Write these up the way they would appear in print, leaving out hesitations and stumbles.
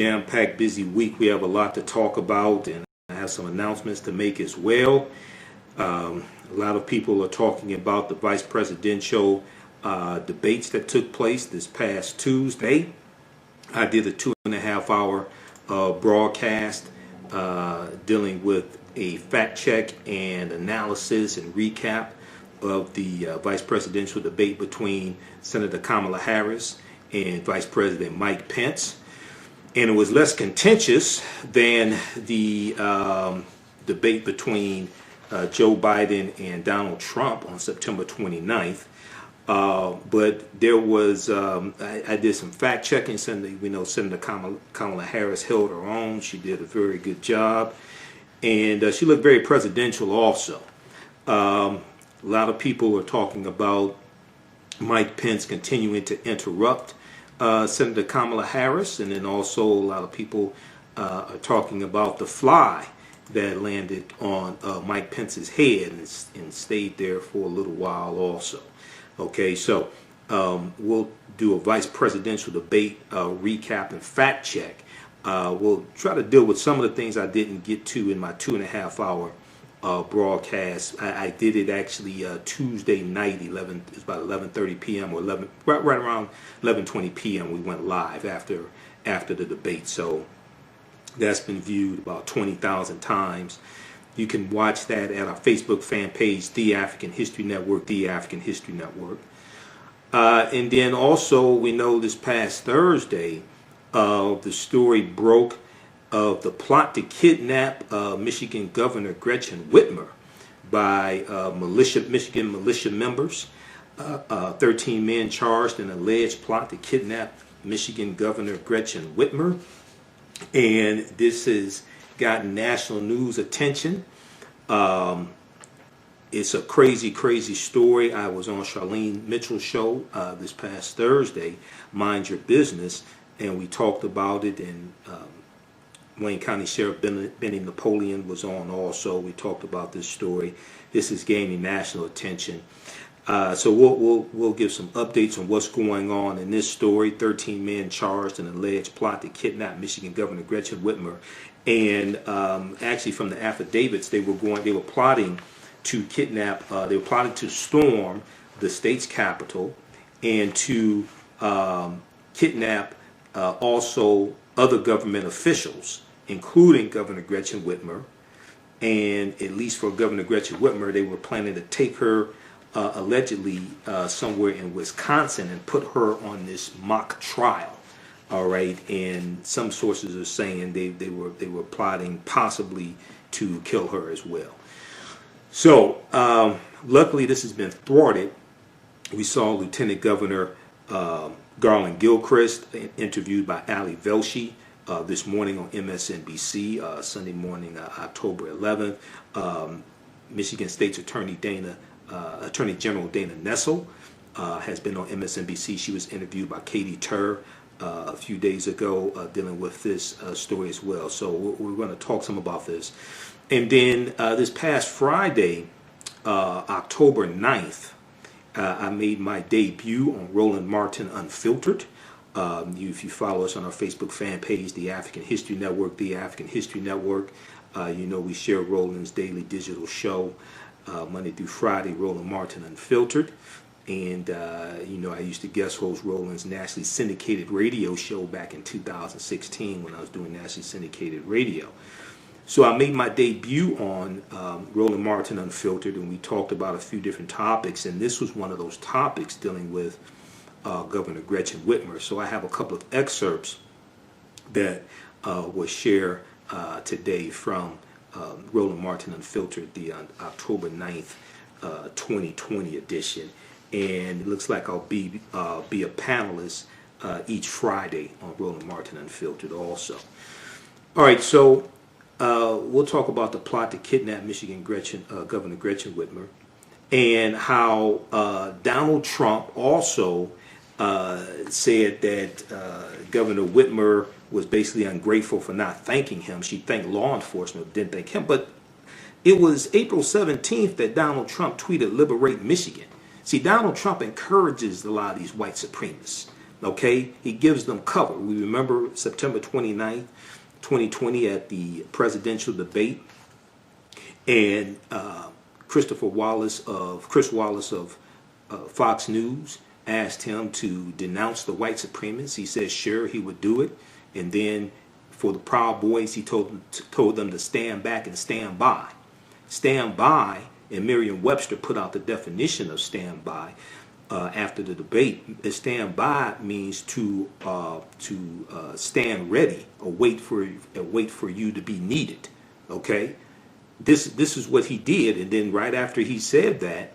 Jam-packed, busy week. We have a lot to talk about, and I have some announcements to make as well. A lot of people are talking about the vice presidential debates that took place this past Tuesday. I did a 2.5-hour broadcast dealing with a fact check and analysis and recap of the vice presidential debate between Senator Kamala Harris and Vice President Mike Pence. And it was less contentious than the debate between Joe Biden and Donald Trump on September 29th. But there was, I did some fact checking. We know Senator Kamala Harris held her own. She did a very good job. And she looked very presidential also. A lot of people are talking about Mike Pence continuing to interrupt Senator Kamala Harris, and then also a lot of people are talking about the fly that landed on Mike Pence's head and stayed there for a little while also. Okay, so we'll do a vice presidential debate recap and fact check. We'll try to deal with some of the things I didn't get to in my 2.5-hour broadcast. I did it actually Tuesday night, it was about 11:30 p.m. or right around 11:20 p.m. we went live after the debate. So that's been viewed about 20,000 times. You can watch that at our Facebook fan page, The African History Network, The African History Network. And then also, we know this past Thursday, the story broke of the plot to kidnap Michigan Governor Gretchen Whitmer by Michigan militia members. 13 men charged in an alleged plot to kidnap Michigan Governor Gretchen Whitmer. And this has gotten national news attention. It's a crazy, crazy story. I was on Charlene Mitchell's show this past Thursday, Mind Your Business, and we talked about it, and Wayne County Sheriff Benny Napoleon was on also. We talked about this story. This is gaining national attention. So we'll give some updates on what's going on in this story. 13 men charged in an alleged plot to kidnap Michigan Governor Gretchen Whitmer. And actually, from the affidavits, they were plotting to kidnap. They were plotting to storm the state's capital and to kidnap also other government officials, including Governor Gretchen Whitmer. And at least for Governor Gretchen Whitmer, they were planning to take her allegedly somewhere in Wisconsin and put her on this mock trial. All right, and some sources are saying they were plotting possibly to kill her as well. So luckily, this has been thwarted. We saw Lieutenant Governor Garland Gilchrist interviewed by Ali Velshi this morning on MSNBC, Sunday morning, October 11th. Michigan State's Attorney General Dana Nessel has been on MSNBC. She was interviewed by Katie Tur a few days ago dealing with this story as well. So we're going to talk some about this. And then this past Friday, October 9th, I made my debut on Roland Martin Unfiltered. If you follow us on our Facebook fan page, The African History Network, The African History Network, you know we share Roland's daily digital show Monday through Friday, Roland Martin Unfiltered. And, you know, I used to guest host Roland's nationally syndicated radio show back in 2016 when I was doing nationally syndicated radio. So I made my debut on Roland Martin Unfiltered, and we talked about a few different topics. And this was one of those topics dealing with Governor Gretchen Whitmer. So I have a couple of excerpts that will share today from Roland Martin Unfiltered, the October 9th, 2020 edition. And it looks like I'll be a panelist each Friday on Roland Martin Unfiltered also. All right, so we'll talk about the plot to kidnap Michigan Governor Gretchen Whitmer, and how Donald Trump also said that Governor Whitmer was basically ungrateful for not thanking him. She thanked law enforcement, but didn't thank him. But it was April 17th that Donald Trump tweeted, "Liberate Michigan." See, Donald Trump encourages a lot of these white supremacists. Okay, he gives them cover. We remember September 29th, 2020 at the presidential debate, and Chris Wallace of Fox News asked him to denounce the white supremacists. He said sure he would do it, and then for the Proud Boys he told them to stand back and stand by. Stand by, and Merriam-Webster put out the definition of stand by after the debate. Stand by means to stand ready or wait for you to be needed. Okay, this is what he did, and then right after he said that,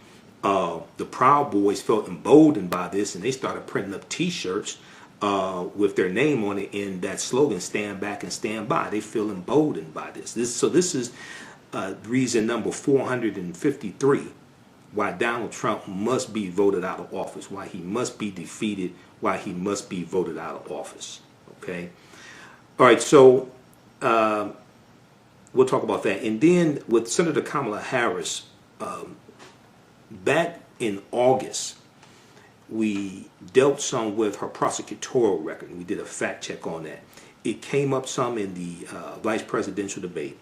the Proud Boys felt emboldened by this, and they started printing up T-shirts with their name on it in that slogan, "Stand back and stand by." They feel emboldened by this. This is reason number 453 why Donald Trump must be voted out of office, why he must be defeated, why he must be voted out of office. Okay, all right. So we'll talk about that, and then with Senator Kamala Harris. Back in August, we dealt some with her prosecutorial record, and we did a fact check on that. It came up some in the vice presidential debate.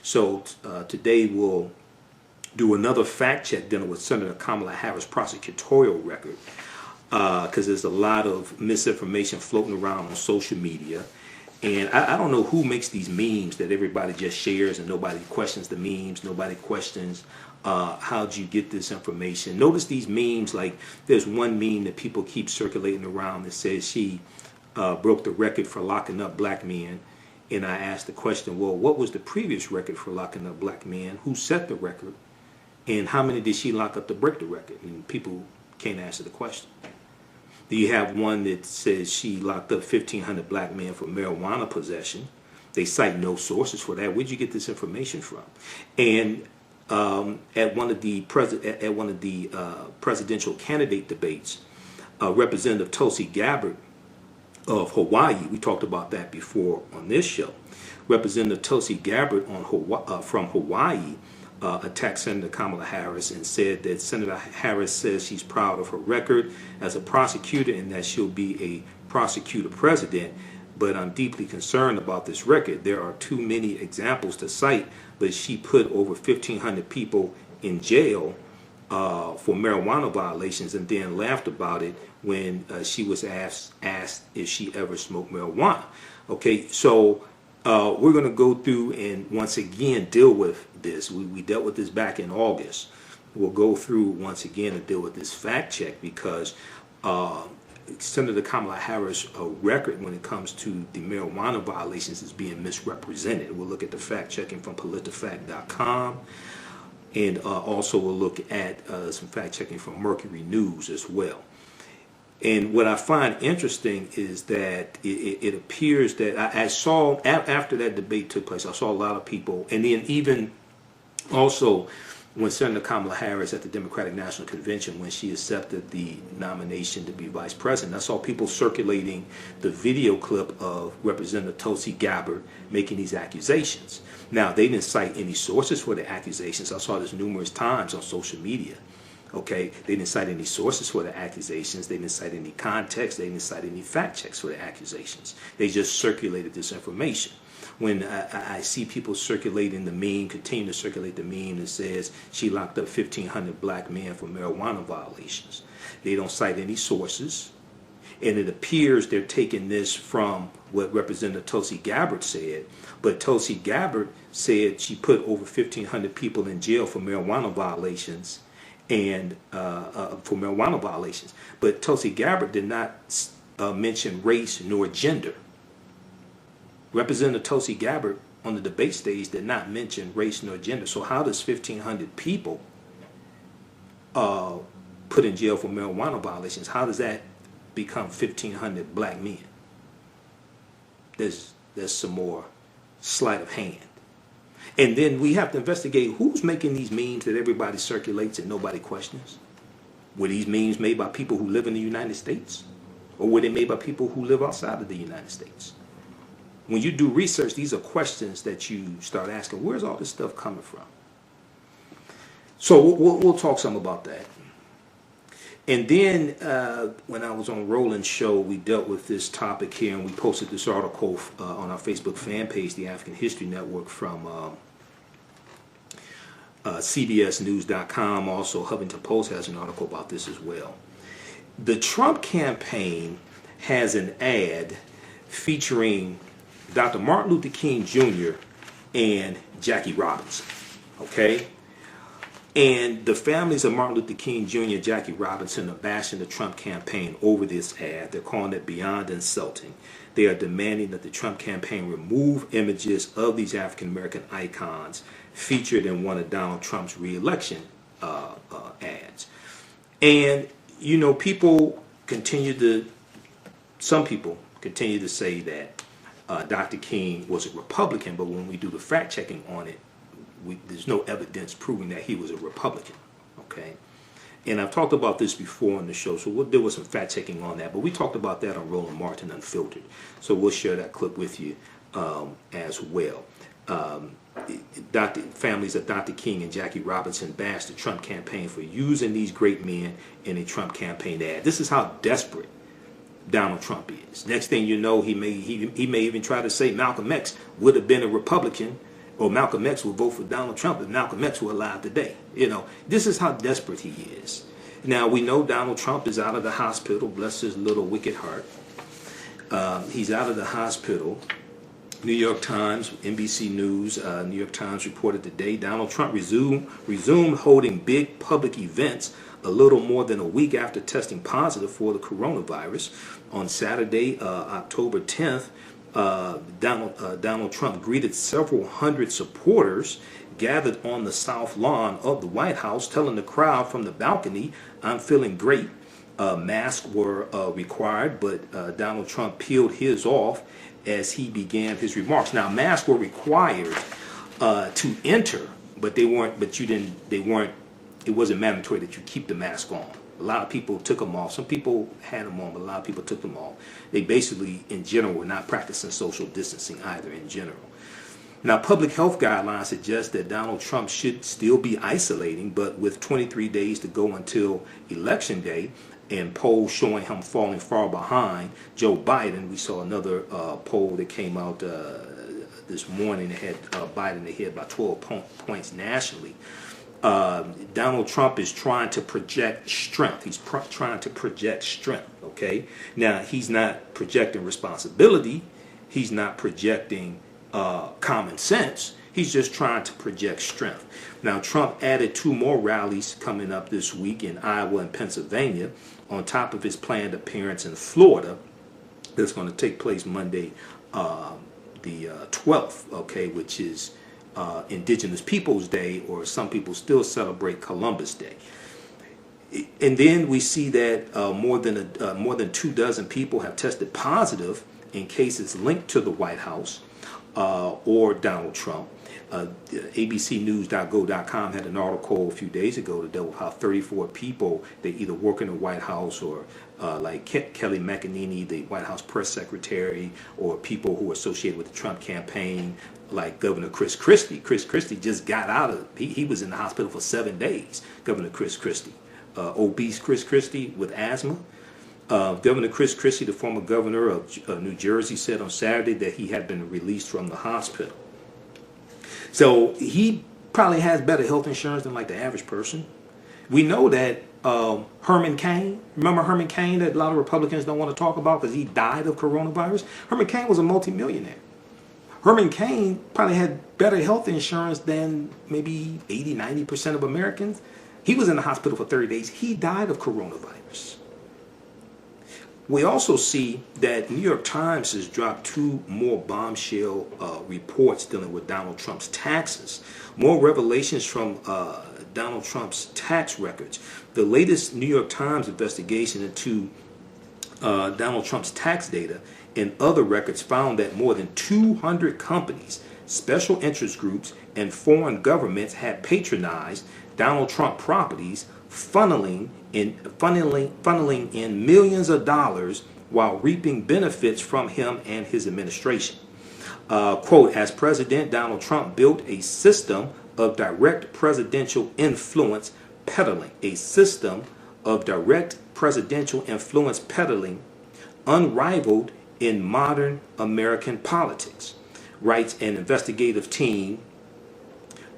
So today we'll do another fact check dealing with Senator Kamala Harris' prosecutorial record, because there's a lot of misinformation floating around on social media. And I don't know who makes these memes that everybody just shares and nobody questions the memes, nobody questions how'd you get this information. Notice these memes, like there's one meme that people keep circulating around that says she broke the record for locking up black men. And I asked the question, well, what was the previous record for locking up black men? Who set the record? And how many did she lock up to break the record? And people can't answer the question. Do you have one that says she locked up 1,500 black men for marijuana possession? They cite no sources for that. Where'd you get this information from? And at one of the presidential candidate debates, Representative Tulsi Gabbard of Hawaii, we talked about that before on this show. Representative Tulsi Gabbard from Hawaii attacked Senator Kamala Harris and said that Senator Harris says she's proud of her record as a prosecutor and that she'll be a prosecutor president. But I'm deeply concerned about this record. There are too many examples to cite, but she put over 1,500 people in jail for marijuana violations and then laughed about it when she was asked if she ever smoked marijuana. Okay, so we're going to go through and once again deal with this. We dealt with this back in August. We'll go through once again and deal with this fact check because Senator Kamala Harris' record when it comes to the marijuana violations is being misrepresented. We'll look at the fact checking from PolitiFact.com, and also we'll look at some fact checking from Mercury News as well. And what I find interesting is that it appears that I saw after that debate took place, I saw a lot of people, and then even also when Senator Kamala Harris at the Democratic National Convention, when she accepted the nomination to be vice president, I saw people circulating the video clip of Representative Tulsi Gabbard making these accusations. Now, they didn't cite any sources for the accusations. I saw this numerous times on social media. Okay, they didn't cite any sources for the accusations. They didn't cite any context. They didn't cite any fact checks for the accusations. They just circulated this information. When I see people circulating the meme, continue to circulate the meme that says she locked up 1,500 black men for marijuana violations, they don't cite any sources. And it appears they're taking this from what Representative Tulsi Gabbard said. But Tulsi Gabbard said she put over 1,500 people in jail for marijuana violations. And for marijuana violations. But Tulsi Gabbard did not mention race nor gender. Representative Tulsi Gabbard on the debate stage did not mention race nor gender. So how does 1,500 people put in jail for marijuana violations, how does that become 1,500 black men? There's some more sleight of hand. And then we have to investigate who's making these memes that everybody circulates and nobody questions. Were these memes made by people who live in the United States? Or were they made by people who live outside of the United States? When you do research, these are questions that you start asking, where's all this stuff coming from? So we'll talk some about that. And then when I was on Roland's show, we dealt with this topic here, and we posted this article on our Facebook fan page, the African History Network, from CBSNews.com. Also, Huffington Post has an article about this as well. The Trump campaign has an ad featuring Dr. Martin Luther King Jr. and Jackie Robinson. Okay? And the families of Martin Luther King Jr. and Jackie Robinson are bashing the Trump campaign over this ad. They're calling it beyond insulting. They are demanding that the Trump campaign remove images of these African American icons featured in one of Donald Trump's re-election ads. And, you know, some people continue to say that Dr. King was a Republican, but when we do the fact checking on it, there's no evidence proving that he was a Republican, okay? And I've talked about this before on the show, so there was some fact checking on that, but we talked about that on Roland Martin Unfiltered, so we'll share that clip with you as well. Families of Dr. King and Jackie Robinson bashed the Trump campaign for using these great men in a Trump campaign ad. This is how desperate Donald Trump is. Next thing you know, he may even try to say Malcolm X would have been a Republican, or Malcolm X would vote for Donald Trump if Malcolm X were alive today. You know, this is how desperate he is. Now, we know Donald Trump is out of the hospital. Bless his little wicked heart. He's out of the hospital. New York Times, NBC News, New York Times reported today, Donald Trump resumed holding big public events a little more than a week after testing positive for the coronavirus. On Saturday, October 10th, Donald Trump greeted several hundred supporters gathered on the South Lawn of the White House, telling the crowd from the balcony, "I'm feeling great." Masks were required, but Donald Trump peeled his off as he began his remarks. Now, masks were required to enter, but they weren't. It wasn't mandatory that you keep the mask on. A lot of people took them off. Some people had them on, but a lot of people took them off. They basically, in general, were not practicing social distancing either in general. Now, public health guidelines suggest that Donald Trump should still be isolating, but with 23 days to go until Election Day, and polls showing him falling far behind Joe Biden. We saw another poll that came out this morning that had Biden ahead by 12 points nationally. Donald Trump is trying to project strength. He's trying to project strength, okay? Now, he's not projecting responsibility. He's not projecting common sense. He's just trying to project strength. Now, Trump added 2 more rallies coming up this week in Iowa and Pennsylvania, on top of his planned appearance in Florida that's going to take place Monday, the 12th, okay, which is Indigenous Peoples Day, or some people still celebrate Columbus Day. And then we see that more than 24 people have tested positive in cases linked to the White House or Donald Trump. ABCNews.go.com had an article a few days ago that dealt with how 34 people, they either work in the White House or like Kelly McEnany, the White House press secretary, or people who are associated with the Trump campaign, like Governor Chris Christie. Chris Christie just got out of, he was in the hospital for 7 days, Governor Chris Christie. Obese Chris Christie with asthma. Governor Chris Christie, the former governor of New Jersey, said on Saturday that he had been released from the hospital. So he probably has better health insurance than like the average person. We know that Herman Cain, remember Herman Cain that a lot of Republicans don't want to talk about because he died of coronavirus? Herman Cain was a multimillionaire. Herman Cain probably had better health insurance than maybe 80-90% of Americans. He was in the hospital for 30 days. He died of coronavirus. We also see that New York Times has dropped 2 more bombshell reports dealing with Donald Trump's taxes. More revelations from Donald Trump's tax records. The latest New York Times investigation into Donald Trump's tax data and other records found that more than 200 companies, special interest groups, and foreign governments had patronized Donald Trump properties, funneling in millions of dollars while reaping benefits from him and his administration. Quote, as President Donald Trump built a system of direct presidential influence peddling, a system of direct presidential influence peddling unrivaled in modern American politics, writes an investigative team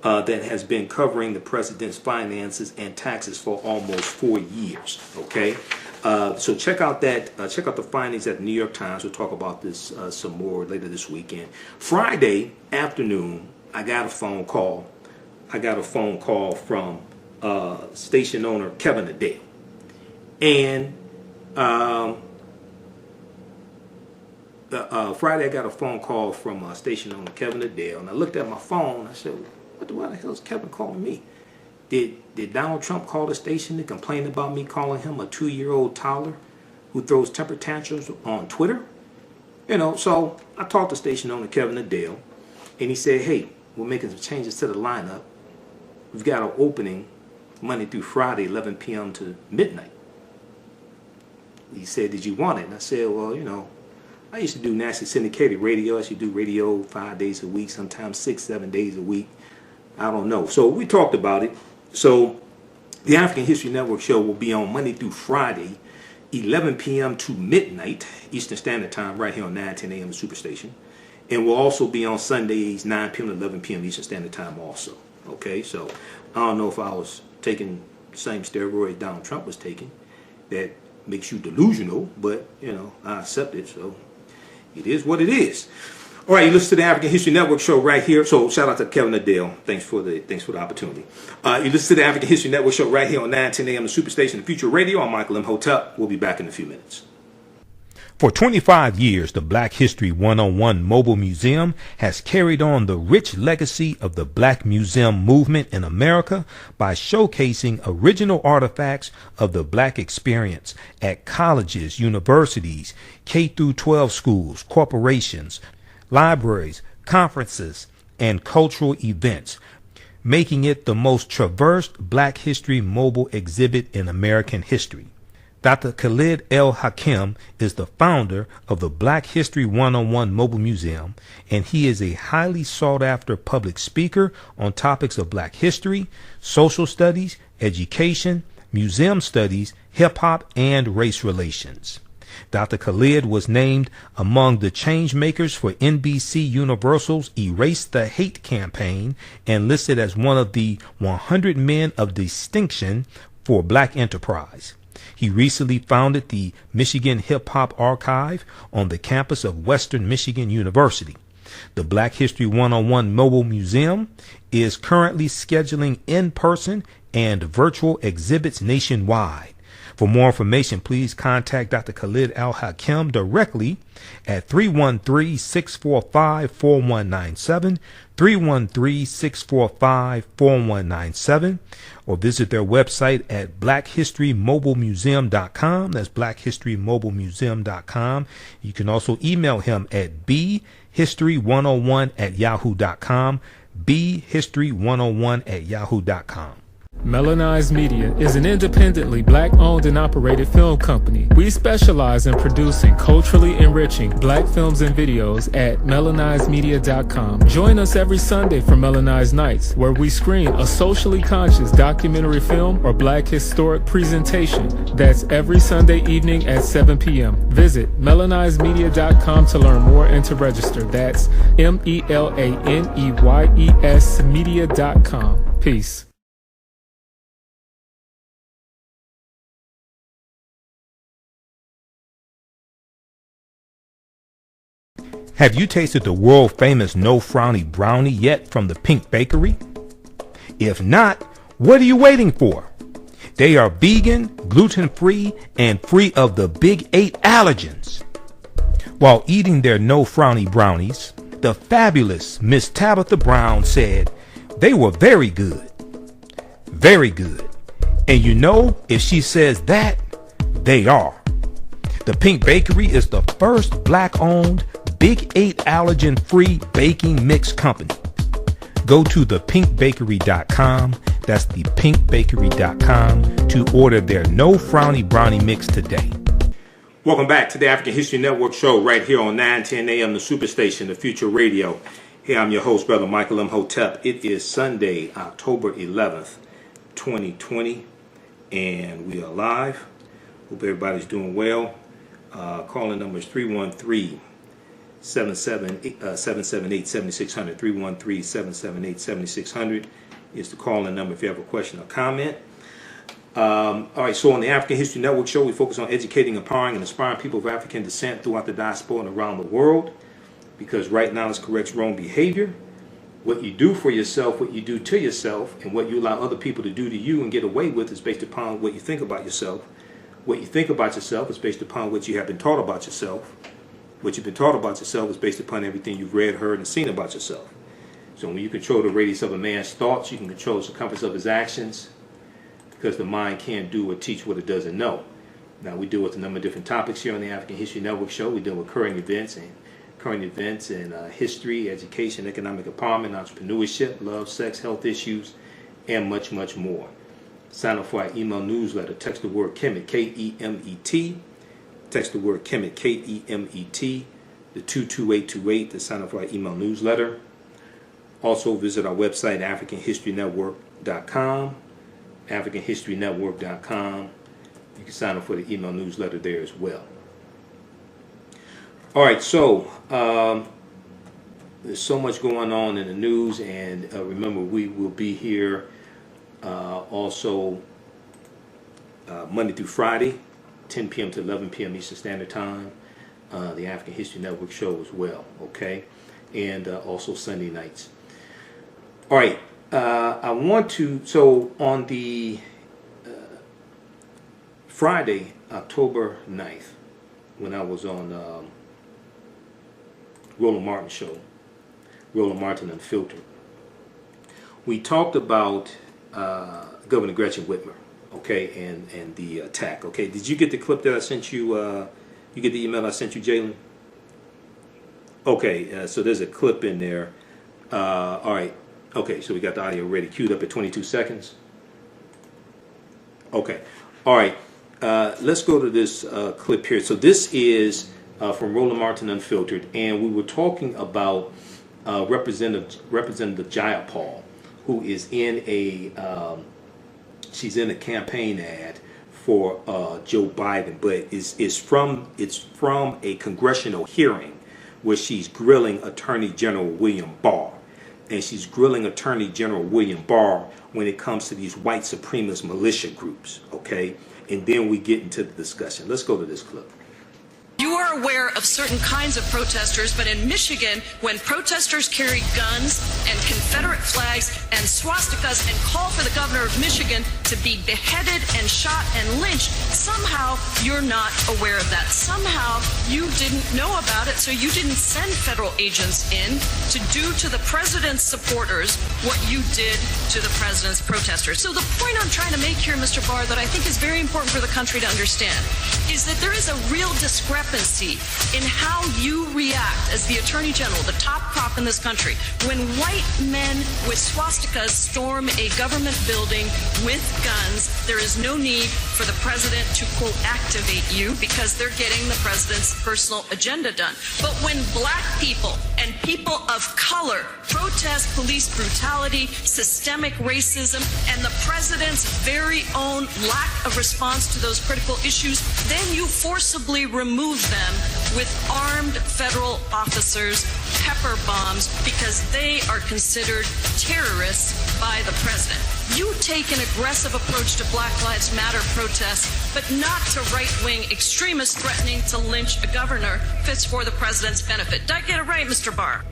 that has been covering the president's finances and taxes for almost 4 years. Okay, so check out the findings at the New York Times. We'll talk about this some more later this weekend. Friday afternoon, I got a phone call. From station owner Kevin Adele, and Friday I got a phone call from station owner Kevin Adele, and I looked at my phone. I said, "What the hell is Kevin calling me? Did Donald Trump call the station to complain about me calling him a 2-year-old toddler who throws temper tantrums on Twitter?" So I talked to station owner Kevin Adele, and he said, "Hey, we're making some changes to the lineup. We've got an opening Monday through Friday, 11 p.m. to midnight." He said, "Did you want it?" And I said, "Well, I used to do nationally syndicated radio. I used to do radio 5 days a week, sometimes 6, 7 days a week. I don't know." So we talked about it. So the African History Network show will be on Monday through Friday, 11 p.m. to midnight Eastern Standard Time, right here on 9:10 a.m. Superstation. And we'll also be on Sundays, 9 p.m. to 11 p.m. Eastern Standard Time also. Okay, so I don't know if I was taking the same steroid Donald Trump was taking that makes you delusional, but I accept it, so it is what it is. All right, you listen to the African History Network show right here. So shout out to Kevin Adele. Thanks for the opportunity. You listen to the African History Network show right here on 9:10 a.m. The Superstation, the Future Radio. I'm Michael Imhotep. We'll be back in a few minutes. For 25 years, the Black History 101 Mobile Museum has carried on the rich legacy of the Black Museum movement in America by showcasing original artifacts of the Black experience at colleges, universities, K-12 schools, corporations, libraries, conferences, and cultural events, making it the most traversed Black History mobile exhibit in American history. Dr. Khalid El Hakim is the founder of the Black History 101 Mobile Museum, and he is a highly sought-after public speaker on topics of Black history, social studies, education, museum studies, hip-hop, and race relations. Dr. Khalid was named among the change makers for NBC Universal's Erase the Hate campaign and listed as one of the 100 men of distinction for Black enterprise. He recently founded the Michigan Hip Hop Archive on the campus of Western Michigan University. The Black History 101 Mobile Museum is currently scheduling in-person and virtual exhibits nationwide. For more information, please contact Dr. Khalid Al Hakim directly at 313-645-4197, 313-645-4197, or visit their website at blackhistorymobilemuseum.com. That's blackhistorymobilemuseum.com. You can also email him at bhistory101@yahoo.com, bhistory101@yahoo.com. Melanized Media is an independently Black-owned and operated film company. We specialize in producing culturally enriching Black films and videos at melanizedmedia.com. Join us every Sunday for Melanized Nights, where we screen a socially conscious documentary film or Black historic presentation. That's every Sunday evening at 7 p.m. Visit melanizedmedia.com to learn more and to register. That's MELANEYES media.com. Peace. Have you tasted the world-famous No Frowny Brownie yet from the Pink Bakery? If not, what are you waiting for? They are vegan, gluten-free, and free of the big 8 allergens. While eating their No Frowny Brownies, the fabulous Miss Tabitha Brown said they were very good. Very good. And you know, if she says that, they are. The Pink Bakery is the first Black-owned, Big 8 allergen-free baking mix company. Go to thepinkbakery.com, that's thepinkbakery.com, to order their No Frowny Brownie mix today. Welcome back to the African History Network show right here on 9:10 a.m. the Superstation, the Future Radio. Hey, I'm your host, Brother Michael Imhotep. It is Sunday, October 11th, 2020, and we are live. Hope everybody's doing well. Calling number is 313-778-7600. 313-778-7600 is the calling number if you have a question or comment. All right, so on the African History Network show, we focus on educating, empowering, and inspiring people of African descent throughout the diaspora and around the world, because right knowledge corrects wrong behavior. What you do for yourself, what you do to yourself, and what you allow other people to do to you and get away with is based upon what you think about yourself. What you think about yourself is based upon what you have been taught about yourself. What you've been taught about yourself is based upon everything you've read, heard, and seen about yourself. So when you control the radius of a man's thoughts, you can control the circumference of his actions, because the mind can't do or teach what it doesn't know. Now, we deal with a number of different topics here on the African History Network show. We deal with current events and history, education, economic empowerment, entrepreneurship, love, sex, health issues, and much, much more. Sign up for our email newsletter. Text the word Kemet, K-E-M-E-T. Text the word Kemet, K-E-M-E-T, to 22828 to sign up for our email newsletter. Also, visit our website, AfricanHistoryNetwork.com. AfricanHistoryNetwork.com. You can sign up for the email newsletter there as well. All right, so there's so much going on in the news, and remember, we will be here also Monday through Friday, 10 p.m. to 11 p.m. Eastern Standard Time, the African History Network show as well, okay, and also Sunday nights. All right. I want to, so on the Friday, October 9th, when I was on Roland Martin show, Roland Martin Unfiltered, we talked about Governor Gretchen Whitmer, okay, and the attack, okay. Did you get the clip that I sent you, you get the email I sent you, Jalen? Okay, so there's a clip in there. All right. Okay, so we got the audio ready, queued up at 22 seconds. Okay, all right, let's go to this clip here. So this is from Roland Martin Unfiltered, and we were talking about Representative Jayapal, who is in she's in a campaign ad for Joe Biden, but it's from a congressional hearing where she's grilling Attorney General William Barr. And she's grilling Attorney General William Barr when it comes to these white supremacist militia groups, okay? And then we get into the discussion. Let's go to this clip. You are aware of certain kinds of protesters, but in Michigan, when protesters carry guns and Confederate flags and swastikas and call for the governor of Michigan to be beheaded and shot and lynched, somehow you're not aware of that. Somehow you didn't know about it, so you didn't send federal agents in to do to the president's supporters what you did to the president's protesters. So the point I'm trying to make here, Mr. Barr, that I think is very important for the country to understand, is that there is a real discrepancy in how you react as the Attorney General, the top cop in this country, when white men with swastikas storm a government building with guns. There is no need for the president to, quote, activate you because they're getting the president's personal agenda done. But when black people and people of color protest police brutality, systemic racism, and the president's very own lack of response to those critical issues, then you forcibly remove them with armed federal officers, pepper bombs, because they are considered terrorists by the president. You take an aggressive approach to Black Lives Matter protests, but not to right-wing extremists threatening to lynch a governor if it's for the president's benefit. Did I get it right, Mr. Barr?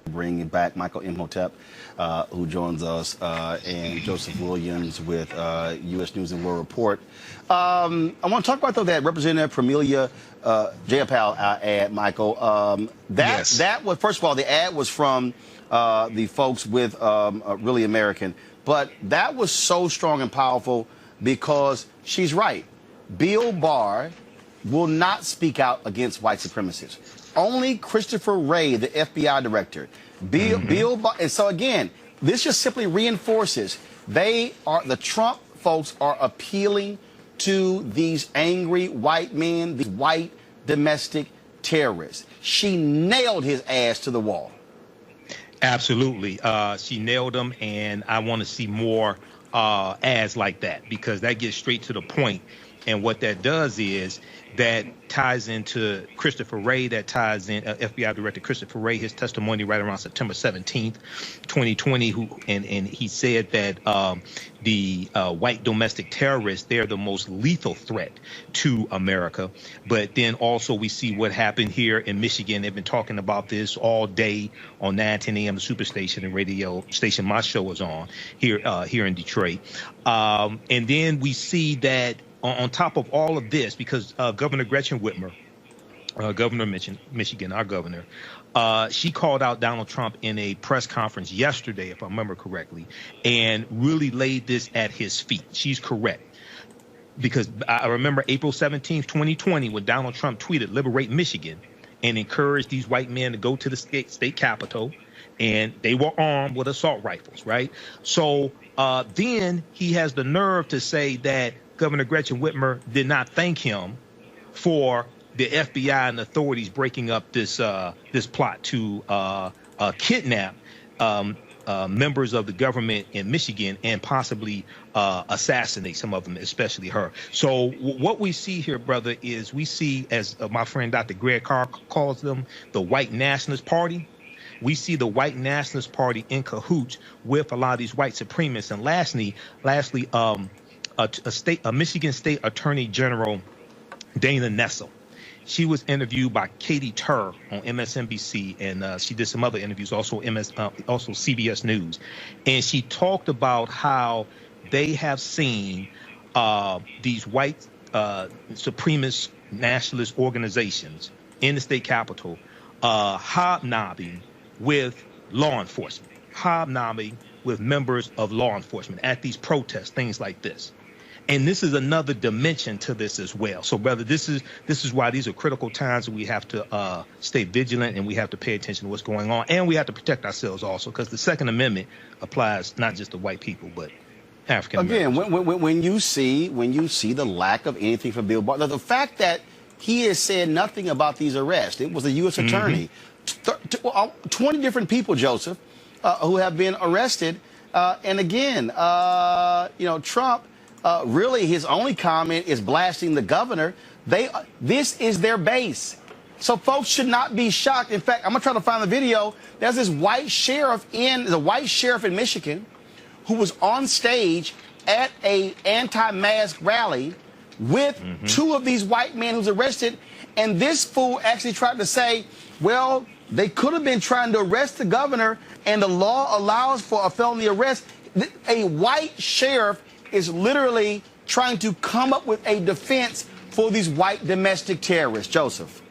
Bringing back Michael Imhotep, who joins us, and Joseph Williams with U.S. News and World Report. I want to talk about, though, that Representative Militia Jayapal ad, Michael. That was, first of all, the ad was from the folks with Really American, but that was so strong and powerful because she's right. Bill Barr will not speak out against white supremacists. Only Christopher Wray, the FBI director. Bill Barr, and so again, this just simply reinforces the Trump folks are appealing to these angry white men, these white domestic terrorists. She nailed his ass to the wall. Absolutely. She nailed them, and I want to see more ads like that, because that gets straight to the point. And what that does is that ties into Christopher Wray, that ties in FBI Director Christopher Wray, his testimony right around September 17th, 2020, and he said that the white domestic terrorists, they're the most lethal threat to America. But then also we see what happened here in Michigan. They've been talking about this all day on 9:10 a.m. Superstation, the radio station my show was on here in Detroit. And then we see that on top of all of this, because Governor Gretchen Whitmer, Governor of Michigan, our governor, she called out Donald Trump in a press conference yesterday, if I remember correctly, and really laid this at his feet. She's correct. Because I remember April 17th, 2020, when Donald Trump tweeted, "Liberate Michigan," and encouraged these white men to go to the state capitol, and they were armed with assault rifles, right? So then he has the nerve to say that Governor Gretchen Whitmer did not thank him for the FBI and authorities breaking up this plot to kidnap members of the government in Michigan and possibly assassinate some of them, especially her. So what we see here, brother, is we see, as my friend Dr. Greg Carr calls them, the white nationalist party. We see the white nationalist party in cahoots with a lot of these white supremacists. And lastly, a Michigan State Attorney General, Dana Nessel. She was interviewed by Katie Tur on MSNBC, and she did some other interviews, also CBS News. And she talked about how they have seen these white supremacist nationalist organizations in the state capitol hobnobbing with law enforcement, hobnobbing with members of law enforcement at these protests, things like this. And this is another dimension to this as well. So, brother, this is why these are critical times that we have to stay vigilant, and we have to pay attention to what's going on, and we have to protect ourselves also, because the Second Amendment applies not just to white people, but African Americans. Again, when you see the lack of anything from Bill Barr, the fact that he has said nothing about these arrests, it was a U.S. attorney, 20 different people, Joseph, who have been arrested, and again, Trump. Really, his only comment is blasting the governor. This is their base. So folks should not be shocked. In fact, I'm going to try to find the video. There's this white sheriff in Michigan who was on stage at a anti-mask rally with two of these white men who's arrested. And this fool actually tried to say, well, they could have been trying to arrest the governor, and the law allows for a felony arrest. A white sheriff is literally trying to come up with a defense for these white domestic terrorists. Joseph.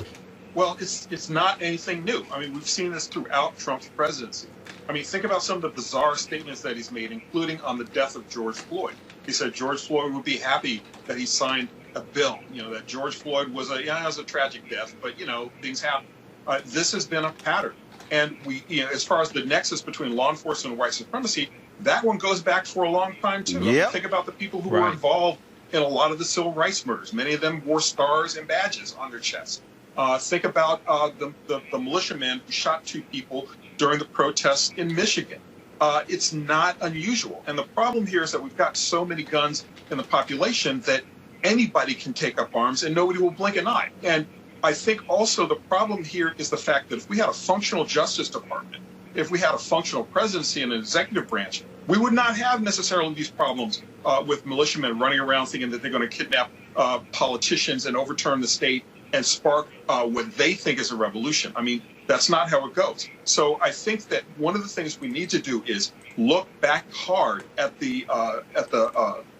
Well, it's not anything new. I mean, we've seen this throughout Trump's presidency. I mean, think about some of the bizarre statements that he's made, including on the death of George Floyd. He said George Floyd would be happy that he signed a bill, that George Floyd was it was a tragic death, but, things happen. This has been a pattern. And as far as the nexus between law enforcement and white supremacy, that one goes back for a long time, too. Yep. Think about the people who were involved in a lot of the civil rights murders. Many of them wore stars and badges on their chests. Think about the militiamen who shot two people during the protests in Michigan. It's not unusual. And the problem here is that we've got so many guns in the population that anybody can take up arms and nobody will blink an eye. And I think also the problem here is the fact that if we had a functional Justice Department, if we had a functional presidency and an executive branch, we would not have necessarily these problems with militiamen running around thinking that they're going to kidnap politicians and overturn the state and spark what they think is a revolution. I mean, that's not how it goes. So I think that one of the things we need to do is look back hard at the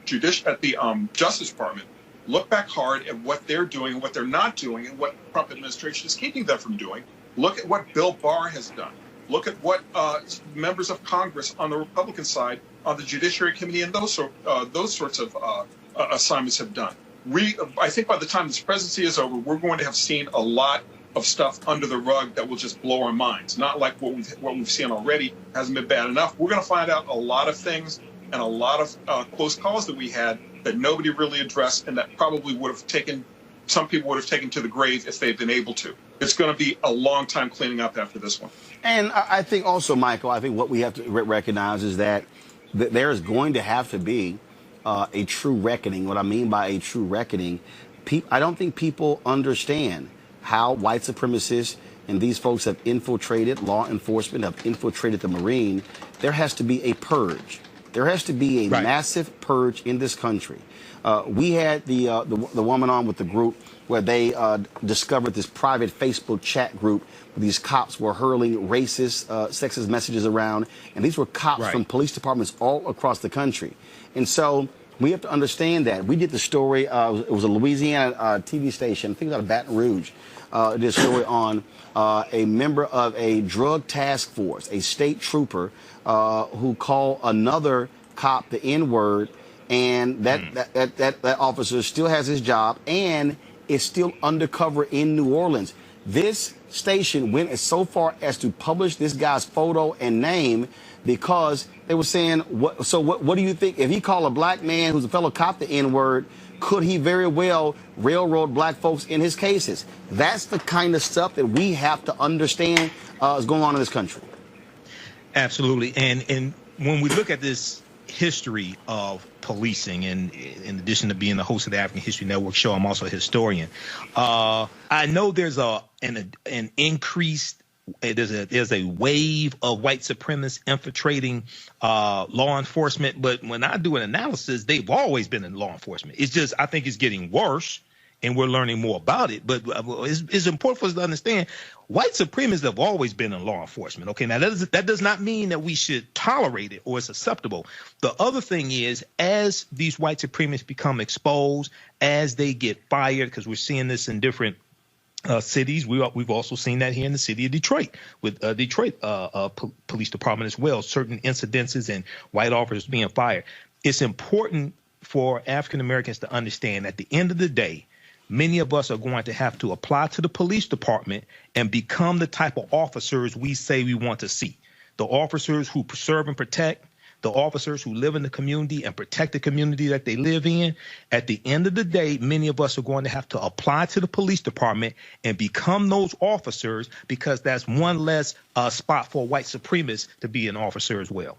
Justice Department. Look back hard at what they're doing and what they're not doing and what the Trump administration is keeping them from doing. Look at what Bill Barr has done. Look at what members of Congress on the Republican side, on the Judiciary Committee, and those sorts of assignments have done. I think by the time this presidency is over, we're going to have seen a lot of stuff under the rug that will just blow our minds. Not like what we've seen already hasn't been bad enough. We're going to find out a lot of things and a lot of close calls that we had that nobody really addressed, and that probably would have taken some people would have taken to the grave if they'd been able to. It's going to be a long time cleaning up after this one. And I think also, Michael, I think what we have to recognize is that there is going to have to be a true reckoning. What I mean by a true reckoning, I don't think people understand how white supremacists and these folks have infiltrated law enforcement, have infiltrated the Marine. There has to be a purge. There has to be a massive purge in this country. We had the woman on with the group where they discovered this private Facebook chat group where these cops were hurling racist, sexist messages around. And these were cops from police departments all across the country. And so we have to understand that. We did the story, it was a Louisiana TV station, I think it was out of Baton Rouge, did a story on a member of a drug task force, a state trooper who called another cop the N-word, and that officer still has his job and is still undercover in New Orleans. This station went so far as to publish this guy's photo and name because they were saying, what do you think? If he called a black man who's a fellow cop the N-word, could he very well railroad black folks in his cases? That's the kind of stuff that we have to understand is going on in this country. Absolutely. And when we look at this history of policing, and in addition to being the host of the African History Network show, I'm also a historian. I know there's an increased, there's a wave of white supremacists infiltrating law enforcement, but when I do an analysis, they've always been in law enforcement. It's just, I think it's getting worse, and we're learning more about it. But it's important for us to understand white supremacists have always been in law enforcement. Okay, now that does not mean that we should tolerate it or it's acceptable. The other thing is, as these white supremacists become exposed, as they get fired, because we're seeing this in different cities. We've also seen that here in the city of Detroit with Detroit Police Department as well. Certain incidences and white officers being fired. It's important for African Americans to understand at the end of the day, many of us are going to have to apply to the police department and become the type of officers we say we want to see. The officers who serve and protect, the officers who live in the community and protect the community that they live in. At the end of the day, many of us are going to have to apply to the police department and become those officers, because that's one less spot for white supremacists to be an officer as well.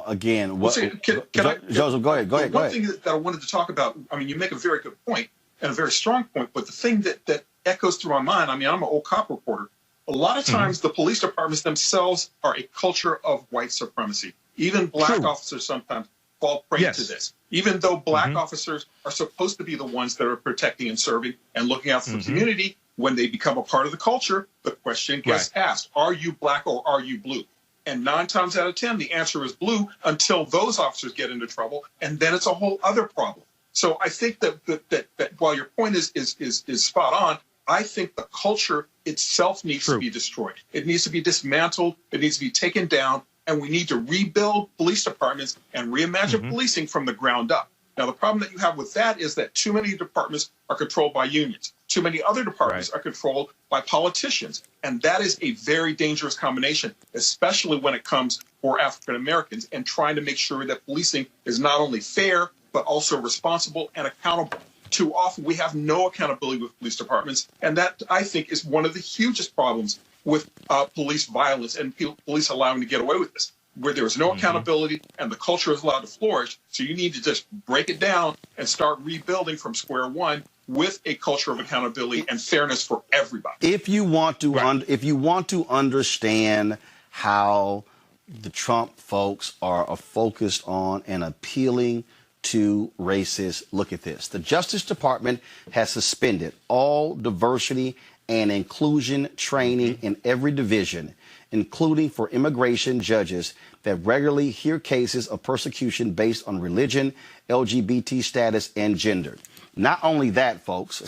Again, what, Joseph, go ahead. One thing that I wanted to talk about, I mean, you make a very good point and a very strong point, but the thing that echoes through my mind, I mean, I'm an old cop reporter. A lot of times the police departments themselves are a culture of white supremacy. Even black officers sometimes fall prey to this. Even though black officers are supposed to be the ones that are protecting and serving and looking out for the community, when they become a part of the culture, the question gets asked, are you black or are you blue? And 9 times out of 10, the answer is blue until those officers get into trouble, and then it's a whole other problem. So I think that while your point is spot on, I think the culture itself needs to be destroyed. It needs to be dismantled. It needs to be taken down. And we need to rebuild police departments and reimagine policing from the ground up. Now, the problem that you have with that is that too many departments are controlled by unions. Too many other departments are controlled by politicians. And that is a very dangerous combination, especially when it comes for African Americans and trying to make sure that policing is not only fair, but also responsible and accountable. Too often we have no accountability with police departments. And that, I think, is one of the hugest problems with police violence and police allowing to get away with this, where there is no accountability and the culture is allowed to flourish. So you need to just break it down and start rebuilding from square one with a culture of accountability and fairness for everybody. If you want to, if you want to understand how the Trump folks are focused on and appealing to racists, look at this. The Justice Department has suspended all diversity and inclusion training in every division, including for immigration judges that regularly hear cases of persecution based on religion, LGBT status, and gender. Not only that, folks,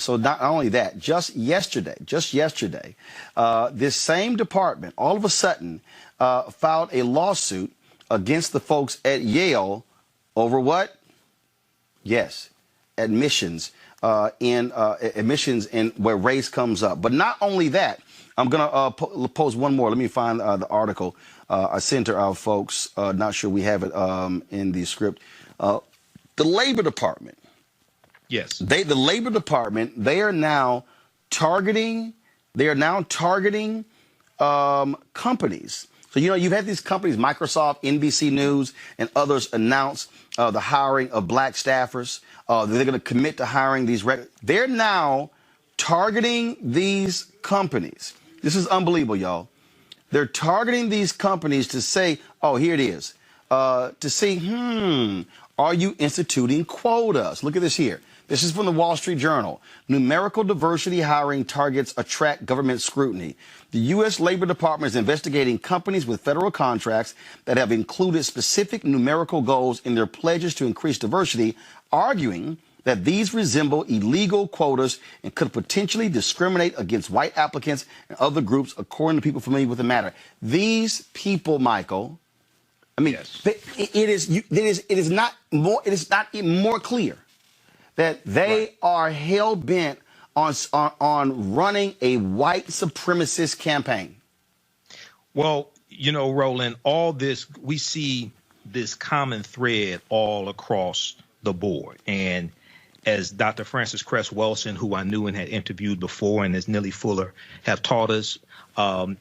just yesterday, this same department all of a sudden filed a lawsuit against the folks at Yale over what? Yes, admissions. Admissions in where race comes up. But not only that, I'm going to post one more. Let me find the article I sent to our folks. Not sure we have it in the script. The Labor Department Yes. The Labor Department, they are now targeting companies. So, you've had these companies, Microsoft, NBC News, and others announce the hiring of black staffers. They're going to commit to hiring these. They're now targeting these companies. This is unbelievable, y'all. They're targeting these companies to say, oh, here it is, to see, are you instituting quotas? Look at this here. This is from the Wall Street Journal. Numerical diversity hiring targets attract government scrutiny. The U.S. Labor Department is investigating companies with federal contracts that have included specific numerical goals in their pledges to increase diversity, arguing that these resemble illegal quotas and could potentially discriminate against white applicants and other groups, according to people familiar with the matter. These people, Michael, I mean, yes. it is not even more clear that they are hell-bent on running a white supremacist campaign. Well, Roland, all this, we see this common thread all across the board. And as Dr. Frances Cress Welsing, who I knew and had interviewed before, and as Nellie Fuller have taught us,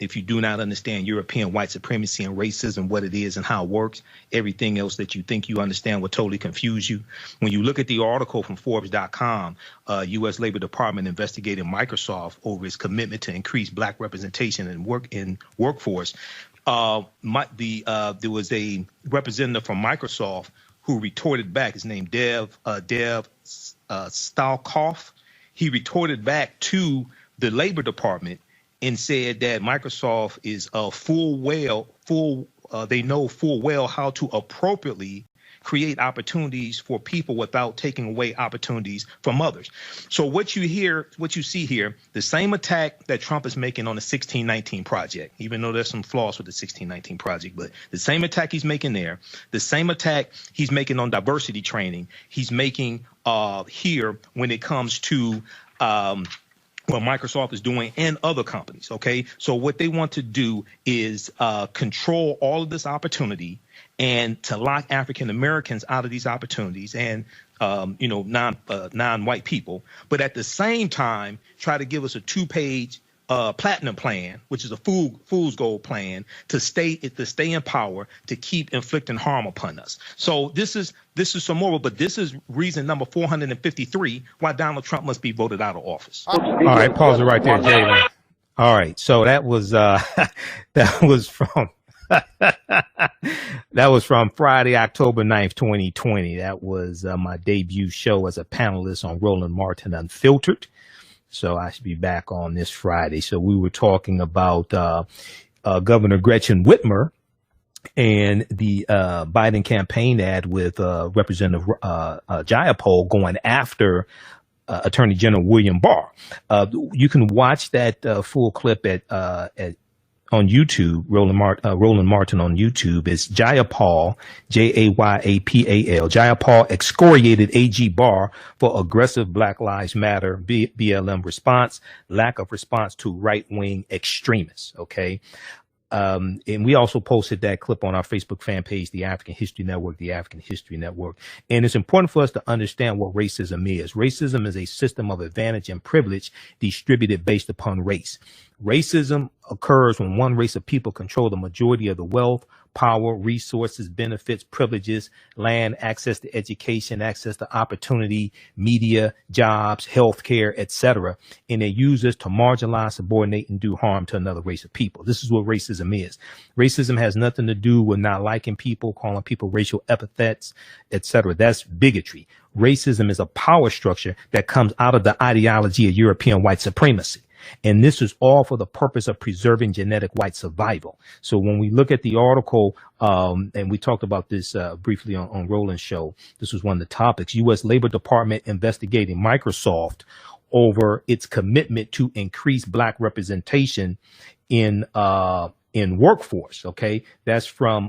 if you do not understand European white supremacy and racism, what it is and how it works, everything else that you think you understand will totally confuse you. When you look at the article from Forbes.com, U.S. Labor Department investigating Microsoft over its commitment to increase black representation in workforce, there was a representative from Microsoft who retorted back. His name Dev Stalkoff. He retorted back to the Labor Department and said that Microsoft is they know full well how to appropriately create opportunities for people without taking away opportunities from others. So what you see here, the same attack that Trump is making on the 1619 project, even though there's some flaws with the 1619 project, but the same attack he's making there, the same attack he's making on diversity training, he's making here when it comes to what Microsoft is doing and other companies. OK, so what they want to do is control all of this opportunity and to lock African Americans out of these opportunities and, non-white people. But at the same time, try to give us a 2-page platinum plan, which is a fool's gold plan to stay in power, to keep inflicting harm upon us. So this is some more, but this is reason number 453 why Donald Trump must be voted out of office. All right, pause it right there, Jalen. All right, so that was from Friday, October 9th, 2020. That was my debut show as a panelist on Roland Martin Unfiltered. So I should be back on this Friday. So we were talking about Governor Gretchen Whitmer and the Biden campaign ad with Representative Jayapal going after Attorney General William Barr. You can watch that full clip on YouTube, Roland Martin on YouTube. It's Jayapal, Jayapal. Jayapal excoriated AG Barr for aggressive Black Lives Matter BLM response, lack of response to right-wing extremists. Okay. And we also posted that clip on our Facebook fan page, the African History Network. And it's important for us to understand what racism is. Racism is a system of advantage and privilege distributed based upon race. Racism occurs when one race of people control the majority of the wealth, power, resources, benefits, privileges, land, access to education, access to opportunity, media, jobs, healthcare, etc. And they use this to marginalize, subordinate, and do harm to another race of people. This is what racism is. Racism has nothing to do with not liking people, calling people racial epithets, etc. That's bigotry. Racism is a power structure that comes out of the ideology of European white supremacy. And this is all for the purpose of preserving genetic white survival. So when we look at the article, and we talked about this briefly on Roland's show, this was one of the topics, U.S. Labor Department investigating Microsoft over its commitment to increase Black representation in workforce. OK, that's from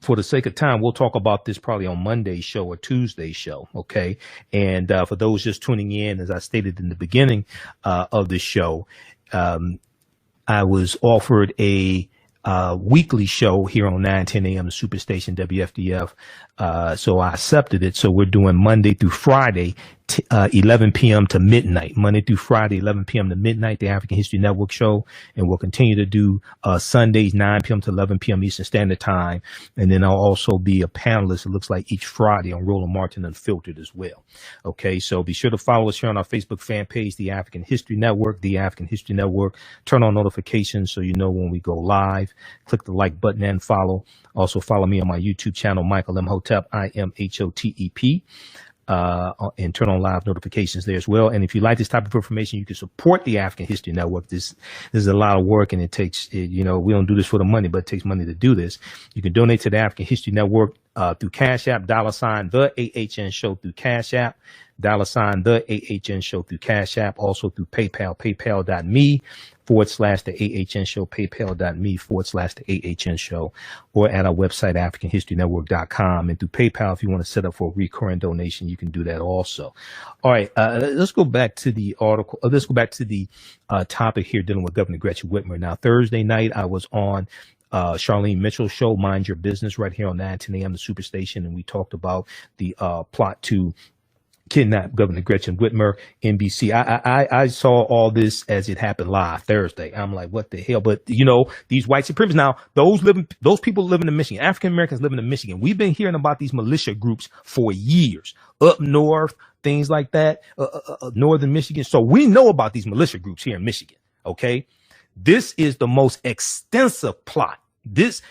For the sake of time, we'll talk about this probably on Monday's show or Tuesday's show, okay? And for those just tuning in, as I stated in the beginning of the show, I was offered a weekly show here on 9:10 a.m. the Superstation WFDF. So I accepted it. So we're doing Monday through Friday, 11 p.m. to midnight. Monday through Friday, 11 p.m. to midnight, the African History Network show. And we'll continue to do Sundays, 9 p.m. to 11 p.m. Eastern Standard Time. And then I'll also be a panelist, it looks like, each Friday on Roland Martin Unfiltered as well. Okay, so be sure to follow us here on our Facebook fan page, The African History Network, The African History Network. Turn on notifications so you know when we go live. Click the like button and follow. Also follow me on my YouTube channel, Michael Imhotep, IMHOTEP. And turn on live notifications there as well. And if you like this type of information, you can support the African History Network. This is a lot of work, and it takes, we don't do this for the money, but it takes money to do this. You can donate to the African History Network through Cash App, $ the AHN Show through Cash App, $ the AHN Show through Cash App, also through PayPal, paypal.me / the AHN Show, paypal.me / the AHN Show, or at our website, AfricanHistoryNetwork.com. And through PayPal, if you want to set up for a recurring donation, you can do that also. All right, let's go back to the article. Let's go back to the topic here dealing with Governor Gretchen Whitmer. Now, Thursday night, I was on Charlene Mitchell's show, Mind Your Business, right here on 9:10 a.m. the Superstation, and we talked about the plot to kidnap Governor Gretchen Whitmer, NBC. I saw all this as it happened live Thursday. I'm like, what the hell? But these white supremacists, now those people living in Michigan, African Americans living in Michigan, we've been hearing about these militia groups for years up north, things like that, northern Michigan. So we know about these militia groups here in Michigan. Okay. This is the most extensive plot. This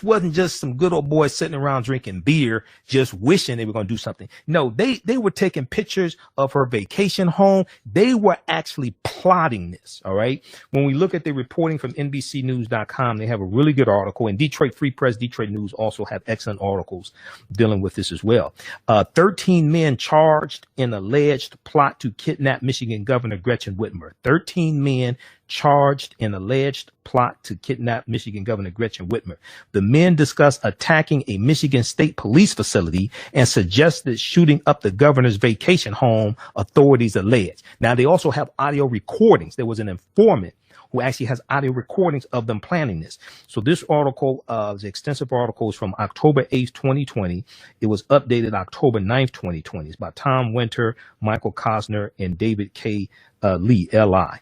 wasn't just some good old boys sitting around drinking beer, just wishing they were going to do something. No, they were taking pictures of her vacation home. They were actually plotting this. All right. When we look at the reporting from NBCnews.com, they have a really good article, and Detroit Free Press, Detroit News also have excellent articles dealing with this as well. 13 men charged in alleged plot to kidnap Michigan Governor Gretchen Whitmer. 13 men charged in alleged plot to kidnap Michigan Governor Gretchen Whitmer. The men discussed attacking a Michigan State Police facility and suggested shooting up the governor's vacation home, authorities allege. Now, they also have audio recordings. There was an informant who actually has audio recordings of them planning this. So this article, is an extensive article, is from October 8th, 2020. It was updated October 9th, 2020. It's by Tom Winter, Michael Cosner, and David K. Lee, L.I.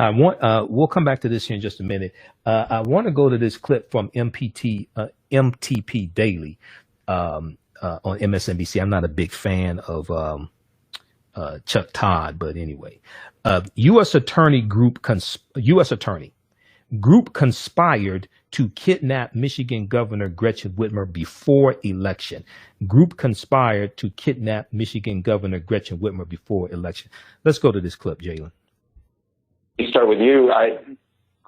We'll come back to this here in just a minute. I want to go to this clip from MTP Daily on MSNBC. I'm not a big fan of Chuck Todd, but anyway, U.S. Attorney group conspired to kidnap Michigan Governor Gretchen Whitmer before election. Group conspired to kidnap Michigan Governor Gretchen Whitmer before election. Let's go to this clip, Jalen. Start with you.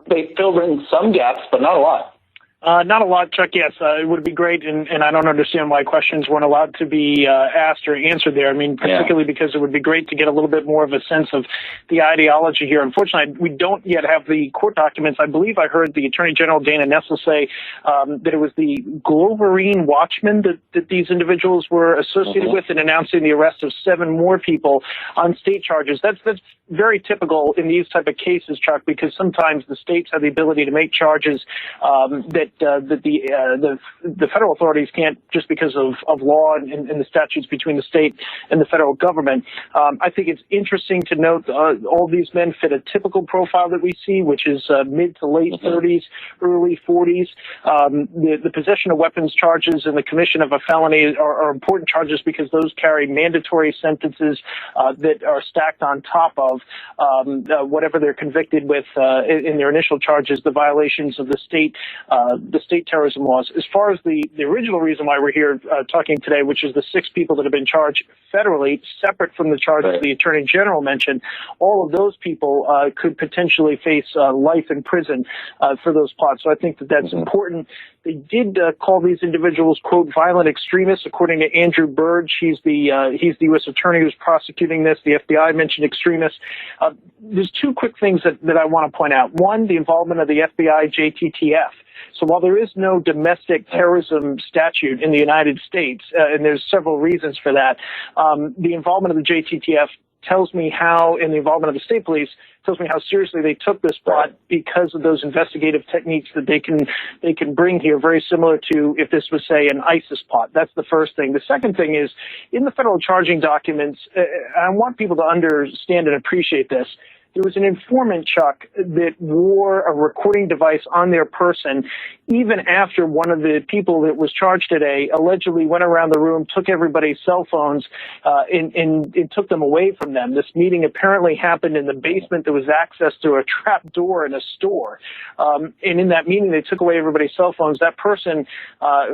They filled in some gaps, but not a lot. Not a lot, Chuck. Yes, it would be great, and I don't understand why questions weren't allowed to be asked or answered there. I mean, particularly because it would be great to get a little bit more of a sense of the ideology here. Unfortunately, we don't yet have the court documents. I believe I heard the Attorney General Dana Nessel say that it was the Gloverine Watchmen that these individuals were associated with, in announcing the arrest of 7 more people on state charges. That's very typical in these type of cases, Chuck, because sometimes the states have the ability to make charges that the federal authorities can't, just because of law and the statutes between the state and the federal government. I think it's interesting to note all these men fit a typical profile that we see, which is mid to late 30s, early 40s. The possession of weapons charges and the commission of a felony are important charges because those carry mandatory sentences that are stacked on top of whatever they're convicted with in their initial charges, the violations of the state terrorism laws. As far as the original reason why we're here talking today, which is the 6 people that have been charged federally, separate from the charges the Attorney General mentioned, all of those people could potentially face life in prison for those plots. So I think that's important. They did call these individuals, quote, violent extremists, according to Andrew Burge. He's the U.S. attorney who's prosecuting this. The FBI mentioned extremists. There's 2 quick things that I want to point out. One, the involvement of the FBI JTTF. So while there is no domestic terrorism statute in the United States, and there's several reasons for that, the involvement of the JTTF tells me how, in the involvement of the state police, tells me how seriously they took this plot because of those investigative techniques that they can bring here, very similar to if this was, say, an ISIS plot. That's the first thing. The second thing is, in the federal charging documents, I want people to understand and appreciate this. There was an informant, Chuck, that wore a recording device on their person even after one of the people that was charged today allegedly went around the room, took everybody's cell phones, and took them away from them. This meeting apparently happened in the basement. There was access to a trap door in a store. And in that meeting, they took away everybody's cell phones. That person,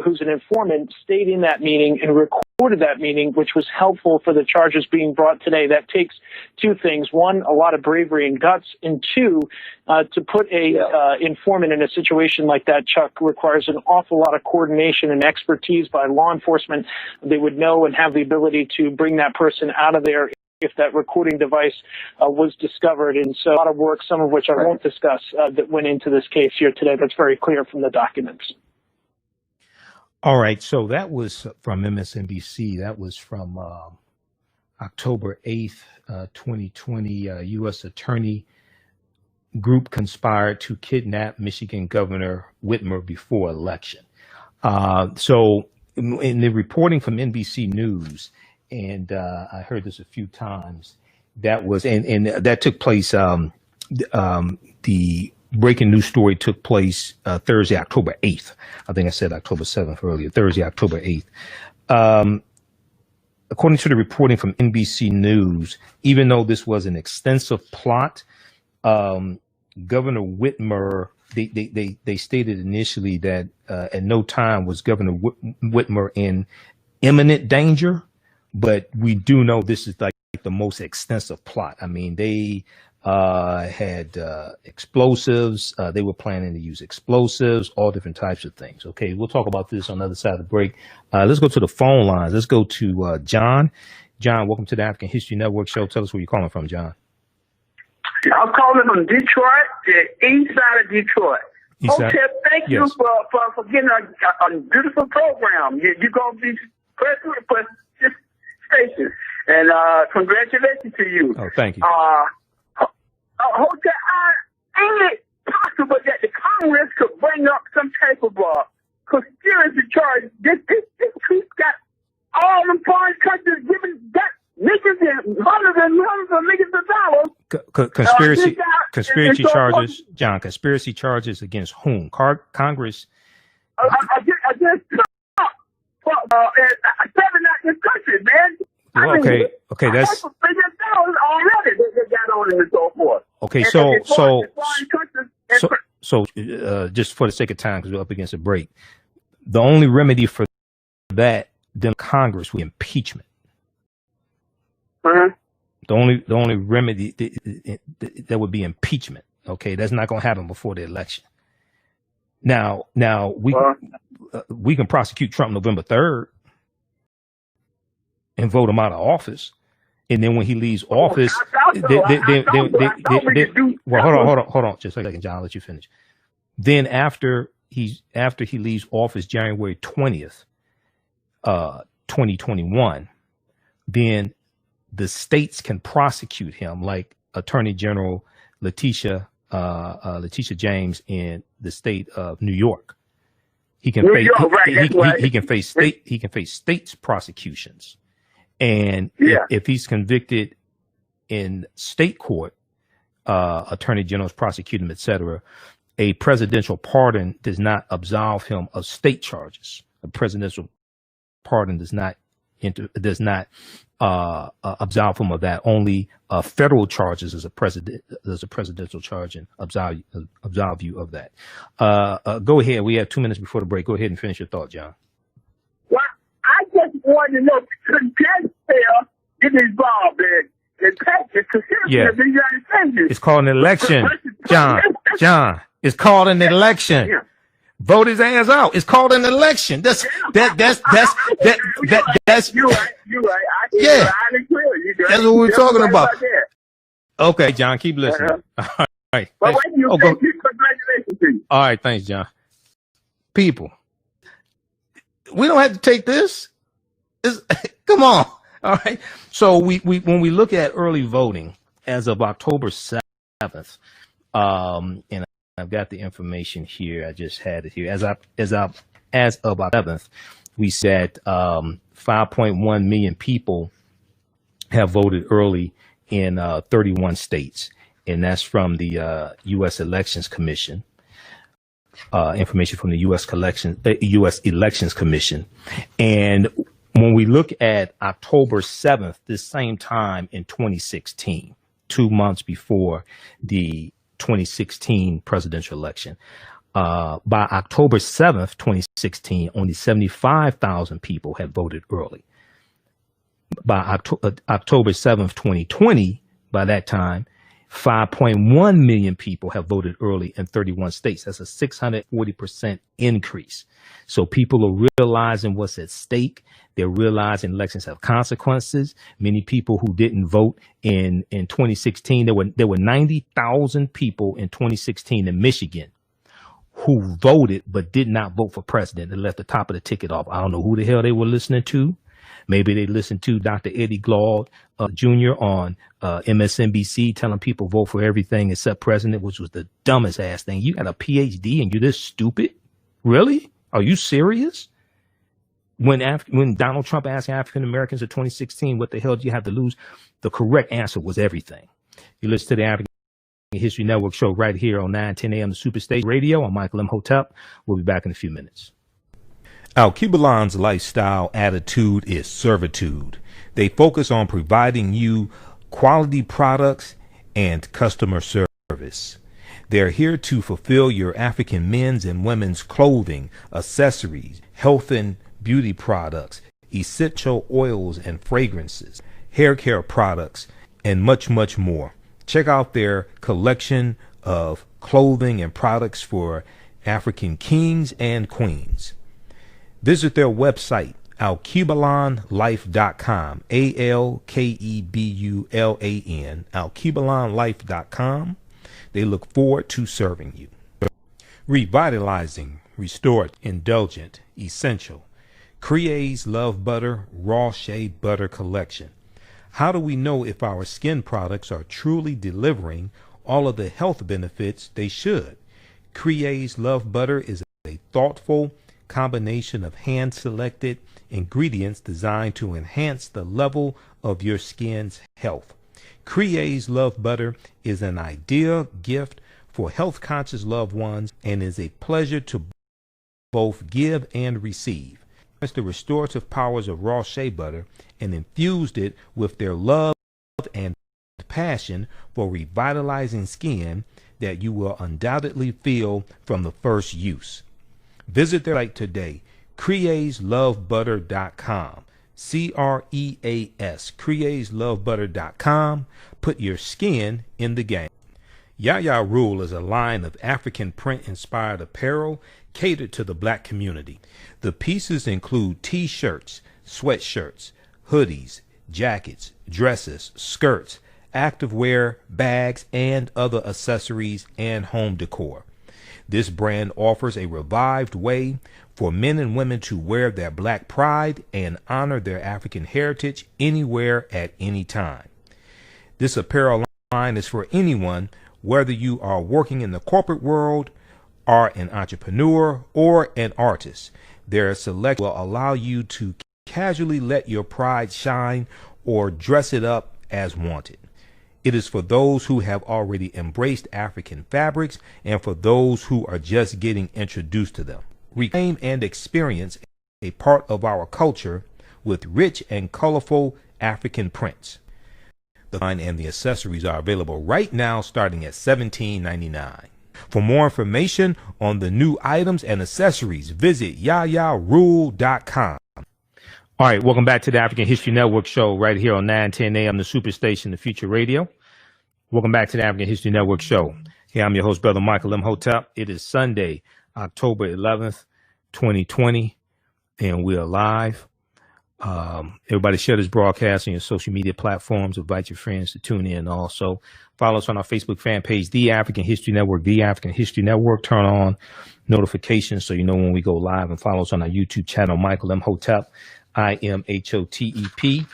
who's an informant, stayed in that meeting and recorded that meeting, which was helpful for the charges being brought today. That takes two things. One, a lot of bravery and guts, and two, to put a informant in a situation like that, Chuck, requires an awful lot of coordination and expertise by law enforcement. They would know and have the ability to bring that person out of there if that recording device was discovered. And so a lot of work, some of which I won't discuss, that went into this case here today. That's very clear from the documents. All right. So that was from MSNBC. That was from October 8th, 2020. U.S. Attorney Group conspired to kidnap Michigan Governor Whitmer before election. So in the reporting from NBC News, and I heard this a few times, that was, and that took place, the breaking news story took place Thursday, October 8th. I think I said October 7th earlier, Thursday, October 8th. According to the reporting from NBC News, even though this was an extensive plot, Governor Whitmer, they stated initially that at no time was Governor Whitmer in imminent danger, but we do know this is like the most extensive plot. I mean, they had explosives. They were planning to use explosives, all different types of things. Okay, we'll talk about this on the other side of the break. Let's go to the phone lines. Let's go to John. John, welcome to the African History Network show. Tell us where you're calling from, John. I'm calling from Detroit, the east side of Detroit. Okay, thank you for getting a beautiful program. You're going to be president for this station. And congratulations to you. Oh, thank you. Hotel, ain't it possible that the Congress could bring up some type of conspiracy charge? This truth got all the foreign countries giving that millions and hundreds of millions of dollars. Conspiracy charges, John. Conspiracy charges against whom? Congress. Against Trump. 7 out this country, man. Well, okay, that's already they got on and so forth. Okay, so just for the sake of time, because we're up against a break, the only remedy for that, then Congress, would be impeachment. The only remedy that would be impeachment. Okay, that's not going to happen before the election. Now we can prosecute Trump November 3rd. And vote him out of office, and then when he leaves office, well, hold on, just a second, John. I'll let you finish. Then after he leaves office, January 20th, 2021, then the states can prosecute him, like Attorney General Letitia James in the state of New York. He can face states prosecutions. And if he's convicted in state court, attorney generals prosecute him, etc., a presidential pardon does not absolve him of state charges. A presidential pardon does not absolve him of that. Only federal charges as a presidential charge and absolve you of that. Go ahead. We have 2 minutes before the break. Go ahead and finish your thought, John. I just want to know, could taxpayer get involved in taxes? Of the United States? It's called an election, John. It's called an election. Yeah. Vote his ass out. It's called an election. That's You're right. That's what we're talking about. Okay, John, keep listening. All right. Congratulations to you. All right, thanks, John. People, we don't have to take this. Come on. All right. So we when we look at early voting as of October 7th, and I've got the information here. I just had it here. As of October 7th, we said 5.1 million people have voted early in 31 states, and that's from the U.S. Elections Commission. Information from the U.S. Elections Commission. And when we look at October 7th, this same time in 2016, 2 months before the 2016 presidential election, by October 7th, 2016, only 75,000 people had voted early. By October 7th, 2020, by that time, 5.1 million people have voted early in 31 states. That's a 640% increase. So people are realizing what's at stake. They're realizing elections have consequences. Many people who didn't vote in 2016, there were 90,000 people in 2016 in Michigan who voted but did not vote for president. They left the top of the ticket off. I don't know who the hell they were listening to. Maybe they listened to Dr. Eddie Glaude Jr. on MSNBC telling people vote for everything except president, which was the dumbest ass thing. You got a PhD and you're this stupid? Really? Are you serious? When Donald Trump asked African Americans in 2016, what the hell do you have to lose? The correct answer was everything. You listen to the African History Network show right here on 9:10 a.m. the Superstation Radio. I'm Michael Imhotep. We'll be back in a few minutes. Al-Qibalan's lifestyle attitude is servitude. They focus on providing you quality products and customer service. They're here to fulfill your African men's and women's clothing, accessories, health and beauty products, essential oils and fragrances, hair care products, and much, much more. Check out their collection of clothing and products for African kings and queens. Visit their website, alkebulanlife.com, ALKEBULAN, alkebulanlife.com. They look forward to serving you. Revitalizing, restored, indulgent, essential. Crea's Love Butter Raw Shea Butter Collection. How do we know if our skin products are truly delivering all of the health benefits they should? Crea's Love Butter is a thoughtful combination of hand-selected ingredients designed to enhance the level of your skin's health. Crea's Love Butter is an ideal gift for health-conscious loved ones and is a pleasure to both give and receive. It's the restorative powers of raw shea butter and infused it with their love and passion for revitalizing skin that you will undoubtedly feel from the first use. Visit their site today, creaslovebutter.com, CREAS, creaslovebutter.com. Put your skin in the game. Yaya Rule is a line of African print-inspired apparel catered to the black community. The pieces include t-shirts, sweatshirts, hoodies, jackets, dresses, skirts, activewear, bags, and other accessories and home decor. This brand offers a revived way for men and women to wear their black pride and honor their African heritage anywhere at any time. This apparel line is for anyone, whether you are working in the corporate world, are an entrepreneur, or an artist. Their select will allow you to casually let your pride shine or dress it up as wanted. It is for those who have already embraced African fabrics and for those who are just getting introduced to them. Reclaim and experience a part of our culture with rich and colorful African prints. The line and the accessories are available right now starting at $17.99. For more information on the new items and accessories, visit yayarule.com. All right, welcome back to the African History Network show right here on 9:10 a.m. the Superstation, the Future Radio. Welcome back to the African History Network show. Hey, I'm your host, Brother Michael Imhotep. It is Sunday, October 11th, 2020, and we are live. Everybody share this broadcast on your social media platforms. Invite your friends to tune in. Also, follow us on our Facebook fan page, The African History Network, The African History Network. Turn on notifications so you know when we go live, and follow us on our YouTube channel, Michael Imhotep, IMHOTEP.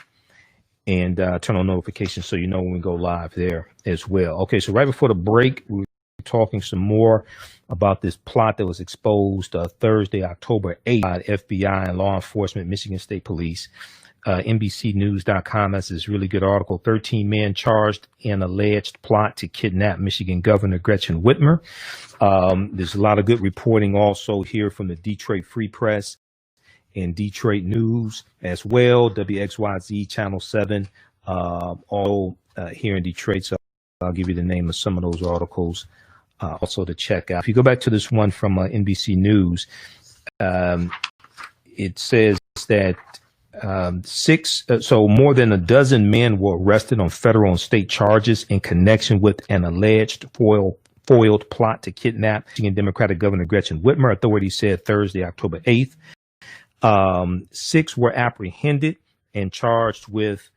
and turn on notifications so you know when we go live there as well. Okay, so right before the break, we were talking some more about this plot that was exposed Thursday, October 8th by FBI and law enforcement, Michigan State Police. NBCnews.com has this really good article, 13 men charged in alleged plot to kidnap Michigan Governor Gretchen Whitmer. There's a lot of good reporting also here from the Detroit Free Press and Detroit News as well, WXYZ Channel 7, all here in Detroit. So I'll give you the name of some of those articles also to check out. If you go back to this one from NBC News, it says that so more than a dozen men were arrested on federal and state charges in connection with an alleged foiled plot to kidnap Michigan Democratic Governor Gretchen Whitmer, authorities said Thursday, October 8th. 6 were apprehended and charged with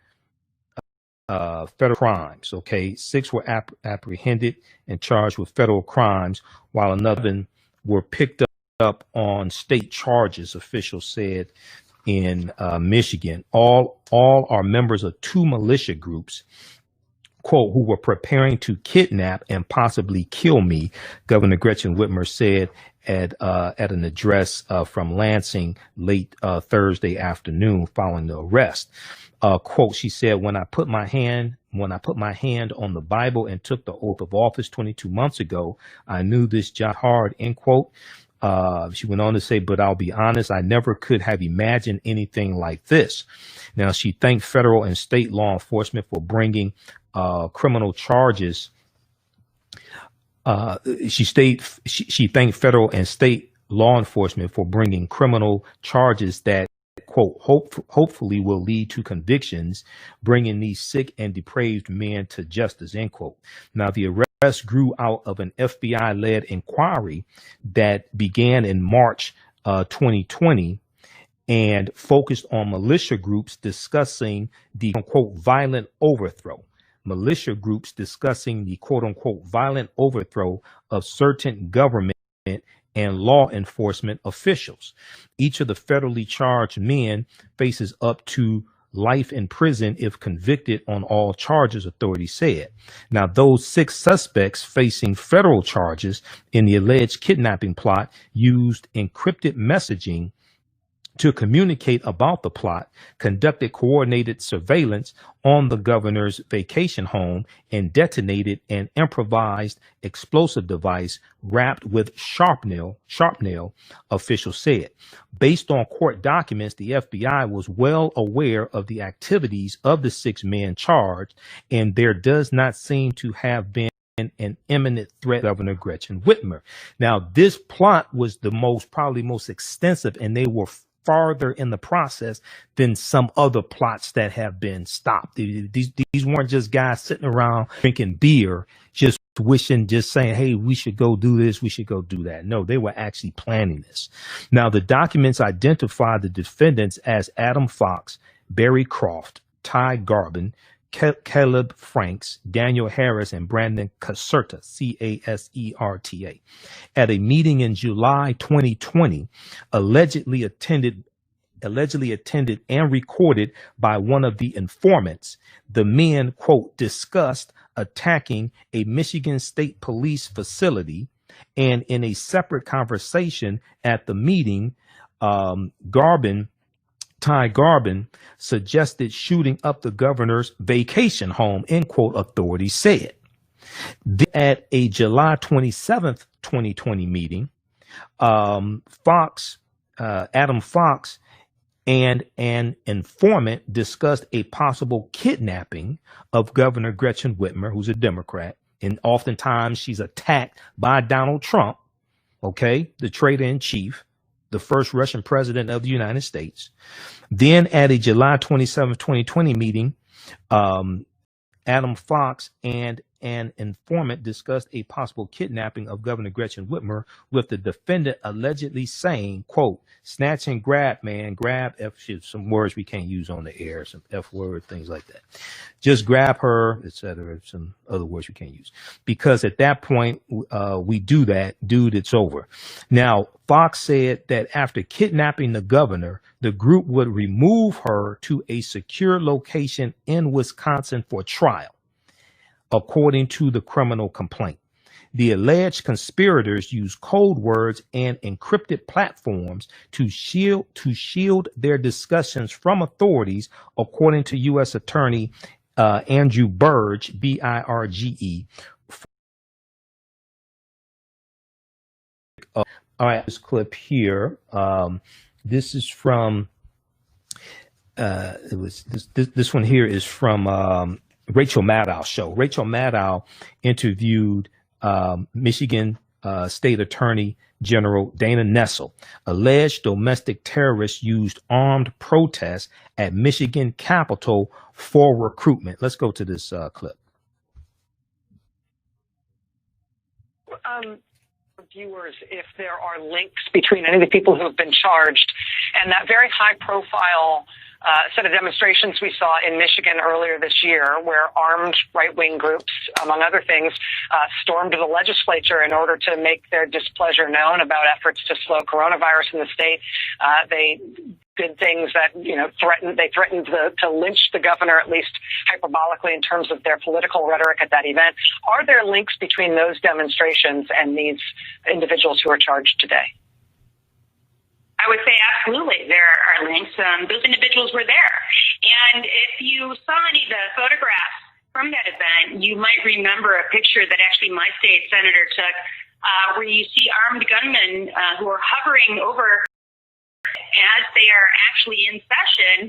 federal crimes. Okay, 6 were apprehended and charged with federal crimes, while another were picked up on state charges, officials said in Michigan. All are members of 2 militia groups, quote, who were preparing to kidnap and possibly kill me, Governor Gretchen Whitmer said at an address from Lansing late Thursday afternoon following the arrest. Quote, she said, when I put my hand on the Bible and took the oath of office 22 months ago, I knew this job hard, end quote. She went on to say, but I'll be honest, I never could have imagined anything like this. Now, she thanked federal and state law enforcement for bringing criminal charges. She thanked federal and state law enforcement for bringing criminal charges that, quote, hopefully will lead to convictions, bringing these sick and depraved men to justice, end quote. Now, the arrest grew out of an FBI-led inquiry that began in March 2020 and focused on militia groups discussing the, quote, violent overthrow. Militia groups discussing the, quote unquote, violent overthrow of certain government and law enforcement officials. Each of the federally charged men faces up to life in prison if convicted on all charges, authorities said. Now, those 6 suspects facing federal charges in the alleged kidnapping plot used encrypted messaging to communicate about the plot, conducted coordinated surveillance on the governor's vacation home, and detonated an improvised explosive device wrapped with sharpnail, officials said. Based on court documents, the FBI was well aware of the activities of the 6 men charged, and there does not seem to have been an imminent threat to Governor Gretchen Whitmer. Now, this plot was probably most extensive, and they were farther in the process than some other plots that have been stopped. These weren't just guys sitting around drinking beer, just saying, hey, we should go do this, we should go do that. No, they were actually planning this. Now, the documents identify the defendants as Adam Fox, Barry Croft, Ty Garbin, Caleb Franks, Daniel Harris, and Brandon Caserta, Caserta, at a meeting in July 2020, allegedly attended and recorded by one of the informants. The men, quote, discussed attacking a Michigan State Police facility, and in a separate conversation at the meeting, Ty Garbin suggested shooting up the governor's vacation home, end quote, authorities said. At a July 27th, 2020 meeting, Adam Fox and an informant discussed a possible kidnapping of Governor Gretchen Whitmer, who's a Democrat, and oftentimes she's attacked by Donald Trump, okay, the traitor in chief, the first Russian president of the United States. Then at a July 27, 2020 meeting, Adam Fox and an informant discussed a possible kidnapping of Governor Gretchen Whitmer, with the defendant allegedly saying, quote, snatch and grab, man, grab, some words we can't use on the air, some F word, things like that. Just grab her, etc., some other words we can't use. Because at that point, we do that, dude, it's over. Now, Fox said that after kidnapping the governor, the group would remove her to a secure location in Wisconsin for trial, according to the criminal complaint. The alleged conspirators used code words and encrypted platforms to shield their discussions from authorities, according to U.S. Attorney Andrew Burge, B-I-R-G-E. All right, this clip here. This is from. This one here is from Rachel Maddow's show. Rachel Maddow interviewed Michigan State Attorney General Dana Nessel. Alleged domestic terrorists used armed protests at Michigan Capitol for recruitment. Let's go to this clip. Viewers, if there are links between any of the people who have been charged and that very high-profile set of demonstrations we saw in Michigan earlier this year, where armed right-wing groups, among other things, stormed the legislature in order to make their displeasure known about efforts to slow coronavirus in the state. They did things that, threatened to lynch the governor, at least hyperbolically, in terms of their political rhetoric at that event. Are there links between those demonstrations and these individuals who are charged today? I would say absolutely there are links. Those individuals were there. And if you saw any of the photographs from that event, you might remember a picture that actually my state senator took where you see armed gunmen who are hovering over as they are actually in session.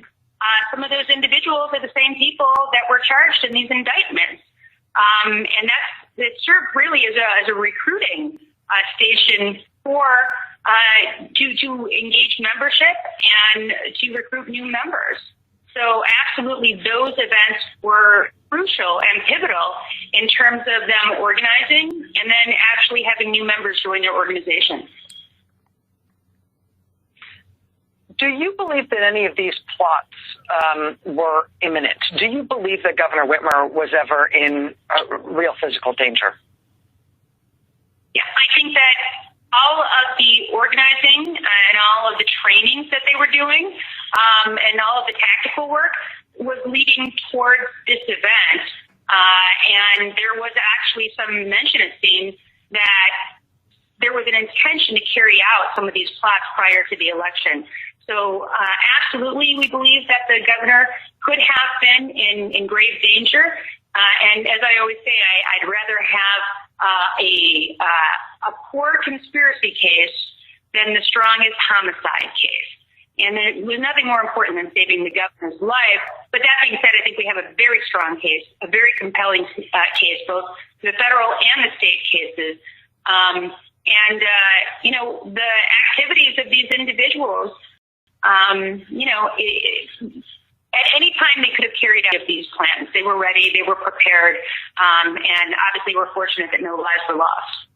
Some of those individuals are the same people that were charged in these indictments. And it served really as a recruiting station for to engage membership and to recruit new members. So absolutely, those events were crucial and pivotal in terms of them organizing and then actually having new members join their organization. Do you believe that any of these plots were imminent? Do you believe that Governor Whitmer was ever in real physical danger? Yeah, I think that all of the organizing and all of the trainings that they were doing and all of the tactical work was leading towards this event. And there was actually some mention, it seems, that there was an intention to carry out some of these plots prior to the election. So absolutely, we believe that the governor could have been in grave danger. And as I always say, I'd rather have a poor conspiracy case than the strongest homicide case. And there was nothing more important than saving the governor's life. But that being said, I think we have a very strong case, a very compelling case, both the federal and the state cases. The activities of these individuals, at any time they could have carried out these plans. They were ready, they were prepared, and obviously we're fortunate that no lives were lost.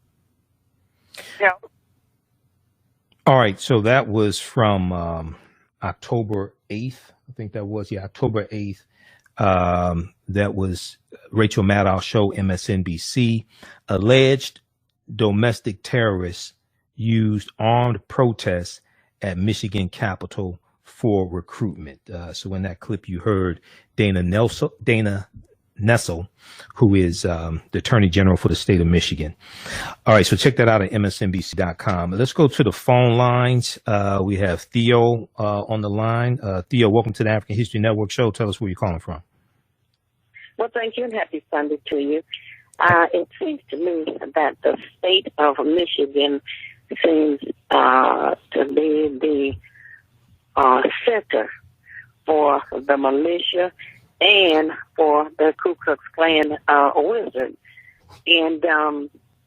Yeah. All right, so that was from October 8th. I think that was, October 8th. That was Rachel Maddow's show, MSNBC. Alleged domestic terrorists used armed protests at Michigan Capitol for recruitment. So in that clip, you heard Dana Nessel, who is the Attorney General for the state of Michigan. All right, so check that out at msnbc.com. Let's go to the phone lines. We have Theo on the line. Theo, welcome to the African History Network show. Tell us where you're calling from. Well, thank you, and happy Sunday to you. It seems to me that the state of Michigan seems to be the center for the militia and for the Ku Klux Klan wizard. And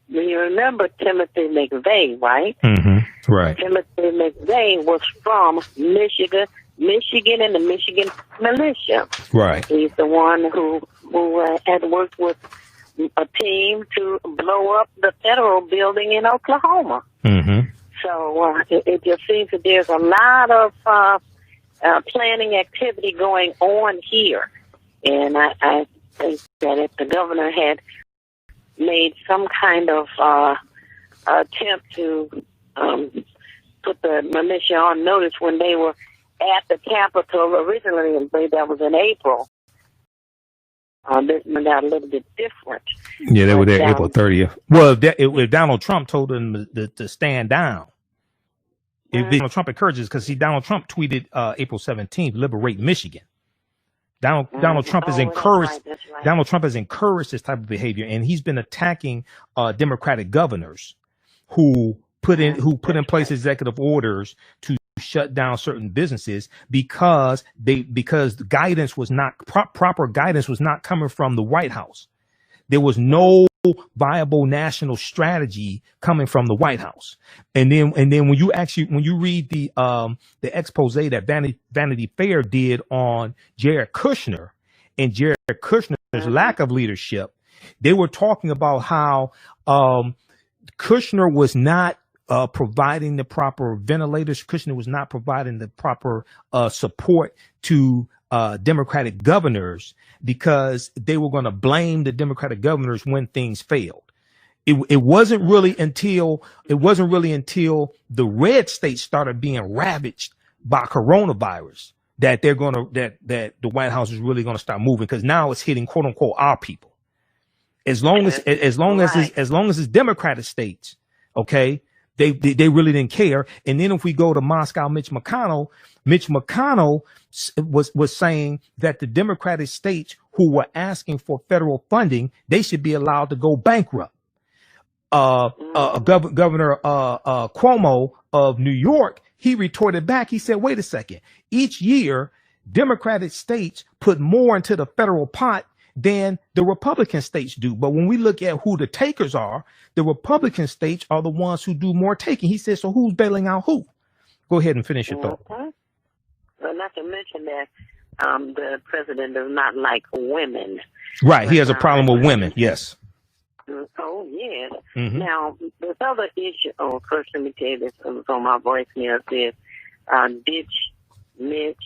you remember Timothy McVeigh, right? Mm-hmm. Right. Timothy McVeigh was from Michigan and the Michigan militia. Right. He's the one who had worked with a team to blow up the federal building in Oklahoma. Mm-hmm. So it just seems that there's a lot of planning activity going on here. And I think that if the governor had made some kind of attempt to put the militia on notice when they were at the Capitol originally, I believe that was in April, this went out a little bit different. Yeah, they were there April 30th. Well, if Donald Trump told them to stand down, if Donald Trump encourages, because Donald Trump tweeted April 17th, liberate Michigan. Donald Trump has encouraged. That's right. Donald Trump has encouraged this type of behavior, and he's been attacking Democratic governors who put in place executive orders to shut down certain businesses because the guidance was not proper guidance was not coming from the White House. There was no viable national strategy coming from the White House. And then when you read the expose that Vanity Fair did on Jared Kushner and Jared Kushner's lack of leadership, they were talking about how Kushner was not providing the proper ventilators. Kushner was not providing the proper support to Democratic governors because they were going to blame the Democratic governors when things failed. It wasn't really until the red states started being ravaged by coronavirus that that the White House is really going to start moving, because now it's hitting quote unquote our people. As long as it's Democratic states, okay, they really didn't care. And then if we go to Moscow, Mitch McConnell was saying that the Democratic states who were asking for federal funding, they should be allowed to go bankrupt. Governor Cuomo of New York, he retorted back. He said, wait a second. Each year, Democratic states put more into the federal pot than the Republican states do. But when we look at who the takers are, the Republican states are the ones who do more taking. He said, so who's bailing out who? Go ahead and finish your thought. Well, not to mention that the president does not like women. Right. He has a problem with women. Yes. Oh, yes. Mm-hmm. Now, this other issue, first let me tell you this, it was on my voicemail, says, ditch Mitch,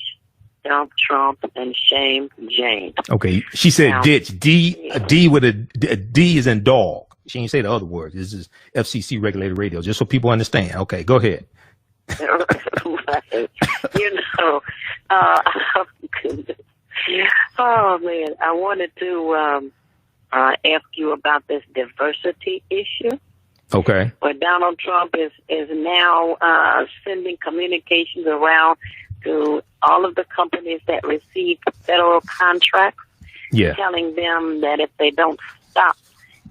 dump Trump, and shame Jane. Okay. She said now, ditch. D with a D is in dog. She didn't say the other words. This is FCC regulated radio, just so people understand. Okay, go ahead. Right. Oh, man. I wanted to ask you about this diversity issue. Okay. Where Donald Trump is now sending communications around to all of the companies that receive federal contracts, telling them that if they don't stop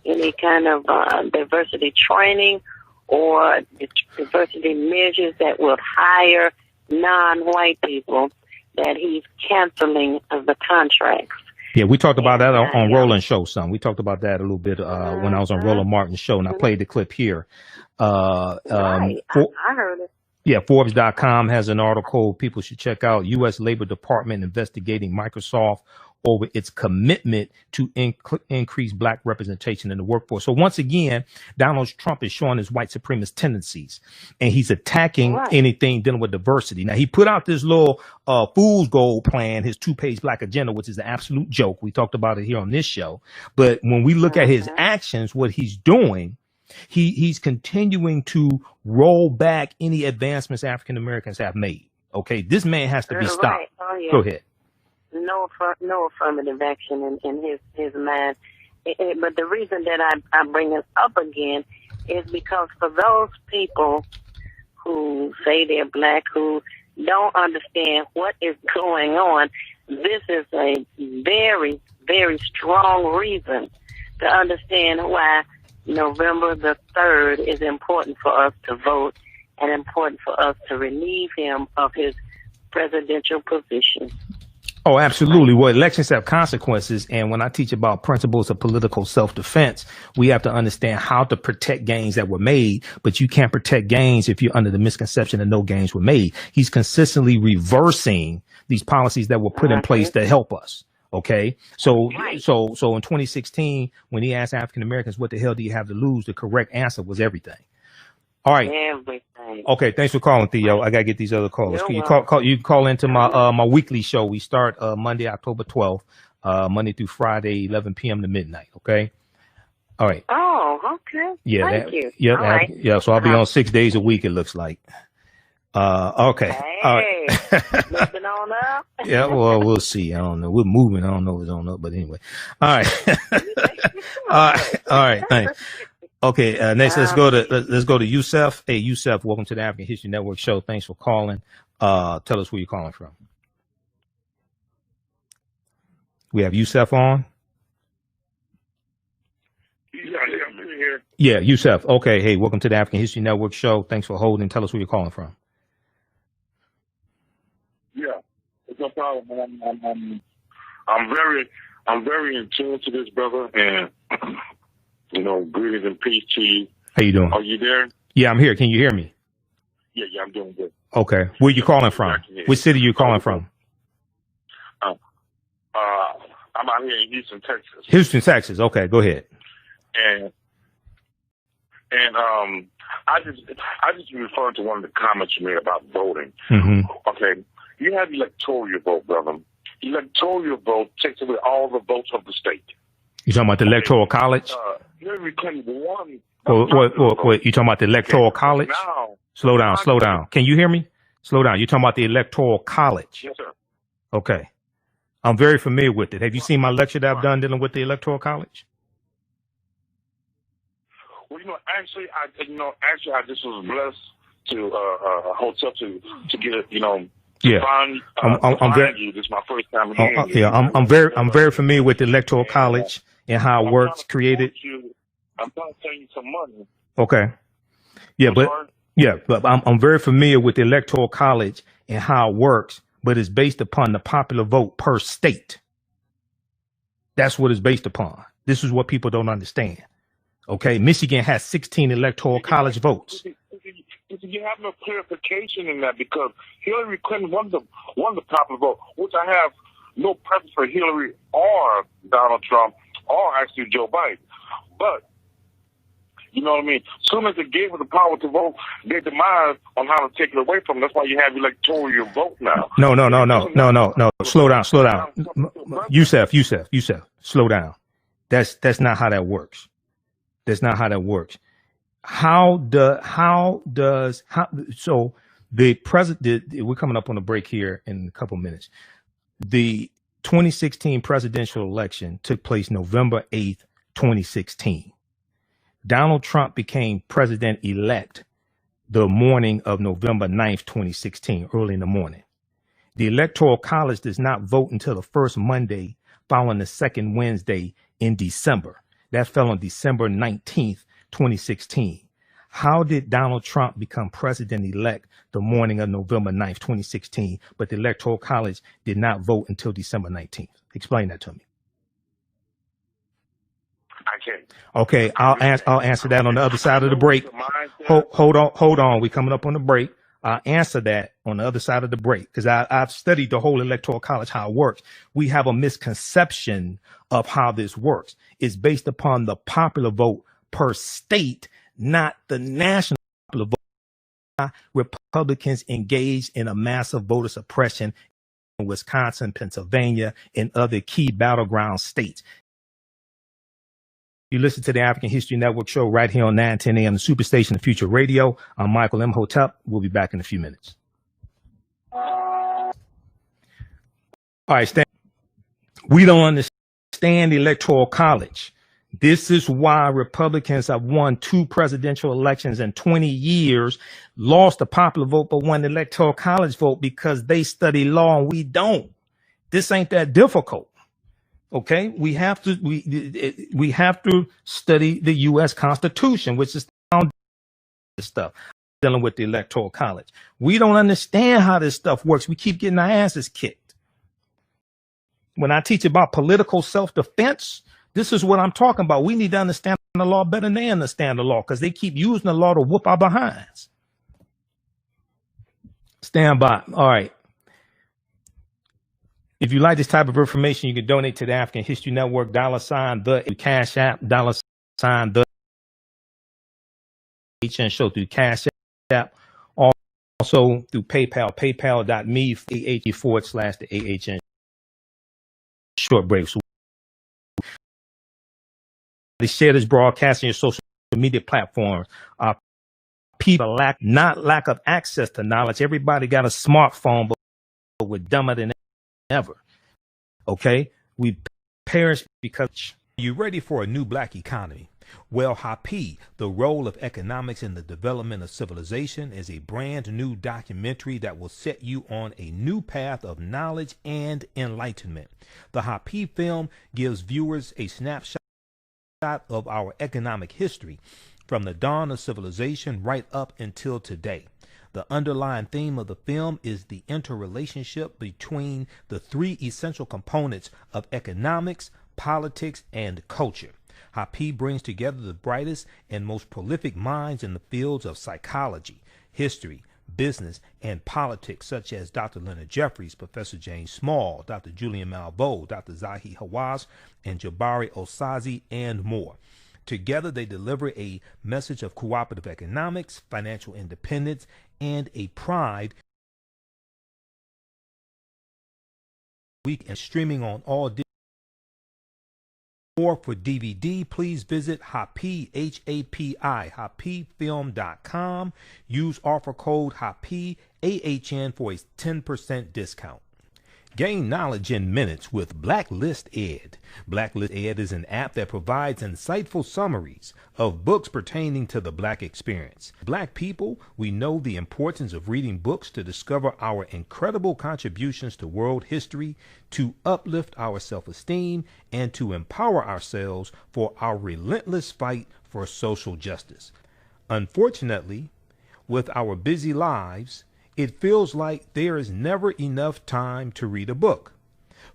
any kind of diversity training or diversity measures that will hire non-white people, that he's canceling the contracts. Yeah, we talked about that on Roland Show, son. We talked about that a little bit when I was on Roland Martin's show, and I played the clip here. I heard it. Yeah, Forbes.com has an article people should check out. U.S. Labor Department investigating Microsoft over its commitment to increase black representation in the workforce. So once again, Donald Trump is showing his white supremacist tendencies, and he's attacking anything dealing with diversity. Now, he put out this little fool's gold plan, his 2-page black agenda, which is an absolute joke. We talked about it here on this show. But when we look at his actions, what he's doing, he's continuing to roll back any advancements African Americans have made. Okay, this man has to be stopped. Right. Oh, yeah. Go ahead. No affirmative action in his mind. But the reason that I bring it up again is because for those people who say they're black, who don't understand what is going on, this is a very, very strong reason to understand why November the 3rd is important for us to vote and important for us to relieve him of his presidential position. Oh, absolutely. Well, elections have consequences. And when I teach about principles of political self-defense, we have to understand how to protect gains that were made. But you can't protect gains if you're under the misconception that no gains were made. He's consistently reversing these policies that were put in place to help us. Okay. So in 2016, when he asked African Americans, what the hell do you have to lose? The correct answer was everything. All right. Everything. Okay. Thanks for calling, Theo. I got to get these other callers. You can call into my weekly show. We start Monday, October 12th, Monday through Friday, 11 p.m. to midnight. Okay. All right. Oh, okay. Yeah. Thank you. Yeah. All right. Yeah. So I'll be on 6 days a week, it looks like. Okay. Hey, all right. moving on up. Yeah, well, we'll see. I don't know. We're moving. I don't know what's on up, but anyway. All right. All right. Thanks. Okay. Next, let's go to Yusef. Hey, Yusef, welcome to the African History Network show. Thanks for calling. Tell us where you're calling from. We have Yusef on. I'm here. Yeah, Yusef. Okay. Hey, welcome to the African History Network show. Thanks for holding. Tell us where you're calling from. Yeah, it's no problem. I'm very in tune to this, brother, and greetings and peace to you. How you doing? Are you there? Yeah, I'm here. Can you hear me? Yeah, I'm doing good. Okay. Where you calling from? Which city you calling from? I'm out here in Houston, Texas. Houston, Texas. Okay, go ahead. And I just referred to one of the comments you made about voting. Mm-hmm. Okay, you have electoral vote, brother. Electoral vote takes away all the votes of the state. You talking about the Electoral College? Hillary Clinton won. Wait, you talking about the Electoral College? Now, Slow down. Can you hear me? Slow down. You're talking about the Electoral College? Yes, sir. Okay. I'm very familiar with it. Have you seen my lecture that I've done dealing with the Electoral College? Well, actually, I just was blessed to host up to get it, Yeah. find I'm very. you. This is my first time hearing you. Yeah, I'm very familiar with the Electoral College and how it works. Created. I'm trying to save you some money. Okay. But I'm very familiar with the Electoral College and how it works, but it's based upon the popular vote per state. That's what it's based upon. This is what people don't understand. Okay, Michigan has 16 Electoral College votes. You have no clarification in that because Hillary Clinton won the popular vote, which I have no preference for Hillary or Donald Trump or actually Joe Biden. But you know what I mean? As soon as they gave her the power to vote, they demise on how to take it away from them. That's why you have electoral vote now. No. Slow down. Yusef, slow down. That's not how that works. That's not how that works. So the president, we're coming up on a break here in a couple minutes. The 2016 presidential election took place November 8th, 2016. Donald Trump became president-elect the morning of November 9th, 2016, early in the morning. The Electoral College does not vote until the first Monday following the second Wednesday in December. That fell on December 19th, 2016. How did Donald Trump become president-elect the morning of November 9th, 2016, but the Electoral College did not vote until December 19th? Explain that to me. I can't. Okay, I'll answer that on the other side of the break. Hold on. We're coming up on the break. I'll answer that on the other side of the break because I've studied the whole Electoral College, how it works. We have a misconception of how this works. It's based upon the popular vote per state, not the national popular vote. Republicans engaged in a massive voter suppression in Wisconsin, Pennsylvania, and other key battleground states. You listen to the African History Network show right here on 910 a.m. the Superstation of Future Radio. I'm Michael Imhotep. We'll be back in a few minutes. All right, Stan. We don't understand the Electoral College. This is why Republicans have won 2 presidential elections in 20 years, lost the popular vote, but won the Electoral College vote because they study law and we don't. This ain't that difficult. Okay, we have to study the U.S. Constitution, which is found stuff dealing with the Electoral College. We don't understand how this stuff works. We keep getting our asses kicked. When I teach about political self-defense, this is what I'm talking about. We need to understand the law better than they understand the law because they keep using the law to whoop our behinds. Stand by. All right. If you like this type of information, you can donate to the African History Network, $ the Cash App, $ the HN Show through Cash App, also through PayPal, paypal.me/the AHN short break. So they share this broadcast on your social media platforms. People lack of access to knowledge. Everybody got a smartphone, but we're dumber than ever. Okay? We perish because. You ready for a new black economy? Well, Happy, The Role of Economics in the Development of Civilization, is a brand new documentary that will set you on a new path of knowledge and enlightenment. The Happy film gives viewers a snapshot of our economic history from the dawn of civilization right up until today. The underlying theme of the film is the interrelationship between the three essential components of economics, politics, and culture. Happy brings together the brightest and most prolific minds in the fields of psychology, history, business, and politics, such as Dr. Leonard Jeffries, Professor James Small, Dr. Julian Malveaux, Dr. Zahi Hawass, and Jabari Osazi, and more. Together, they deliver a message of cooperative economics, financial independence, and a pride. Week and streaming on all. Or for DVD, please visit Happy, H-A-P-I, happyfilm.com. Use offer code Happy, AHN for a 10% discount. Gain knowledge in minutes with Blacklist Ed. Blacklist Ed is an app that provides insightful summaries of books pertaining to the Black experience. Black people, we know the importance of reading books to discover our incredible contributions to world history, to uplift our self-esteem, and to empower ourselves for our relentless fight for social justice. Unfortunately, with our busy lives, it feels like there is never enough time to read a book.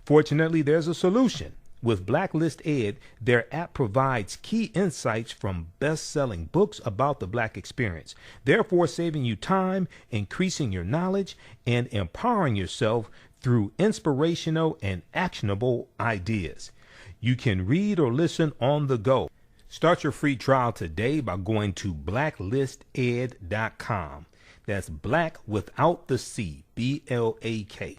Fortunately, there's a solution. With Blacklist Ed, their app provides key insights from best-selling books about the Black experience, therefore saving you time, increasing your knowledge, and empowering yourself through inspirational and actionable ideas. You can read or listen on the go. Start your free trial today by going to blacklisted.com. That's Black without the C, B-L-A-K.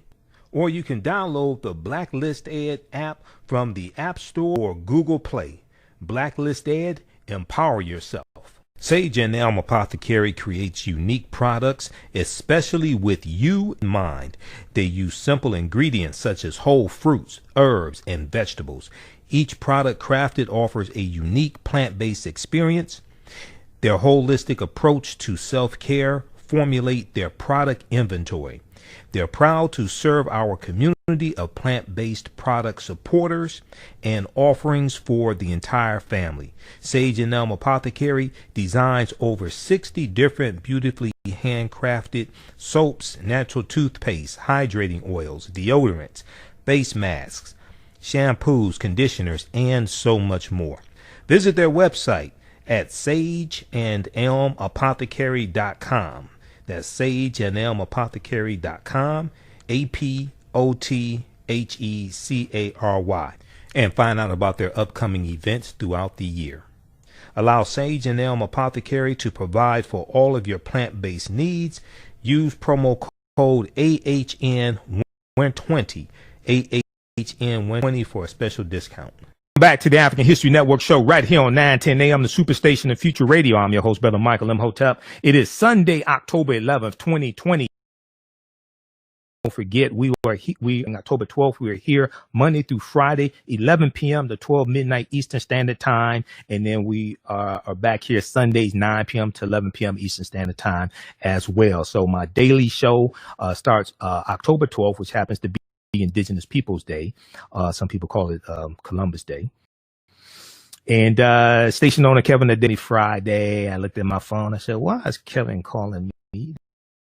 Or you can download the Blacklist Ed app from the App Store or Google Play. Blacklist Ed, empower yourself. Sage and Elm Apothecary creates unique products, especially with you in mind. They use simple ingredients such as whole fruits, herbs, and vegetables. Each product crafted offers a unique plant-based experience. Their holistic approach to self-care formulate their product inventory. They're proud to serve our community of plant-based product supporters and offerings for the entire family. Sage and Elm Apothecary designs over 60 different beautifully handcrafted soaps, natural toothpaste, hydrating oils, deodorants, face masks, shampoos, conditioners, and so much more. Visit their website at sageandelmapothecary.com. That's sageandelmapothecary.com, APOTHECARY, and find out about their upcoming events throughout the year. Allow Sage and Elm Apothecary to provide for all of your plant-based needs. Use promo code AHN120, AHN120 for a special discount. Back to the African History Network show right here on 910 AM, the Superstation of Future Radio. I'm your host, Brother Michael Imhotep. It is Sunday, October 11th, 2020. Don't forget, we on October 12th, we are here Monday through Friday, 11 p.m. to 12 midnight Eastern Standard Time. And then we are back here Sundays, 9 p.m. to 11 p.m. Eastern Standard Time as well. So my daily show starts October 12th, which happens to be Indigenous Peoples Day. Some people call it Columbus Day. And station owner Kevin today Friday, I looked at my phone. I said, why is Kevin calling me?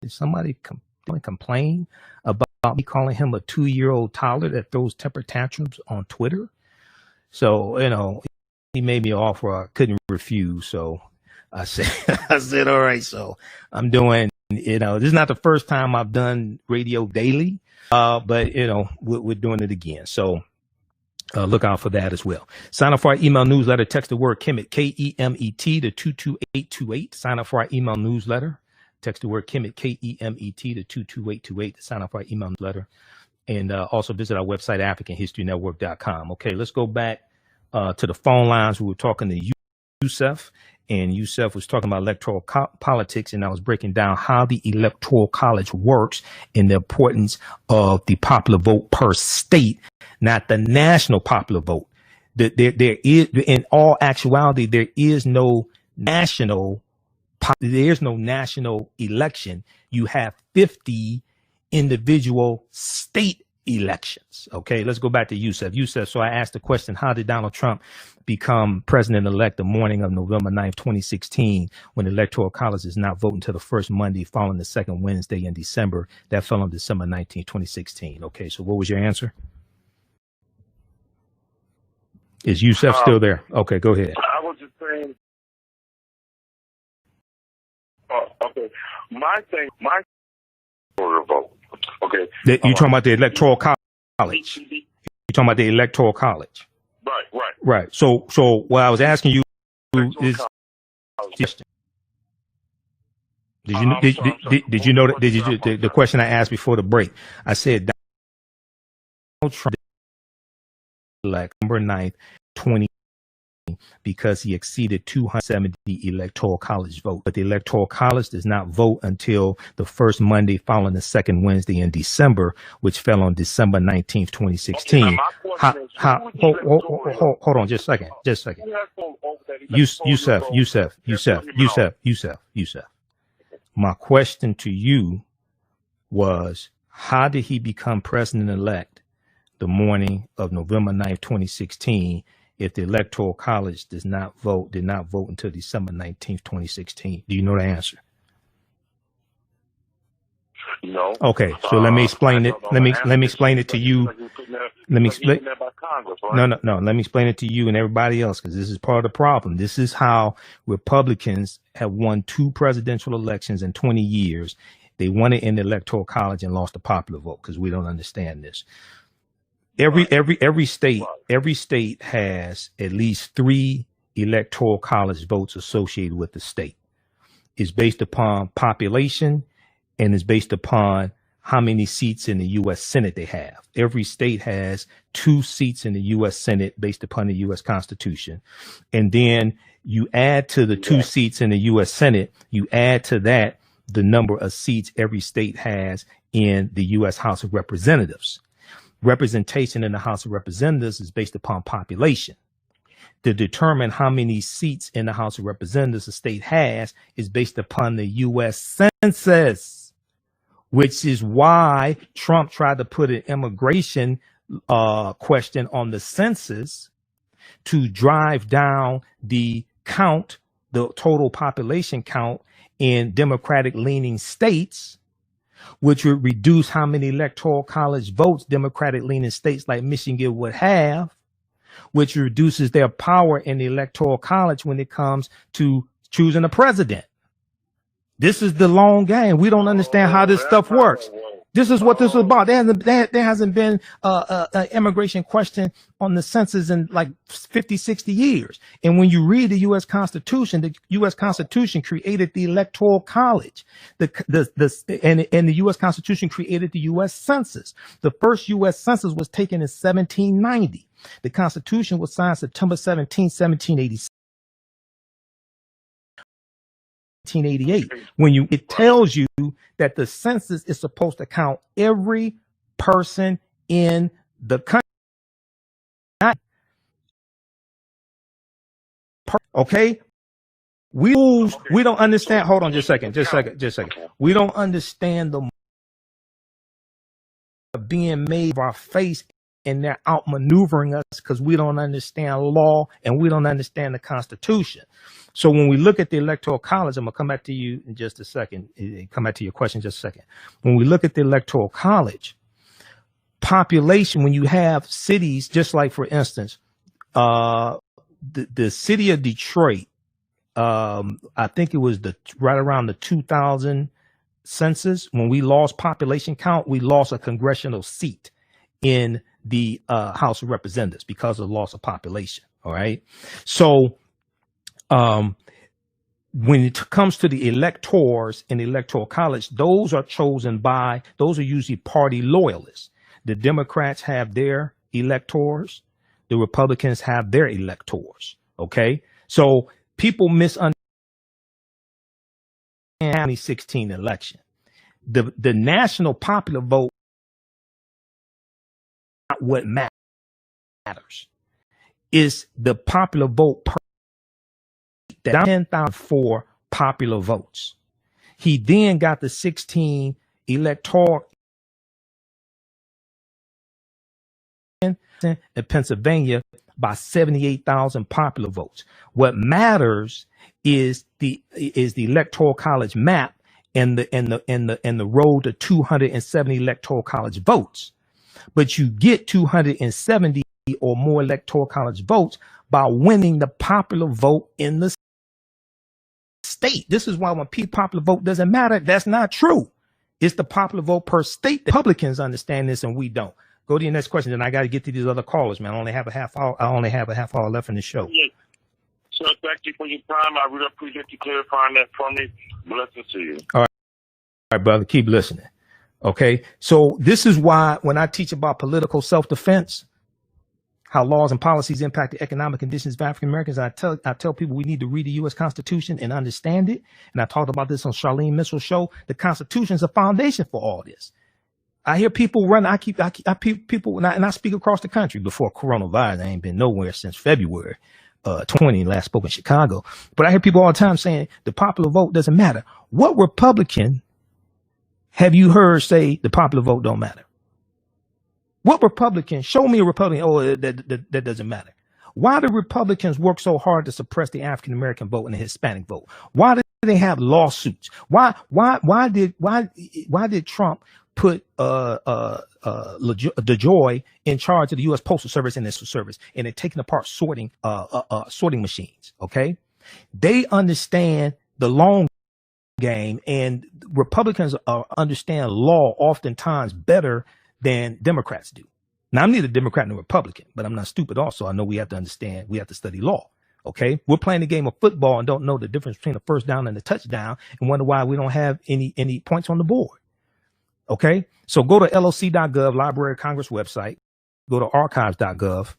Did somebody complain about me calling him a 2-year-old toddler that throws temper tantrums on Twitter? So, you know, he made me an offer I couldn't refuse. So I said, all right, so I'm doing this is not the first time I've done radio daily, but we're doing it again. So look out for that as well. Sign up for our email newsletter. Text the word Kemet, K-E-M-E-T, to 22828. Sign up for our email newsletter. Text the word Kemet, K-E-M-E-T, to 22828 to sign up for our email newsletter. And also visit our website, AfricanHistoryNetwork.com. Okay, let's go back to the phone lines. We were talking to Yusef, and Yusef was talking about electoral politics, and I was breaking down how the Electoral College works and the importance of the popular vote per state, not the national popular vote. There is, in all actuality, there is no national election. You have 50 individual state elections. Okay, let's go back to Yusef. So I asked the question, how did Donald Trump become president-elect the morning of November 9th, 2016, when the Electoral College is not voting until the first Monday following the second Wednesday in December? That fell on December 19th, 2016. Okay, so what was your answer? Is Yusef still there? Okay, go ahead. I was just saying, okay, my vote. Okay. You talking about the Electoral College? You talking about the Electoral College? Right. So what I was asking you is, did you know the question I asked before the break? I said Donald Trump elect November 9th, 2020, because he exceeded 270 Electoral College votes. But the Electoral College does not vote until the first Monday following the second Wednesday in December, which fell on December 19th, 2016. Hold on just a second. Yusef. My question to you was, how did he become president-elect the morning of November 9th, 2016, if the Electoral College did not vote until December 19th, 2016? Do you know the answer? No. Okay, so let me explain it. Let me explain it to you. Let me explain. No. Let me explain it to you and everybody else, because this is part of the problem. This is how Republicans have won 2 presidential elections in 20 years. They won it in the Electoral College and lost the popular vote, because we don't understand this. Every state has at least 3 Electoral College votes associated with the state. It's based upon population, and it's based upon how many seats in the U.S. Senate they have. Every state has 2 seats in the U.S. Senate based upon the U.S. Constitution. And then you add to the 2 seats in the U.S. Senate, you add to that the number of seats every state has in the U.S. House of Representatives. Representation in the House of Representatives is based upon population. To determine how many seats in the House of Representatives a state has is based upon the U.S. Census, which is why Trump tried to put an immigration question on the census to drive down the count, the total population count in Democratic leaning states, which would reduce how many Electoral College votes Democratic leaning states like Michigan would have, which reduces their power in the Electoral College when it comes to choosing a president. This is the long game. We don't understand how this stuff works. This is what this is about. There hasn't been an immigration question on the census in like 50, 60 years. And when you read the U.S. Constitution created the Electoral College. And the U.S. Constitution created the U.S. Census. The first U.S. Census was taken in 1790. The Constitution was signed September 17, 1786. 1988, when it tells you that the census is supposed to count every person in the country. Okay, we don't understand. Hold on, just a second. We don't understand the being made of our face, and they're outmaneuvering us because we don't understand law and we don't understand the Constitution. So when we look at the Electoral College, I'm going to come back to you in just a second, come back to your question in just a second. When we look at the Electoral College, population, when you have cities, just like, for instance, the city of Detroit, I think it was right around the 2000 census, when we lost population count, we lost a congressional seat in the House of Representatives because of the loss of population. All right. So when it comes to the electors in the Electoral College, those are usually party loyalists. The Democrats have their electors. The Republicans have their electors. Okay. So people misunderstand the 2016 election. The national popular vote is not what matters. Is the popular vote per 10,004 popular votes. He then got the 16 electoral in Pennsylvania by 78,000 popular votes. What matters is the Electoral College map and the road to 270 Electoral College votes. But you get 270 or more Electoral College votes by winning the popular vote in the state. This is why when popular vote doesn't matter, that's not true. It's the popular vote per state. The Republicans understand this and we don't. Go to your next question, then I got to get to these other callers, man. I only have a half hour left in the show. Yeah. So thank you for your time. I really appreciate you clarifying that for me. Blessings to you. All right, brother. Keep listening. Okay. So this is why when I teach about political self-defense, how laws and policies impact the economic conditions of African Americans, I tell people we need to read the U.S. Constitution and understand it. And I talked about this on Charlene Mitchell's show. The Constitution is a foundation for all this. I hear people run. I speak across the country before coronavirus. I ain't been nowhere since February 20. Last spoke in Chicago. But I hear people all the time saying the popular vote doesn't matter. What Republican have you heard say the popular vote don't matter? What Republican? Show me a Republican. Oh, that doesn't matter. Why do Republicans work so hard to suppress the African American vote and the Hispanic vote? Why do they have lawsuits? Why did Trump put DeJoy in charge of the U.S. Postal Service and Postal Service, and they're taking apart sorting machines? Okay, they understand the long game, and Republicans understand law oftentimes better than Democrats do. Now, I'm neither Democrat nor Republican, but I'm not stupid also. I know we have to understand, we have to study law. Okay. We're playing the game of football and don't know the difference between the first down and the touchdown and wonder why we don't have any points on the board. Okay. So go to loc.gov, Library of Congress website, go to archives.gov,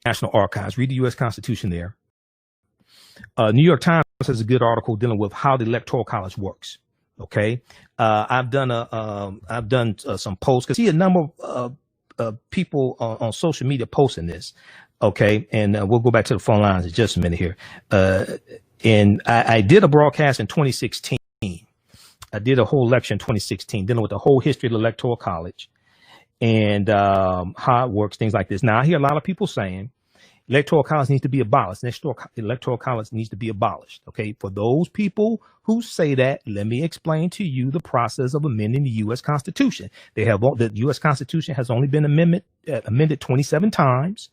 National Archives, read the U.S. Constitution there. New York Times has a good article dealing with how the Electoral College works. Okay. I've done some posts because see a number of people on social media posting this. Okay. And we'll go back to the phone lines in just a minute here. And I did a broadcast in 2016. I did a whole lecture in 2016 dealing with the whole history of the Electoral College and how it works, things like this. Now, I hear a lot of people saying Electoral College needs to be abolished. Electoral College needs to be abolished. Okay. For those people who say that, let me explain to you the process of amending the U.S. Constitution. The U.S. Constitution has only been amended 27 times.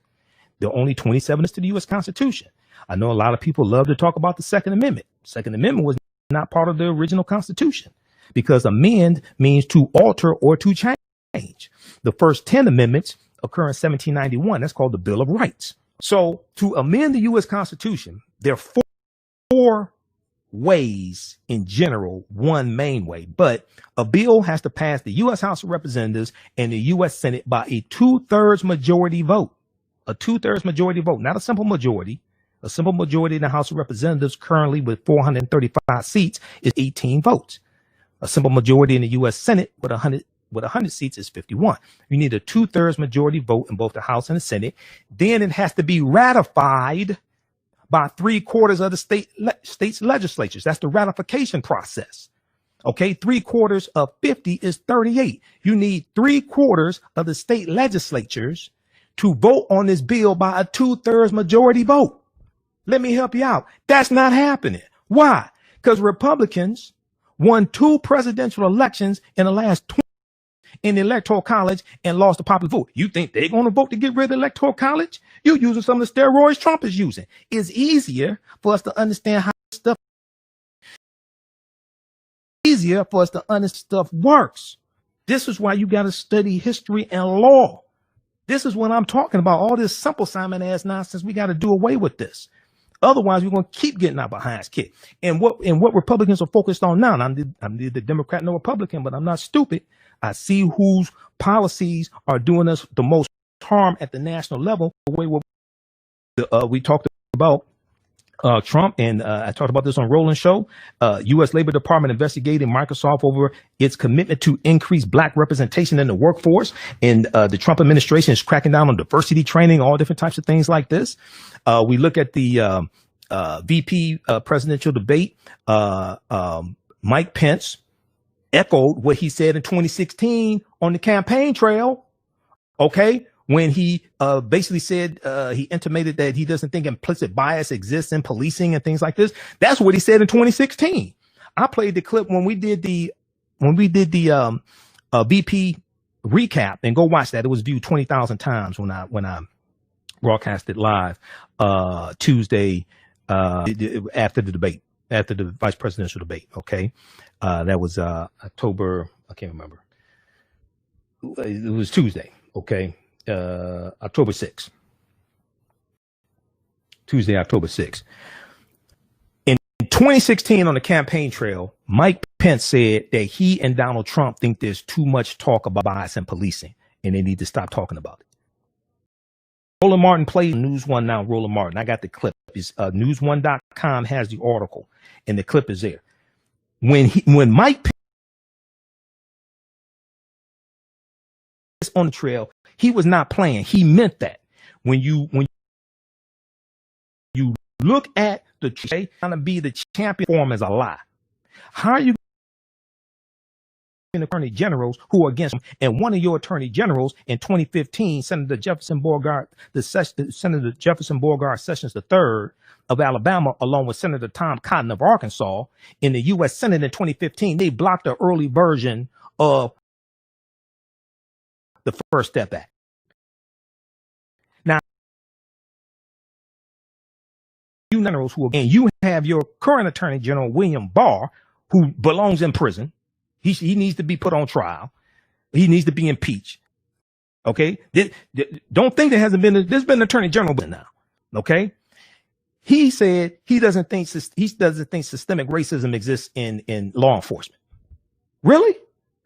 There are only 27 to the U.S. Constitution. I know a lot of people love to talk about the Second Amendment. Second Amendment was not part of the original Constitution because amend means to alter or to change. The first 10 amendments occur in 1791. That's called the Bill of Rights. So to amend the U.S. Constitution, there are four ways in general, one main way, but a bill has to pass the U.S. House of Representatives and the U.S. Senate by a 2/3 majority vote. A 2/3 majority vote, not a simple majority. A simple majority in the House of Representatives currently with 435 seats is 18 votes. A simple majority in the U.S. Senate with 100 seats is 51. You need a 2/3 majority vote in both the House and the Senate. Then it has to be ratified by 3/4 of the state's legislatures. That's the ratification process. Okay, 3/4 of 50 is 38. You need 3/4 of the state legislatures to vote on this bill by a 2/3 majority vote. Let me help you out. That's not happening. Why? Because Republicans won 2 presidential elections in the last 20 in the Electoral College and lost the popular vote. You think they're going to vote to get rid of the Electoral College? You're using some of the steroids Trump is using. It's easier for us to understand how this stuff is easier for us to understand stuff works. This is why you got to study history and law. This is what I'm talking about. All this simple Simon ass nonsense. We got to do away with this. Otherwise, we're going to keep getting our behinds kicked. And what Republicans are focused on now, and I'm neither Democrat nor Republican, but I'm not stupid. I see whose policies are doing us the most harm at the national level. The way we talked about Trump, and I talked about this on Roland's show. U.S. Labor Department investigating Microsoft over its commitment to increase black representation in the workforce. And the Trump administration is cracking down on diversity training, all different types of things like this. We look at the VP presidential debate. Mike Pence echoed what he said in 2016 on the campaign trail. Okay. When he basically said, he intimated that he doesn't think implicit bias exists in policing and things like this. That's what he said in 2016. I played the clip when we did the BP recap, and go watch that. It was viewed 20,000 times when I broadcast it live Tuesday after the debate, after the vice presidential debate. Okay. That was October. I can't remember. It was Tuesday. Okay. October 6th. Tuesday, October 6th. In 2016 on the campaign trail, Mike Pence said that he and Donald Trump think there's too much talk about bias and policing, and they need to stop talking about it. Roland Martin played News One now. Roland Martin. I got the clip. It's, news1.com has the article, and the clip is there. When Mike Pence on the trail, he was not playing. He meant that. When you look at the trying to be the champion form is a lie. How are you attorney generals who are against him? And one of your attorney generals in 2015, Senator Jefferson Beauregard, Senator Jefferson Beauregard Sessions III of Alabama, along with Senator Tom Cotton of Arkansas, in the U.S. Senate in 2015, they blocked the early version of the First Step Act. Now, you generals and you have your current Attorney General William Barr, who belongs in prison. He needs to be put on trial. He needs to be impeached. Okay, don't think there's been an Attorney General now. Okay, he said he doesn't think systemic racism exists in law enforcement. Really?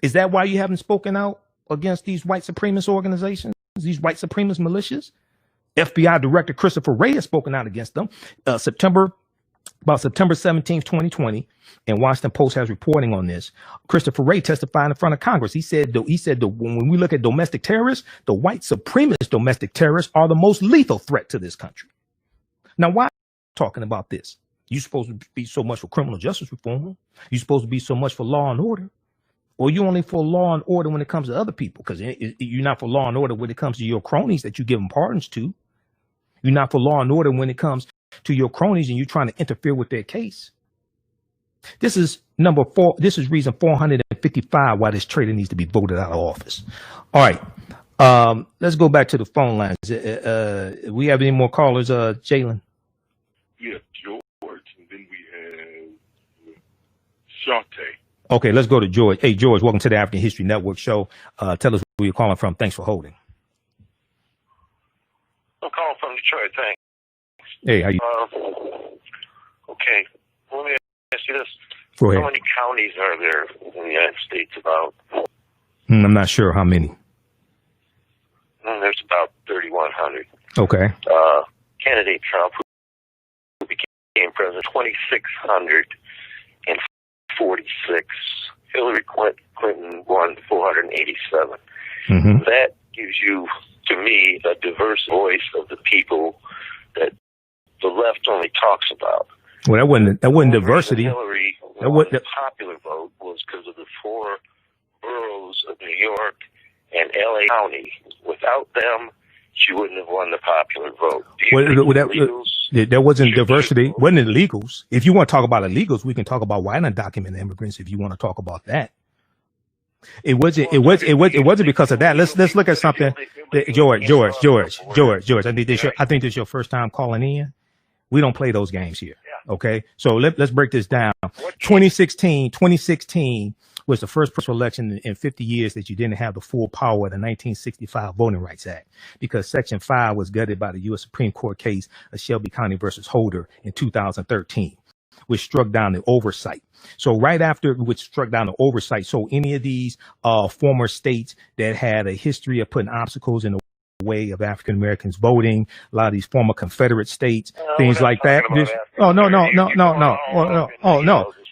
Is that why you haven't spoken out against these white supremacist organizations, these white supremacist militias? FBI Director Christopher Wray has spoken out against them. September 17th, 2020, and Washington Post has reporting on this. Christopher Wray testified in front of Congress. He said when we look at domestic terrorists, the white supremacist domestic terrorists are the most lethal threat to this country. Now, why am I talking about this? You're supposed to be so much for criminal justice reform. You're supposed to be so much for law and order. Or you only for law and order when it comes to other people, because you're not for law and order when it comes to your cronies that you give them pardons to. You're not for law and order when it comes to your cronies and you're trying to interfere with their case. This is number 4. This is reason 455 why this traitor needs to be voted out of office. All right. Let's go back to the phone lines. We have any more callers, Jalen? We have George, and then we have Shante. Okay, let's go to George. Hey, George, welcome to the African History Network show. Tell us where you're calling from. Thanks for holding. I'm calling from Detroit. Thanks. Hey, how you? Okay. Let me ask you this. Go ahead. How many counties are there in the United States about? I'm not sure how many. There's about 3,100. Okay. Candidate Trump, who became president, 2,646. Hillary Clinton won 487. Mm-hmm. That gives you, to me, a diverse voice of the people that the left only talks about. Well, that wasn't diversity. Hillary won the popular vote was because of the 4 boroughs of New York and L.A. County. Without them, she wouldn't have won the popular vote. That wasn't diversity. Wasn't illegals. If you want to talk about illegals, we can talk about white undocumented immigrants. If you want to talk about that, it wasn't because of that. Let's look at something. George. I think this is your first time calling in. We don't play those games here. Okay, so let's break this down. 2016 was the first presidential election in 50 years that you didn't have the full power of the 1965 Voting Rights Act, because Section 5 was gutted by the U.S. Supreme Court case of Shelby County versus Holder in 2013, which struck down the oversight. So right after which struck down the oversight, so any of these former states that had a history of putting obstacles in the way of African Americans voting, a lot of these former Confederate states, things like that. No.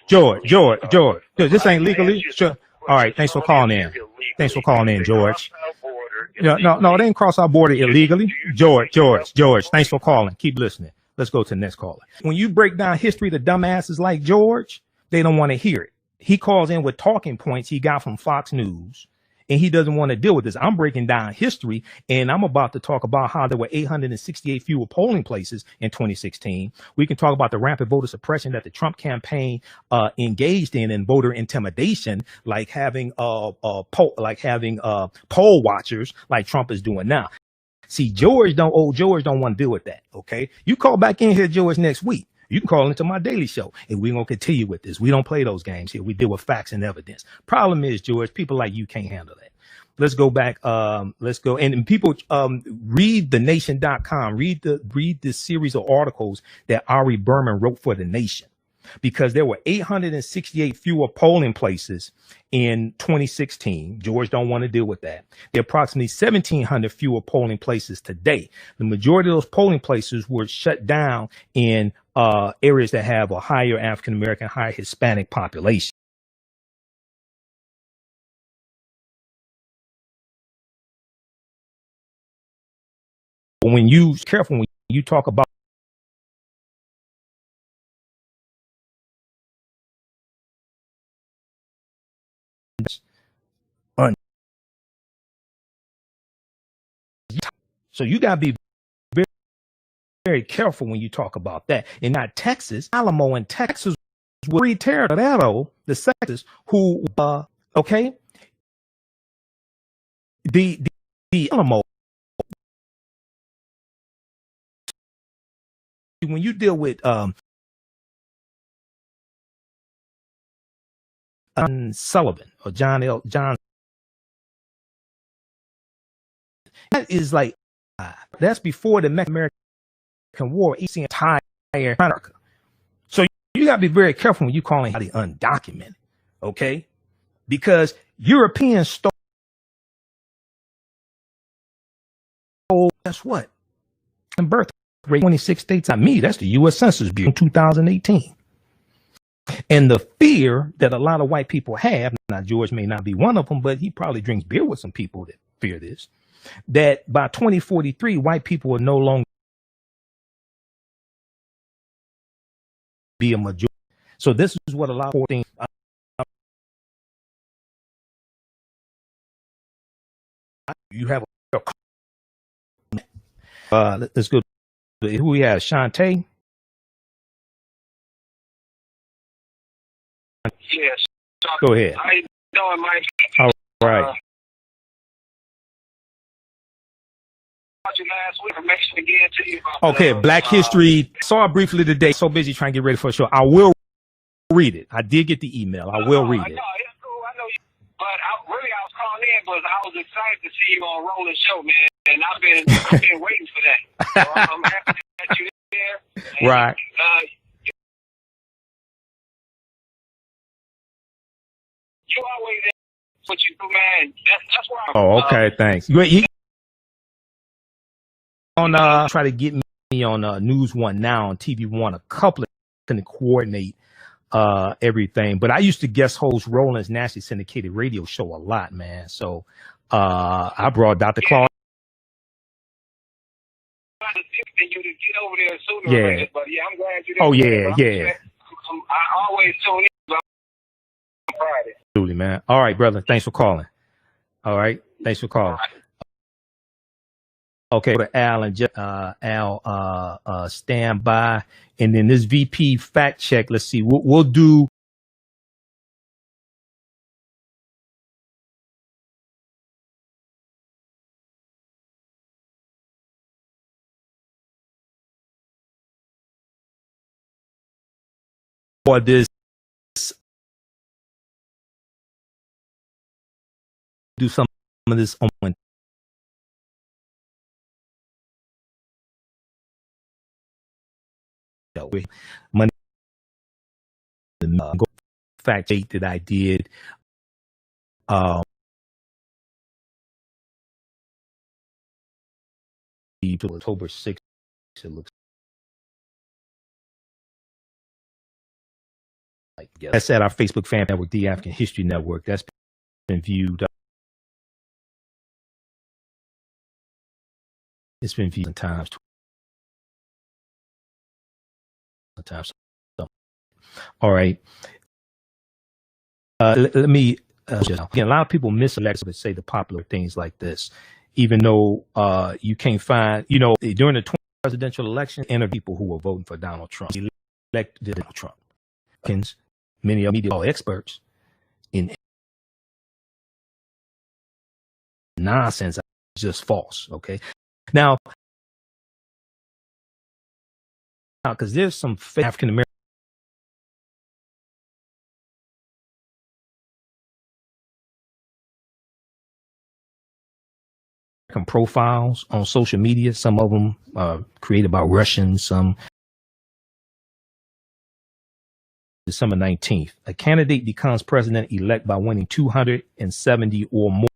George, this ain't legally. Sure. All right, thanks for calling in. George. No, it ain't cross our border illegally. George, thanks for calling. Keep listening. Let's go to the next caller. When you break down history to dumbasses like George, they don't want to hear it. He calls in with talking points he got from Fox News, and he doesn't want to deal with this. I'm breaking down history, and I'm about to talk about how there were 868 fewer polling places in 2016. We can talk about the rampant voter suppression that the Trump campaign engaged in voter intimidation, like having poll watchers like Trump is doing now. See, George don't want to deal with that. Okay, you call back in here, George, next week. You can call into my daily show, and we're going to continue with this. We don't play those games here. We deal with facts and evidence. Problem is, George, people like you can't handle that. Let's go back. Let's go. And people read thenation.com. Read the series of articles that Ari Berman wrote for The Nation, because there were 868 fewer polling places in 2016. George don't want to deal with that. There are approximately 1,700 fewer polling places today. The majority of those polling places were shut down in areas that have a higher African American, higher Hispanic population. When you talk about so you got to be very, very careful when you talk about that. And not Texas, Alamo in Texas were Terrado, the Texas who okay. The Alamo, when you deal with Sullivan or John, that is like that's before the Mexican American War, entire America. So you got to be very careful when you calling the undocumented, okay? Because Europeans stole. Guess what? And birth rate 26 states. Not me. That's the U.S. Census Bureau in 2018. And the fear that a lot of white people have, now George may not be one of them, but he probably drinks beer with some people that fear this, that by 2043, white people will no longer be a majority. So this is what a lot of things. You have let's go. Who we have? Shantae. Yes. Go ahead. How you doing, Mike? All right. Last week, I'm actually getting to you about okay, Black History. Saw it briefly today. So busy trying to get ready for the show. I will read it. I did get the email. I will read it. I know you. But I was calling in because I was excited to see you on Rolling Show, man. And I've been waiting for that. So I'm happy that you're there. And, right. You always there. What you do, man. That's why. Oh, okay. Thanks. You on try to get me on News One now on TV One. A couple of can coordinate everything. But I used to guest host Roland's nationally syndicated radio show a lot, man. So I brought Dr. Claude. You to get over there sooner or later, but yeah, I'm glad you're there. Oh yeah. I always tune in on Friday. Absolutely, man. All right, brother. Thanks for calling. All right. Thanks for calling. Okay, to Al and Al stand by, and then this VP fact check. Let's see. We'll do. For this do some of this on money. Fact check that I did. October 6th. It looks like that's at our Facebook fan network, the African History Network. That's been viewed. It's been viewed times. All right. Let me again. A lot of people miss elections but say the popular things like this, even though you can't find. During the 20 presidential election, enter people who were voting for Donald Trump. Elected Donald Trump. Many of media experts in nonsense, just false. Okay. Now, because there's some fake African American profiles on social media. Some of them created by Russians. Some December 19th. A candidate becomes president-elect by winning 270 or more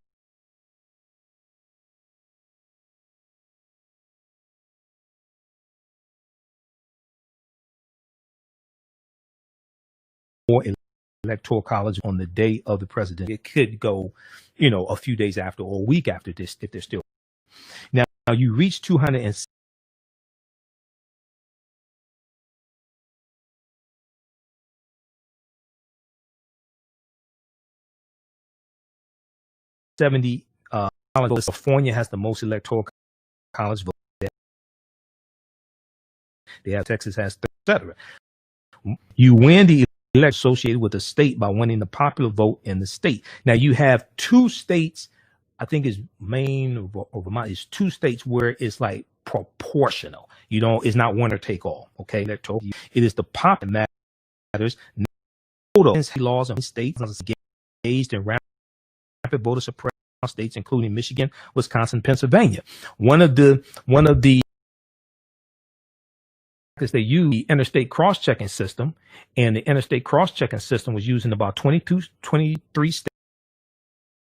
electoral college on the day of the president. It could go, a few days after or a week after this if they're still. Now you reach 270. California has the most electoral college votes. They have Texas has, etc. You win the election associated with the state by winning the popular vote in the state. Now you have two states. I think it's Maine or Vermont. It's two states where it's like proportional. It's not winner take all. Okay, electoral. It is the popular matters. Laws in states engaged in rapid voter suppression states, including Michigan, Wisconsin, Pennsylvania. One of the because they use the interstate cross-checking system, and the interstate cross-checking system was used in about 23 states.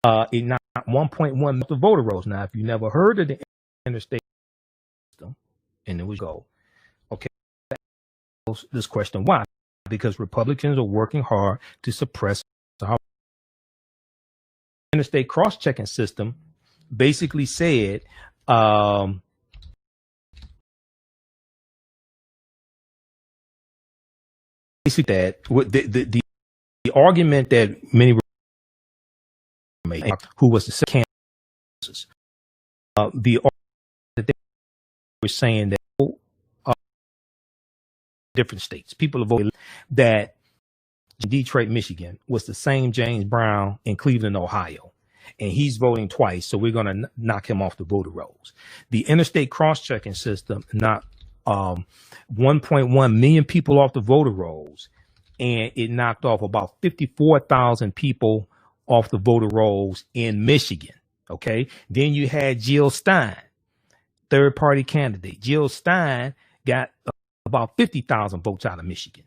It knocked 1.1 the voter rolls. Now, if you never heard of the interstate system, and it was go, okay, this question, why? Because Republicans are working hard to suppress the interstate cross-checking system. Basically said, that the argument that many made, who was the second, the argument that they were saying that different states, people have voted that Detroit, Michigan was the same James Brown in Cleveland, Ohio, and he's voting twice, so we're going to knock him off the voter rolls. The interstate cross-checking system knocked 1.1 million people off the voter rolls, and it knocked off about 54,000 people off the voter rolls in Michigan. Okay. Then you had Jill Stein, third party candidate. Jill Stein got about 50,000 votes out of Michigan.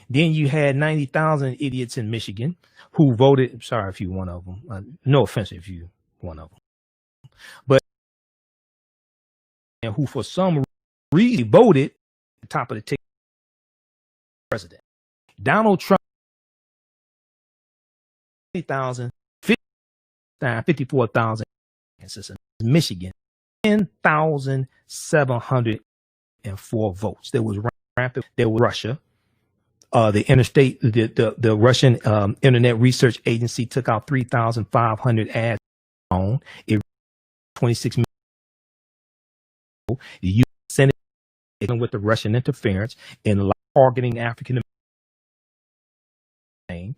Then you had 90,000 idiots in Michigan who voted. Sorry if you're one of them. No offense if you're one of them. But who for some reason voted at the top of the ticket president. Donald Trump, 54,000 in Michigan, 10,704 votes. There was rampant. There was Russia. The interstate, the Russian Internet Research Agency took out 3,500 ads on it. 26 million. The U.S. Senate with the Russian interference in targeting African Americans.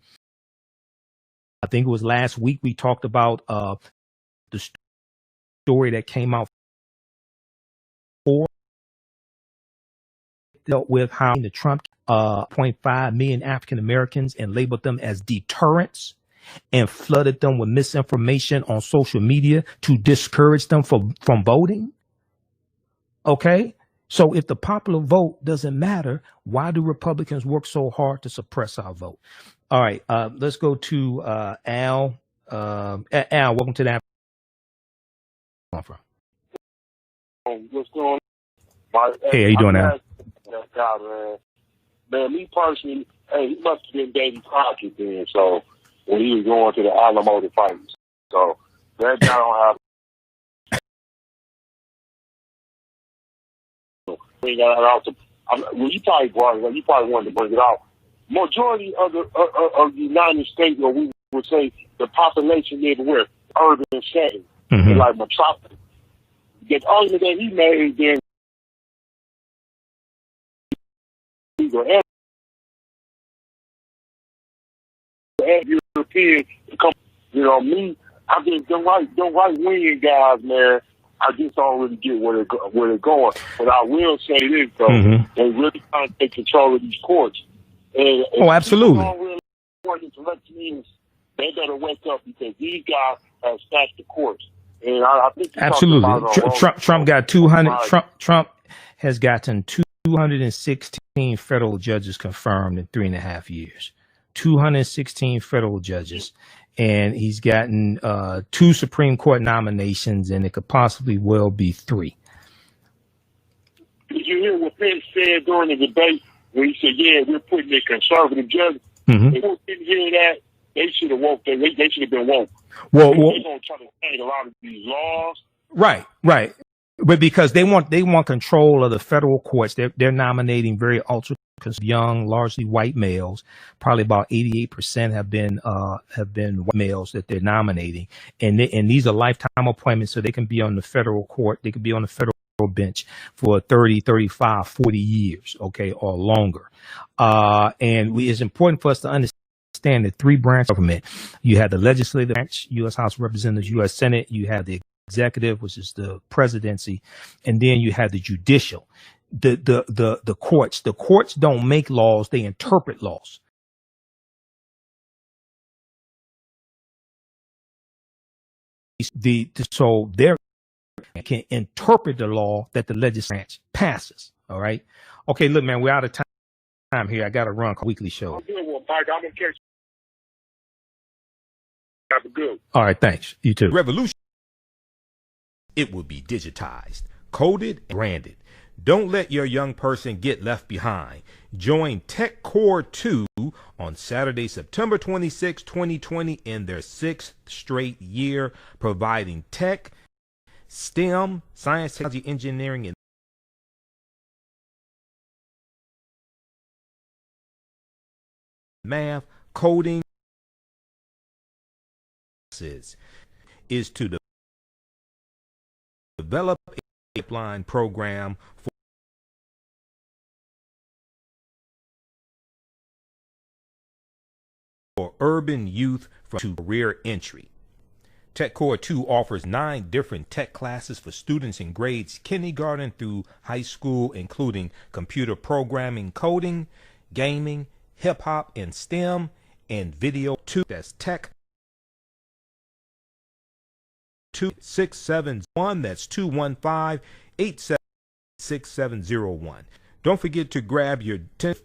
I think it was last week we talked about the story that came out dealt with how the Trump 0.5 million African Americans and labeled them as deterrents. and flooded them with misinformation on social media to discourage them from voting? Okay. So if the popular vote doesn't matter, why do Republicans work so hard to suppress our vote? All right. Let's go to Al. Al, welcome to that. What's going on? Hey, how you doing, Al? That guy, man, me personally, hey, he must have been Davy Crockett then, so when he was going to the Alamo to fight. So that guy don't have. Well, you probably brought it up. You probably wanted to bring it out. Majority of the United States, or we would say the population live where urban settings, like metropolis. The argument that he made then, European, you know, me, I think them right wing guys, man, I just don't really get where they're going. But I will say this, though, they really trying to take control of these courts. And absolutely. They better wake up because these guys have stacked the courts. And I think absolutely. Trump got 200. Trump has gotten 216 federal judges confirmed in 3.5 years. 216 federal judges. And he's gotten 2 Supreme Court nominations, and it could possibly well be 3. Did you hear what Pence said during the debate where he said, yeah, we're putting in conservative judges? If people didn't hear that, they should have woke. They should have been woke. Well, they're going to try to change a lot of these laws. Right. But because they want control of the federal courts, they're nominating very ultra young, largely white males. Probably about 88% have been white males that they're nominating, and these are lifetime appointments, so they can be on the federal court. They can be on the federal bench for 30, 35, 40 years, okay, or longer. And it's important for us to understand the 3 branch government. You have the legislative branch, U.S. House of Representatives, U.S. Senate. You have the executive, which is the presidency, and then you have the judicial. The courts don't make laws, they interpret laws. So they can interpret the law that the legislative branch passes. All right. Okay, look, man, we're out of time here. I got to run a weekly show. I'm gonna catch. Have a good. All right, thanks. You too. Revolution. It will be digitized, coded, and branded. Don't let your young person get left behind. Join Tech Core 2 on Saturday, September 26, 2020 in their 6th straight year, providing tech, STEM, science, technology, engineering, and math, coding is to develop a pipeline program for urban youth to career entry. Tech Core 2 offers 9 different tech classes for students in grades kindergarten through high school, including computer programming, coding, gaming, hip hop and STEM, and video 2. That's Tech 2671. That's 215-877-6701. Don't forget to grab your 10th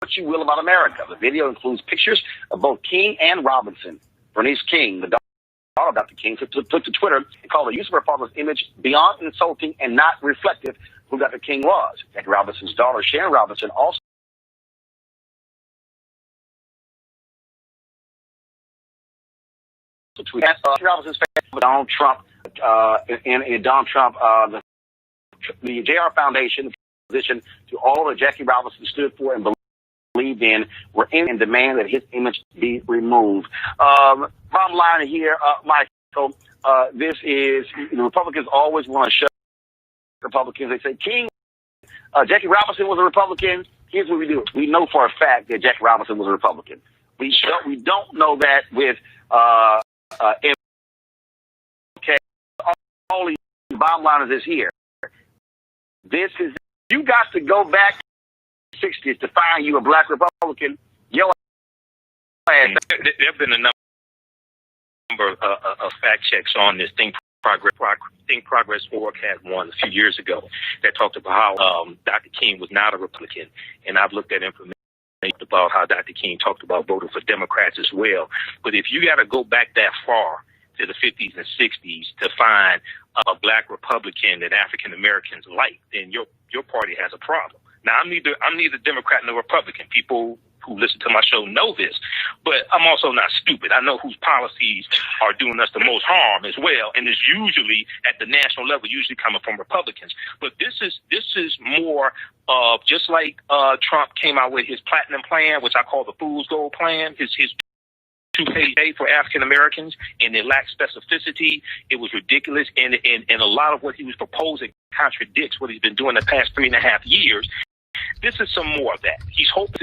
What You Will About America. The video includes pictures of both King and Robinson. Bernice King, the daughter of Dr. King, took to Twitter and called the use of her father's image beyond insulting and not reflective of who Dr. King was. Jackie Robinson's daughter, Sharon Robinson, also tweeted Robinson's face with Donald Trump, the JR Foundation, opposition to all that Jackie Robinson stood for and believed in were in demand that his image be removed. Bottom line here, Michael, this is, the Republicans always want to show Republicans. They say, King, Jackie Robinson was a Republican. Here's what we do. We know for a fact that Jackie Robinson was a Republican. We don't know that with MK. All the bottom line is this here. This is, you got to go back to the 60s to find you a black Republican. Yo, there have been a number of fact checks on this. Think Progress Org had one a few years ago that talked about how Dr. King was not a Republican, and I've looked at information about how Dr. King talked about voting for Democrats as well. But if you got to go back that far to the 50s and 60s to find a black Republican that African Americans like, then your party has a problem. Now, I'm neither Democrat nor Republican. People who listen to my show know this, but I'm also not stupid. I know whose policies are doing us the most harm as well, and it's usually at the national level, usually coming from Republicans. But this is more of just like Trump came out with his platinum plan, which I call the fool's gold plan. His 2-page aid for African Americans, and it lacked specificity. It was ridiculous, and a lot of what he was proposing contradicts what he's been doing the past 3.5 years. This is some more of that. He's hoping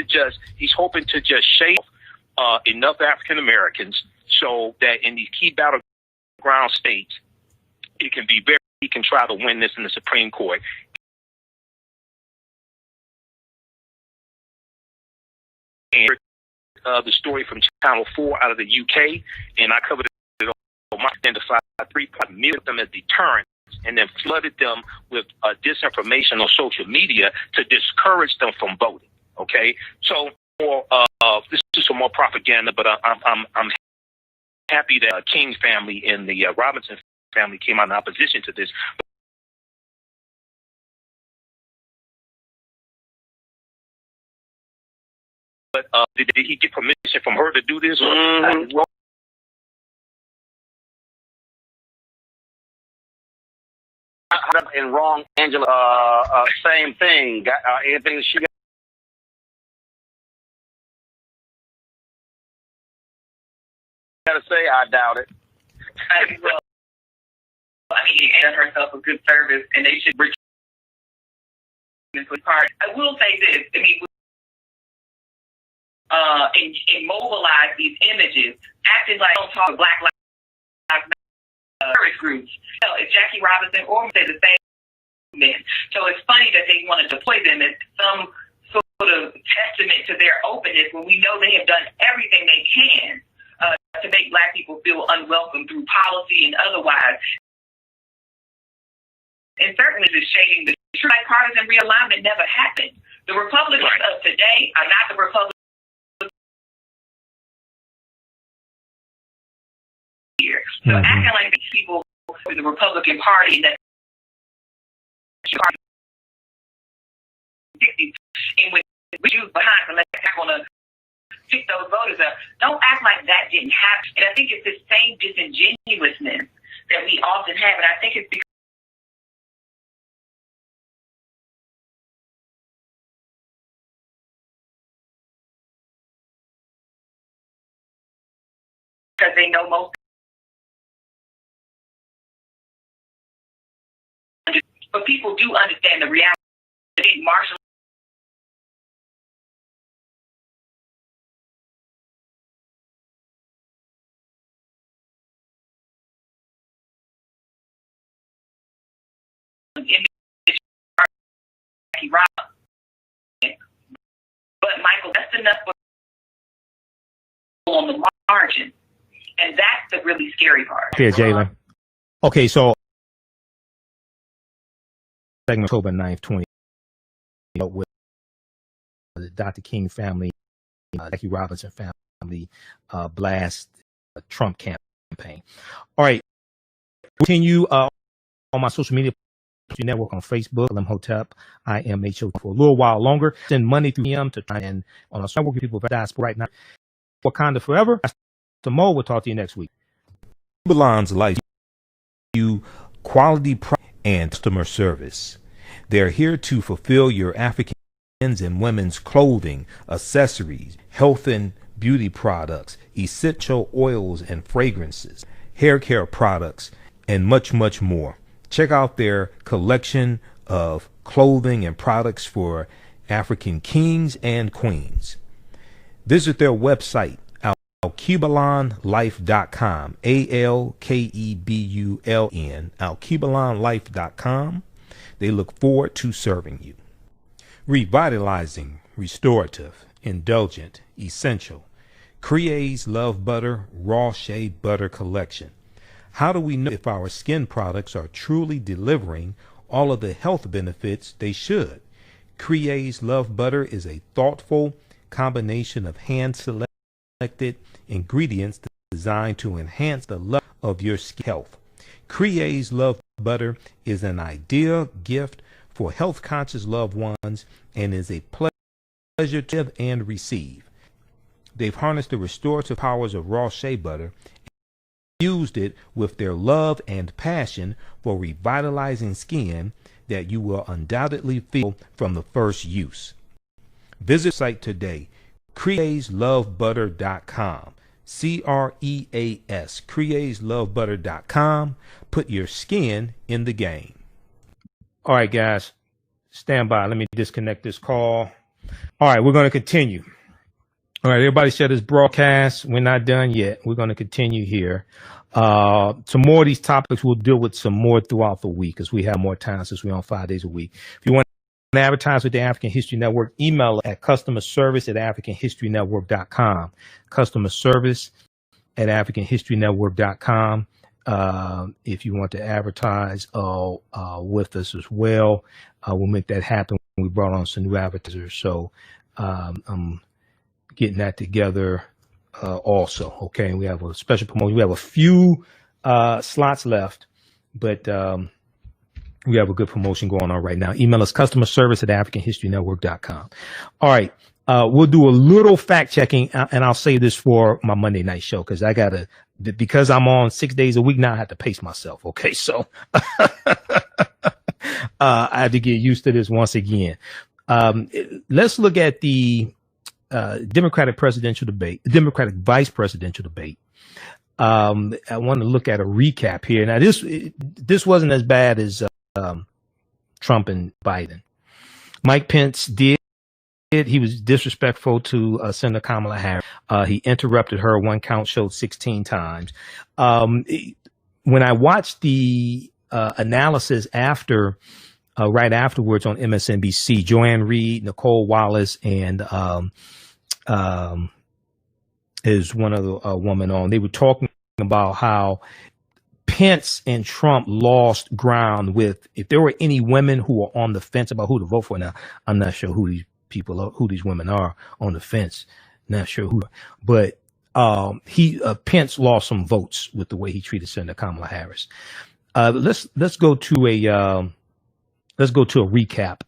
to just shave enough African Americans so that in these key battleground states, he can try to win this in the Supreme Court. And the story from Channel 4 out of the UK, and I covered it on my identified 3.5 million of them as deterrent, and then flooded them with disinformation on social media to discourage them from voting. Okay, so this is some more propaganda, but I'm happy that King's family and the Robinson family came out in opposition to this. But did he get permission from her to do this? And wrong, Angela. Same thing. Anything that she got to say? I doubt it. Well, I mean, she done herself a good service, and they should bring this part. I will say this. I mean, and mobilize these images, acting like don't talk Black Lives Matter groups. It's Jackie Robinson or say the same movement. So it's funny that they want to deploy them as some sort of testament to their openness when we know they have done everything they can to make Black people feel unwelcome through policy and otherwise. And certainly the shading the truth. Bipartisan realignment never happened. The Republicans of today are not the Republicans here. So acting like these people with the Republican Party that and with you behind them, they're going to pick those voters up. Don't act like that didn't happen. And I think it's the same disingenuousness that we often have, and I think it's because they know most. But people do understand the reality. Marshall but Michael, that's enough on the margin, and that's the really scary part. Here, Jalen. Okay, so October 9th, 20, with the Dr. King family, Jackie Robinson family, blast Trump campaign. All right, continue on my social media network on Facebook, Imhotep, IMHO, for a little while longer. Send money through him to try and on our network people for diaspora right now. Wakanda forever. Tomorrow we'll talk to you next week. Babylon's life, you quality and customer service. They're here to fulfill your African men's and women's clothing, accessories, health and beauty products, essential oils and fragrances, hair care products, and much, much more. Check out their collection of clothing and products for African kings and queens. Visit their website, alkebulanlife.com, ALKEBULN, alkebulanlife.com. They look forward to serving you. Revitalizing, restorative, indulgent, essential. Crea's Love Butter Raw Shea Butter Collection. How do we know if our skin products are truly delivering all of the health benefits they should? Crea's Love Butter is a thoughtful combination of hand-selected ingredients designed to enhance the love of your skin health. Crea's Love Butter is an ideal gift for health-conscious loved ones and is a pleasure to give and receive. They've harnessed the restorative powers of raw shea butter and used it with their love and passion for revitalizing skin that you will undoubtedly feel from the first use. Visit the site today, creaslovebutter.com. CREAS, creaslovebutter.com. Put your skin in the game. All right, guys, stand by. Let me disconnect this call. All right, we're going to continue. All right, everybody share this broadcast. We're not done yet. We're going to continue here. Some more of these topics we'll deal with some more throughout the week as we have more time since we're on 5 days a week. If you want to advertise with the African History Network, email at customerservice@africanhistorynetwork.com. Customerservice@africanhistorynetwork.com. If you want to advertise with us as well, we'll make that happen. We brought on some new advertisers, so I'm getting that together also. Okay, and we have a special promotion. We have a few slots left, but we have a good promotion going on right now. Email us customerservice@africanhistorynetwork.com. All right. We'll do a little fact checking, and I'll say this for my Monday night show because I'm on 6 days a week now. I have to pace myself. Okay, so I have to get used to this once again. Let's look at the Democratic presidential debate, Democratic vice presidential debate. I want to look at a recap here. Now, this wasn't as bad as Trump and Biden. Mike Pence did. He was disrespectful to Senator Kamala Harris. He interrupted her. One count showed 16 times. When I watched the analysis right afterwards on MSNBC, Joanne Reed, Nicole Wallace, and is one other woman on. They were talking about how Pence and Trump lost ground with, if there were any women who were on the fence about who to vote for. Now, I'm not sure who these people are, who these women are on the fence. Not sure who, but Pence lost some votes with the way he treated Senator Kamala Harris. Let's go to a recap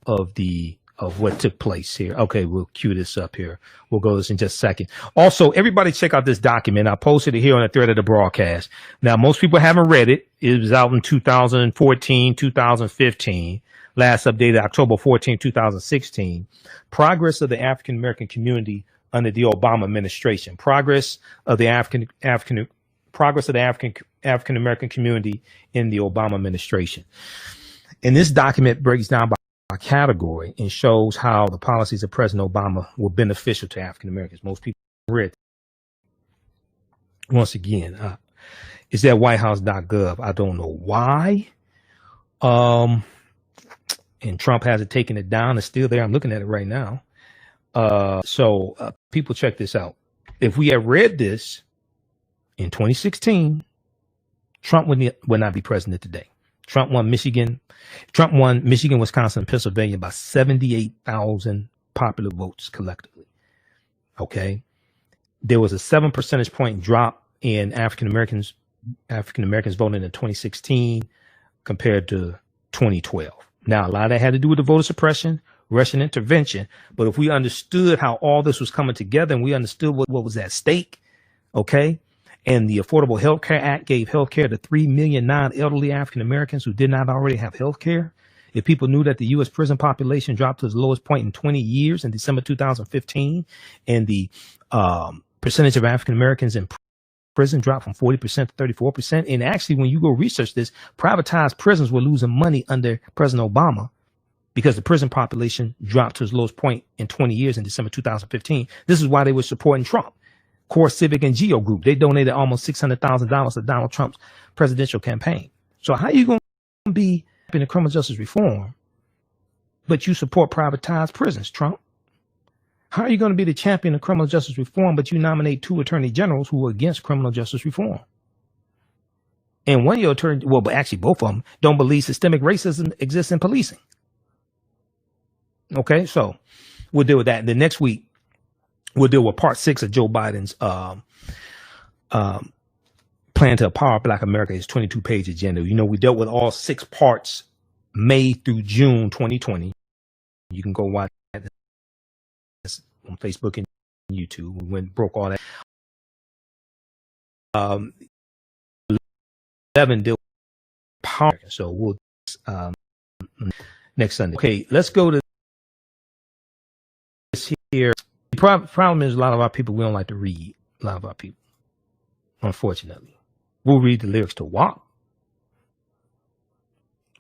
of what took place here. Okay, we'll cue this up here. We'll go to this in just a second. Also, everybody check out this document. I posted it here on the thread of the broadcast. Now, most people haven't read it. It was out in 2014, 2015. Last updated October 14, 2016. Progress of the African American community under the Obama administration. Progress of the African American community in the Obama administration. And this document breaks down by category and shows how the policies of President Obama were beneficial to African Americans. Most people read. Once again, it's at whitehouse.gov. I don't know why. And Trump hasn't taken it down. It's still there. I'm looking at it right now. So people check this out. If we had read this in 2016, Trump would not be president today. Trump won Michigan, Wisconsin, and Pennsylvania by 78,000 popular votes collectively. Okay. There was a 7 percentage point drop in African Americans voting in 2016 compared to 2012. Now, a lot of that had to do with the voter suppression, Russian intervention. But if we understood how all this was coming together and we understood what was at stake, okay, and the Affordable Health Care Act gave health care to 3 million non-elderly African Americans who did not already have health care. If people knew that the U.S. prison population dropped to its lowest point in 20 years in December 2015, and the percentage of African Americans in prison dropped from 40% to 34%. And actually, when you go research this, privatized prisons were losing money under President Obama because the prison population dropped to its lowest point in 20 years in December 2015. This is why they were supporting Trump. Core Civic and Geo Group, they donated almost $600,000 to Donald Trump's presidential campaign. So how are you going to be in the criminal justice reform, but you support privatized prisons, Trump? How are you going to be the champion of criminal justice reform, but you nominate 2 attorney generals who are against criminal justice reform? And one of your attorney, well, but actually both of them don't believe systemic racism exists in policing. Okay, so we'll deal with that. The next week, we'll deal with part 6 of Joe Biden's plan to empower Black America, his 22-page agenda. You know, we dealt with all 6 parts May through June 2020. You can go watch that on Facebook and YouTube. We broke all that. 11 deal with power. So we'll next Sunday. Okay, let's go to this here. The problem is a lot of our people, we don't like to read. A lot of our people, unfortunately. We'll read the lyrics to WAP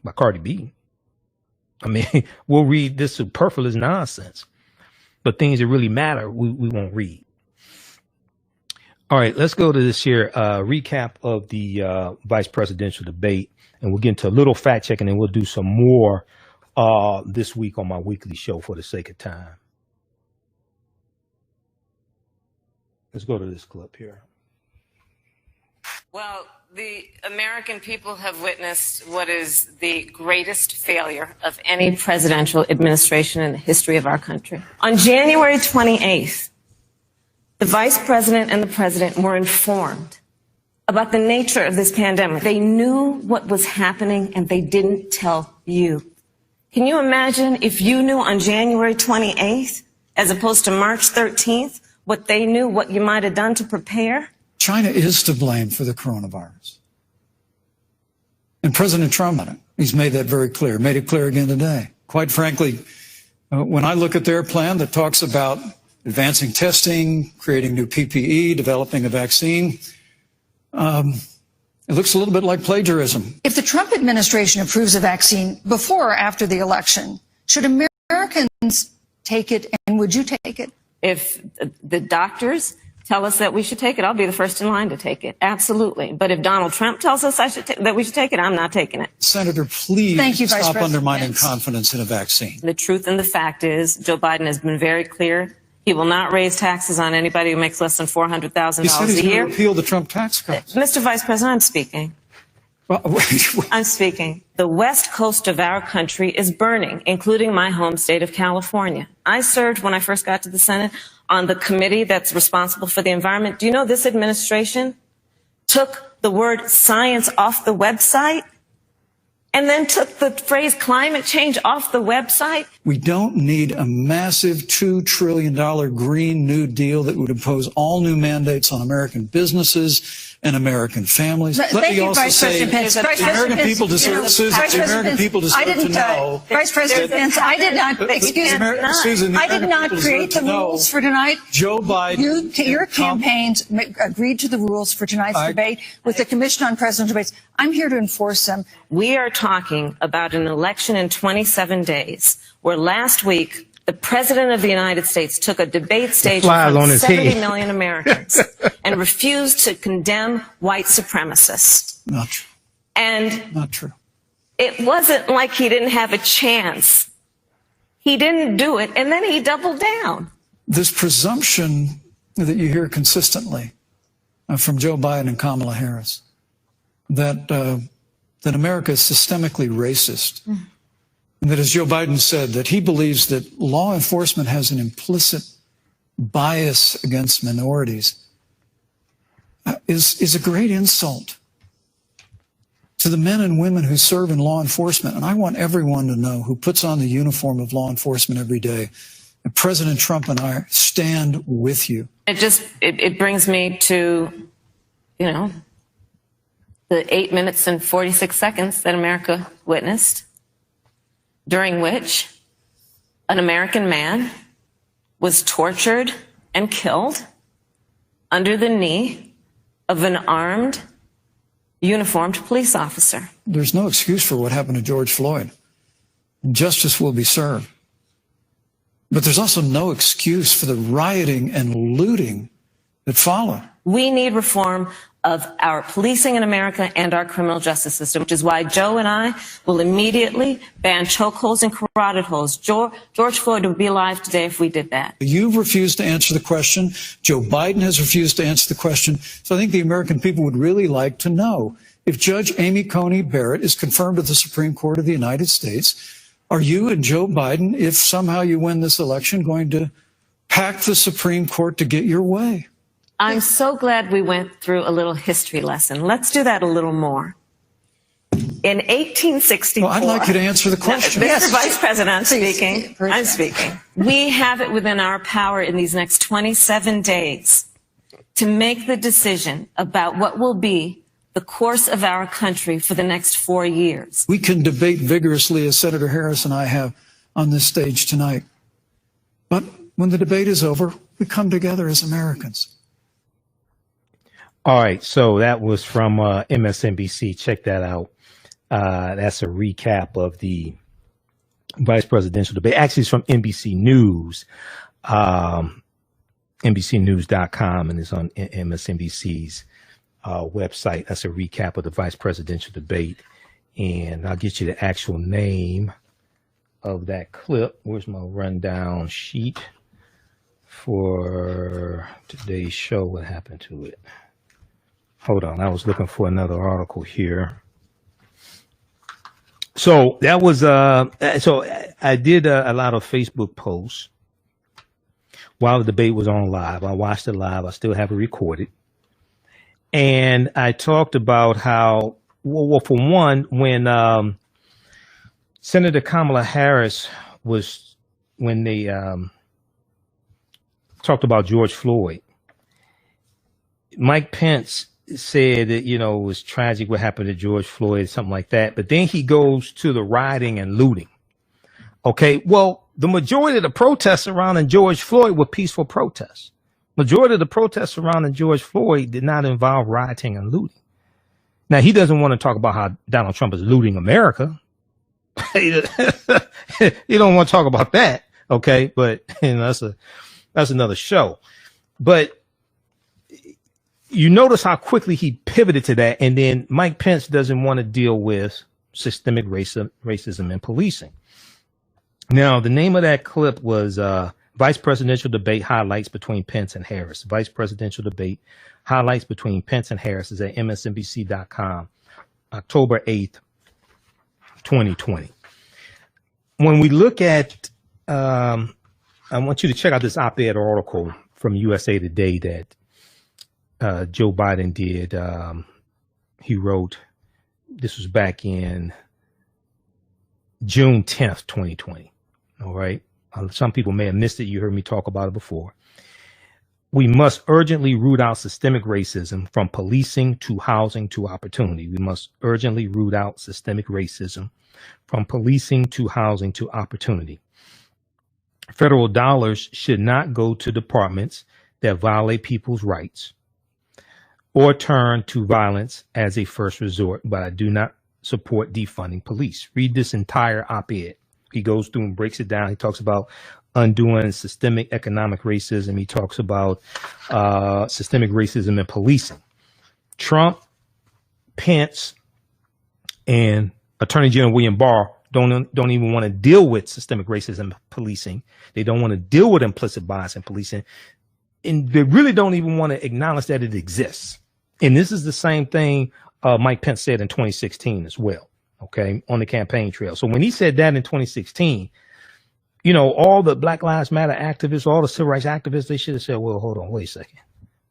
by Cardi B. I mean, we'll read this superfluous nonsense. But things that really matter, we won't read. All right, let's go to this here recap of the vice presidential debate. And we'll get into a little fact checking, and we'll do some more this week on my weekly show for the sake of time. Let's go to this clip here. Well, the American people have witnessed what is the greatest failure of any presidential administration in the history of our country. On January 28th, the vice president and the president were informed about the nature of this pandemic. They knew what was happening and they didn't tell you. Can you imagine if you knew on January 28th, as opposed to March 13th, what they knew, what you might have done to prepare? China is to blame for the coronavirus. And President Trump, he's made that very clear, made it clear again today. Quite frankly, when I look at their plan that talks about advancing testing, creating new PPE, developing a vaccine, it looks a little bit like plagiarism. If the Trump administration approves a vaccine before or after the election, should Americans take it, and would you take it? If the doctors tell us that we should take it, I'll be the first in line to take it. Absolutely. But if Donald Trump tells us that we should take it, I'm not taking it. Senator, please Thank you, stop undermining confidence in a vaccine. The truth and the fact is, Joe Biden has been very clear. He will not raise taxes on anybody who makes less than $400,000 a year. He said he's going to repeal the Trump tax cuts. Mr. Vice President, I'm speaking. I'm speaking. The west coast of our country is burning, including my home state of California. I served, when I first got to the Senate, on the committee that's responsible for the environment. Do you know this administration took the word science off the website and then took the phrase climate change off the website? We don't need a massive $2 trillion Green New Deal that would impose all new mandates on American businesses and American families. Let me also say, the American people deserve, Susan, the American people deserve to know. Vice President Pence, I did not, excuse me, Susan, I did not create the rules for tonight. Joe Biden. Your campaigns agreed to the rules for tonight's debate with the Commission on Presidential Debates. I'm here to enforce them. We are talking about an election in 27 days, where last week, the President of the United States took a debate stage in front of 70 million Americans and refused to condemn white supremacists. Not true. And not true. It wasn't like he didn't have a chance. He didn't do it, and then he doubled down. This presumption that you hear consistently from Joe Biden and Kamala Harris that America is systemically racist. And that, as Joe Biden said, that he believes that law enforcement has an implicit bias against minorities is a great insult to the men and women who serve in law enforcement. And I want everyone to know, who puts on the uniform of law enforcement every day, that President Trump and I stand with you. It brings me to, you know, the 8 minutes and 46 seconds that America witnessed. during which an American man was tortured and killed under the knee of an armed, uniformed police officer. There's no excuse for what happened to George Floyd. Justice will be served. But there's also no excuse for the rioting and looting that followed. We need reform of our policing in America and our criminal justice system, which is why Joe and I will immediately ban chokeholds and carotid holds. George Floyd would be alive today if we did that. You've refused to answer the question. Joe Biden has refused to answer the question. So I think the American people would really like to know, if Judge Amy Coney Barrett is confirmed to the Supreme Court of the United States, are you and Joe Biden, if somehow you win this election, going to pack the Supreme Court to get your way? I'm so glad we went through a little history lesson. Let's do that a little more. In 1864... Well, I'd like you to answer the question. No, Mr. Vice President, I'm speaking. I'm speaking. We have it within our power in these next 27 days to make the decision about what will be the course of our country for the next 4 years. We can debate vigorously, as Senator Harris and I have on this stage tonight. But when the debate is over, we come together as Americans. All right, so that was from MSNBC. Check that out. That's a recap of the vice presidential debate. Actually, it's from NBC News, NBCnews.com, and it's on MSNBC's website. That's a recap of the vice presidential debate. And I'll get you the actual name of that clip. Where's my rundown sheet for today's show? What happened to it? Hold on, I was looking for another article here. So that was so I did a lot of Facebook posts while the debate was on live. I watched it live. I still have it recorded. And I talked about how, well, for one, when Senator Kamala Harris was, when they talked about George Floyd, Mike Pence said that, you know, it was tragic what happened to George Floyd, something like that. But then he goes to the rioting and looting. Okay, well, the majority of the protests surrounding George Floyd were peaceful protests. Majority of the protests surrounding George Floyd did not involve rioting and looting. Now, he doesn't want to talk about how Donald Trump is looting America. You don't want to talk about that. Okay, but you know, that's another show. But you notice how quickly he pivoted to that, and then Mike Pence doesn't want to deal with systemic racism in policing. Now, the name of that clip was Vice Presidential Debate Highlights Between Pence and Harris. Vice Presidential Debate Highlights Between Pence and Harris is at MSNBC.com, October 8th, 2020. When we look at, I want you to check out this op-ed article from USA Today that Joe Biden did. He wrote, this was back in June 10th, 2020. All right. Some people may have missed it. You heard me talk about it before. We must urgently root out systemic racism from policing to housing to opportunity. We must urgently root out systemic racism from policing to housing to opportunity. Federal dollars should not go to departments that violate people's rights or turn to violence as a first resort, but I do not support defunding police. Read this entire op-ed. He goes through and breaks it down. He talks about undoing systemic economic racism. He talks about systemic racism in policing. Trump, Pence, and Attorney General William Barr don't even want to deal with systemic racism in policing. They don't want to deal with implicit bias in policing. And they really don't even want to acknowledge that it exists. And this is the same thing Mike Pence said in 2016 as well, okay, on the campaign trail. So when he said that in 2016, you know, all the Black Lives Matter activists, all the civil rights activists, they should have said, well, hold on, wait a second.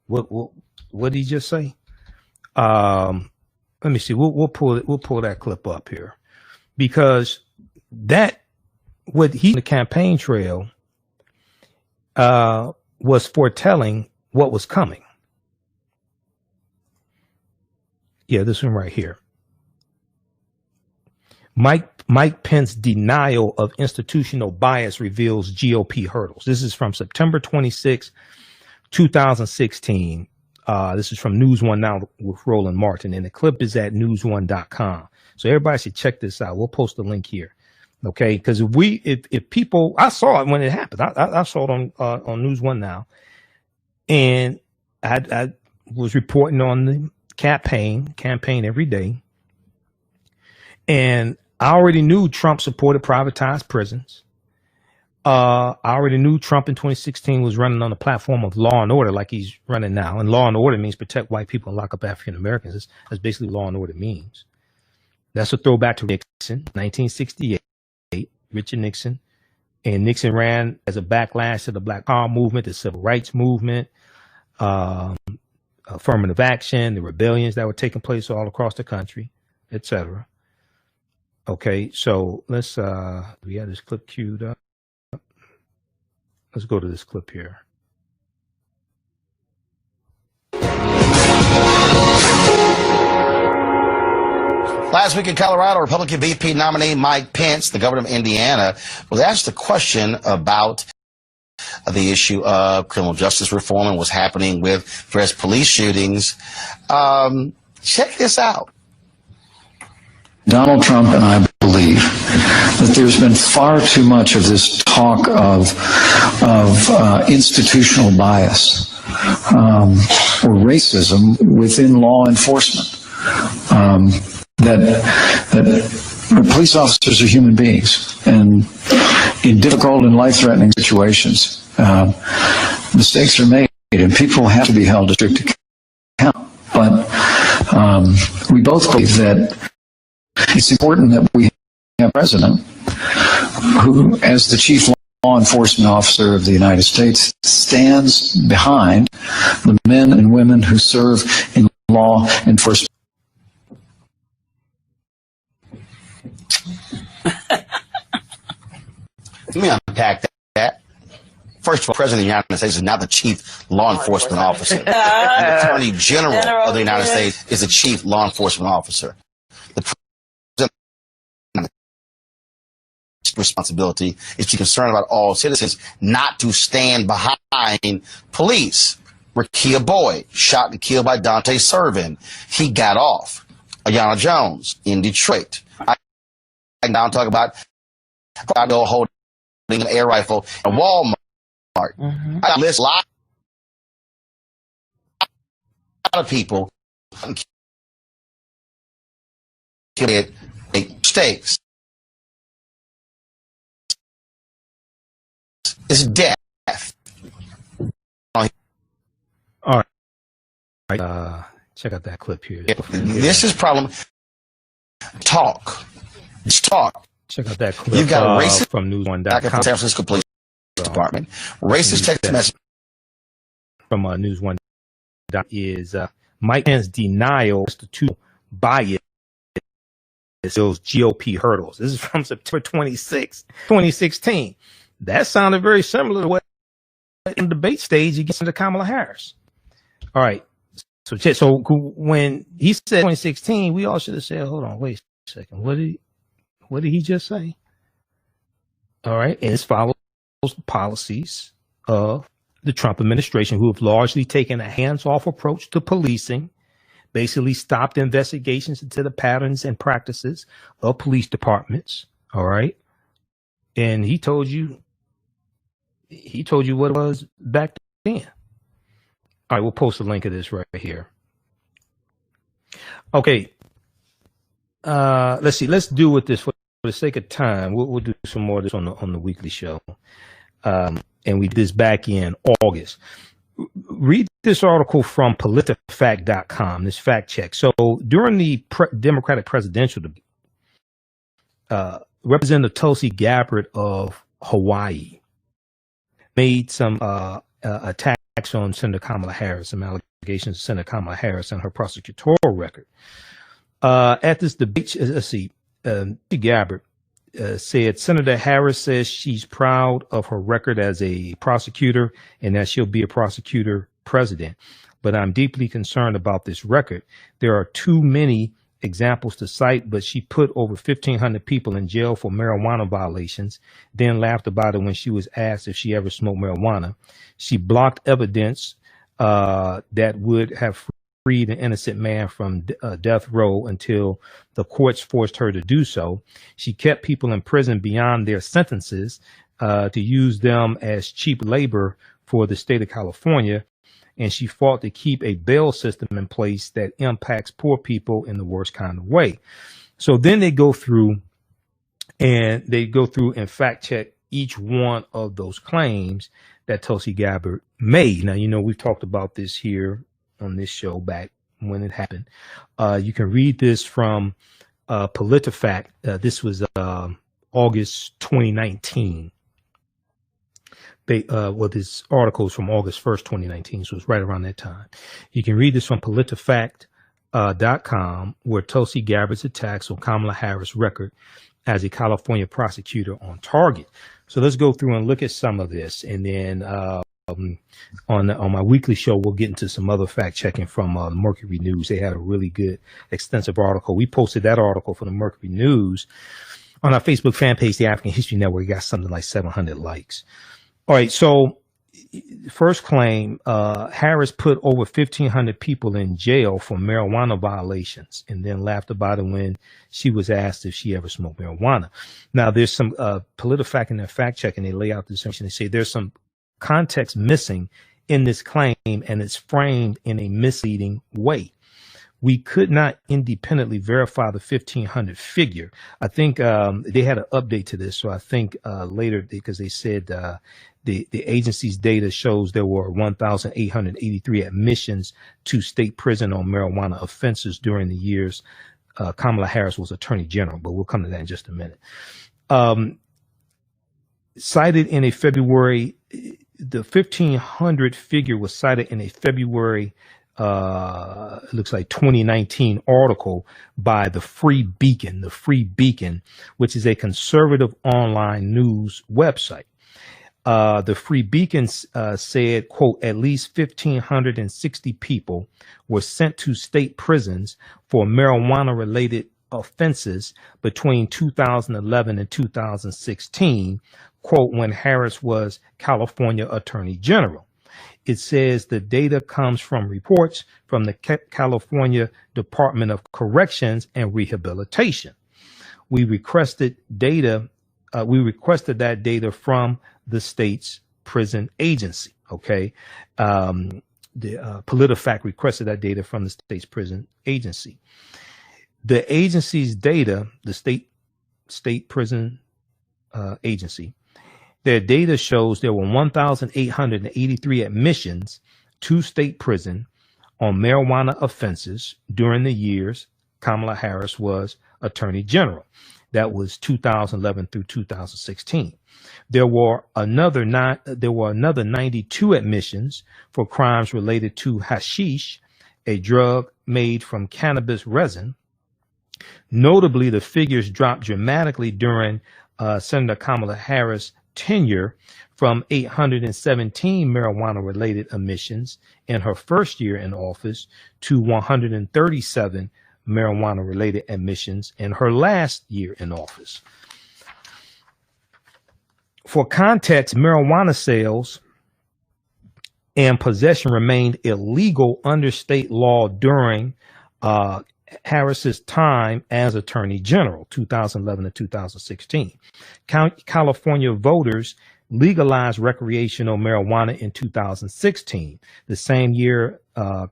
What did he just say? Let me see. We'll pull that clip up here, because that what he on the campaign trail was foretelling what was coming. Yeah, this one right here. Mike Pence denial of institutional bias reveals GOP hurdles. This is from September 26, 2016. This is from News One Now with Roland Martin, and the clip is at newsone.com. So everybody should check this out. We'll post the link here. Okay, because if people, I saw it when it happened. I saw it on News One Now, and I was reporting on the campaign every day, and I already knew Trump supported privatized prisons. I already knew Trump in 2016 was running on the platform of law and order, like he's running now. And law and order means protect white people and lock up African Americans. That's basically law and order means. That's a throwback to Nixon, 1968. Richard Nixon, and Nixon ran as a backlash to the Black Power movement, the Civil Rights movement, affirmative action, the rebellions that were taking place all across the country, etc. Okay, so let's we have this clip queued up. Let's go to this clip here. Last week in Colorado, Republican VP nominee Mike Pence, the governor of Indiana, was asked a question about the issue of criminal justice reform and what's happening with various police shootings. Check this out. Donald Trump and I believe that there's been far too much of this talk of institutional bias or racism within law enforcement. That police officers are human beings, and in difficult and life-threatening situations, mistakes are made, and people have to be held to strict account. But we both believe that it's important that we have a president who, as the chief law enforcement officer of the United States, stands behind the men and women who serve in law enforcement. Let me unpack that. First of all, the President of the United States is not the chief law enforcement officer. The Attorney General of the United States is the chief law enforcement officer. The President's responsibility is to be concerned about all citizens, not to stand behind police. Rekia Boyd, shot and killed by Dante Servin. He got off. Ayanna Jones in Detroit. I can now talk about holding an air rifle at Walmart. I list a lot of people killed mistakes. It's death. All right. Check out that clip here. This is problem. Talk. Just talk. Check out that clip. You've got a racist from News1.com. Back from San Francisco Police Department. Racist text message from News1 is Mike Pence's denial to bias those GOP hurdles. This is from September 26, 2016. That sounded very similar to what in the debate stage he gets into Kamala Harris. All right. So when he said 2016, we all should have said, hold on, wait a second. What did he just say? All right. And this follows the policies of the Trump administration, who have largely taken a hands-off approach to policing, basically stopped investigations into the patterns and practices of police departments. All right. And he told you what it was back then. All right, we'll post a link of this right here. Okay. Let's see. Let's do with this for the sake of time. We'll do some more of this on the weekly show. And we did this back in August. Read this article from politifact.com, this fact check. So during the Democratic presidential debate, Representative Tulsi Gabbard of Hawaii made some attacks on Senator Kamala Harris, some allegations of Senator Kamala Harris and her prosecutorial record. At this debate, let's see, Gabbard said Senator Harris says she's proud of her record as a prosecutor and that she'll be a prosecutor president. But I'm deeply concerned about this record. There are too many examples to cite, but she put over 1,500 people in jail for marijuana violations, then laughed about it when she was asked if she ever smoked marijuana. She blocked evidence that would have freed an innocent man from death row until the courts forced her to do so. She kept people in prison beyond their sentences to use them as cheap labor for the state of California. And she fought to keep a bail system in place that impacts poor people in the worst kind of way. So then they go through and fact check each one of those claims that Tulsi Gabbard made. Now, you know, we've talked about this here on this show back when it happened. You can read this from PolitiFact. This was August 2019. This article is from August 1st, 2019, so it's right around that time. You can read this from PolitiFact.com, where Tulsi Gabbard's attacks on Kamala Harris' record as a California prosecutor on target. So let's go through and look at some of this, and then on my weekly show, we'll get into some other fact checking from the Mercury News. They had a really good, extensive article. We posted that article for the Mercury News on our Facebook fan page, the African History Network. We got something like 700 likes. All right, so first claim, Harris put over 1,500 people in jail for marijuana violations and then laughed about it when she was asked if she ever smoked marijuana. Now, there's some PolitiFact in their fact check, and they lay out this information. They say there's some context missing in this claim, and it's framed in a misleading way. We could not independently verify the 1,500 figure. I think they had an update to this, so I think later, because they said the agency's data shows there were 1,883 admissions to state prison on marijuana offenses during the years Kamala Harris was Attorney General, but we'll come to that in just a minute. Cited in a February, the 1,500 figure was cited in a February it looks like 2019 article by the Free Beacon, which is a conservative online news website. The Free Beacon said, quote, at least 1,560 people were sent to state prisons for marijuana related offenses between 2011 and 2016, quote, when Harris was California Attorney General. It says the data comes from reports from the California Department of Corrections and Rehabilitation. We requested that data from the state's prison agency. Okay. The PolitiFact requested that data from the state's prison agency. The agency's data, the state prison agency, their data shows there were 1,883 admissions to state prison on marijuana offenses during the years Kamala Harris was Attorney General. That was 2011 through 2016. There were another 92 admissions for crimes related to hashish, a drug made from cannabis resin. Notably, the figures dropped dramatically during Senator Kamala Harris' tenure, from 817 marijuana-related admissions in her first year in office to 137 marijuana-related admissions in her last year in office. For context, marijuana sales and possession remained illegal under state law during Harris's time as Attorney General, 2011 to 2016. California voters legalized recreational marijuana in 2016, the same year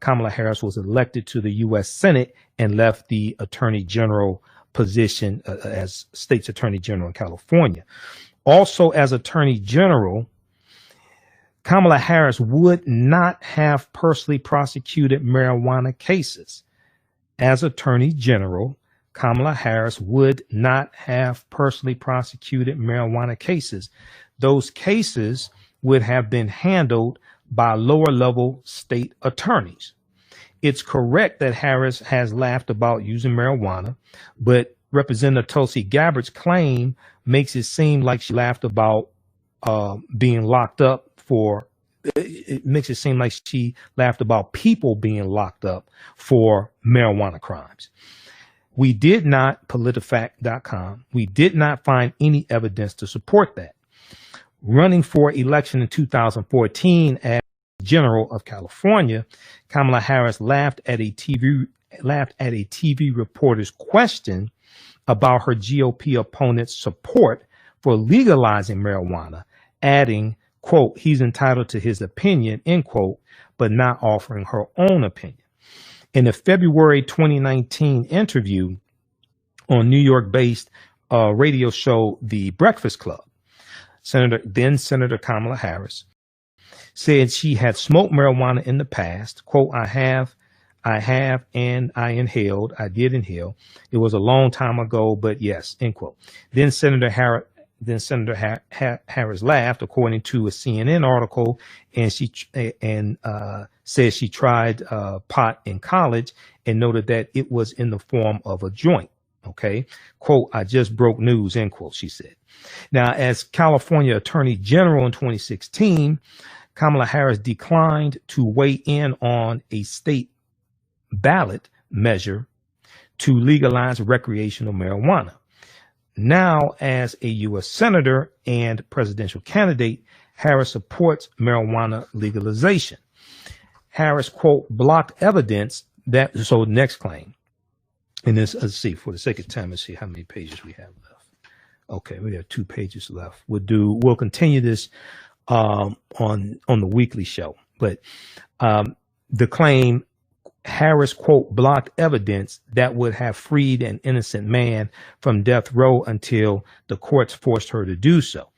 Kamala Harris was elected to the U.S. Senate and left the Attorney General position as state's Attorney General in California. Also, as Attorney General, Kamala Harris would not have personally prosecuted marijuana cases. As Attorney General, Kamala Harris would not have personally prosecuted marijuana cases. Those cases would have been handled by lower level state attorneys. It's correct that Harris has laughed about using marijuana, but Representative Tulsi Gabbard's claim makes it seem like she laughed about being locked up for. It makes it seem like she laughed about people being locked up for marijuana crimes. We did not, PolitiFact.com, we did not find any evidence to support that. Running for election in 2014 as General of California, Kamala Harris laughed at a TV reporter's question about her GOP opponent's support for legalizing marijuana, adding, quote, he's entitled to his opinion, end quote, but not offering her own opinion. In a February 2019 interview on New York-based radio show The Breakfast Club, Senator Kamala Harris said she had smoked marijuana in the past. Quote, I have, and I did inhale. It was a long time ago, but yes, end quote. Then Senator Harris laughed, according to a CNN article, and said she tried pot in college and noted that it was in the form of a joint. Okay, quote, I just broke news, end quote, she said. Now, as California Attorney General in 2016, Kamala Harris declined to weigh in on a state ballot measure to legalize recreational marijuana. Now, as a U.S. Senator and presidential candidate, Harris supports marijuana legalization. Harris, quote, blocked evidence that, so next claim, and this, let's see, for the sake of time, let's see how many pages we have left. Okay, we have 2 pages left. We'll continue this on the weekly show, but the claim, Harris, quote, blocked evidence that would have freed an innocent man from death row until the courts forced her to do so.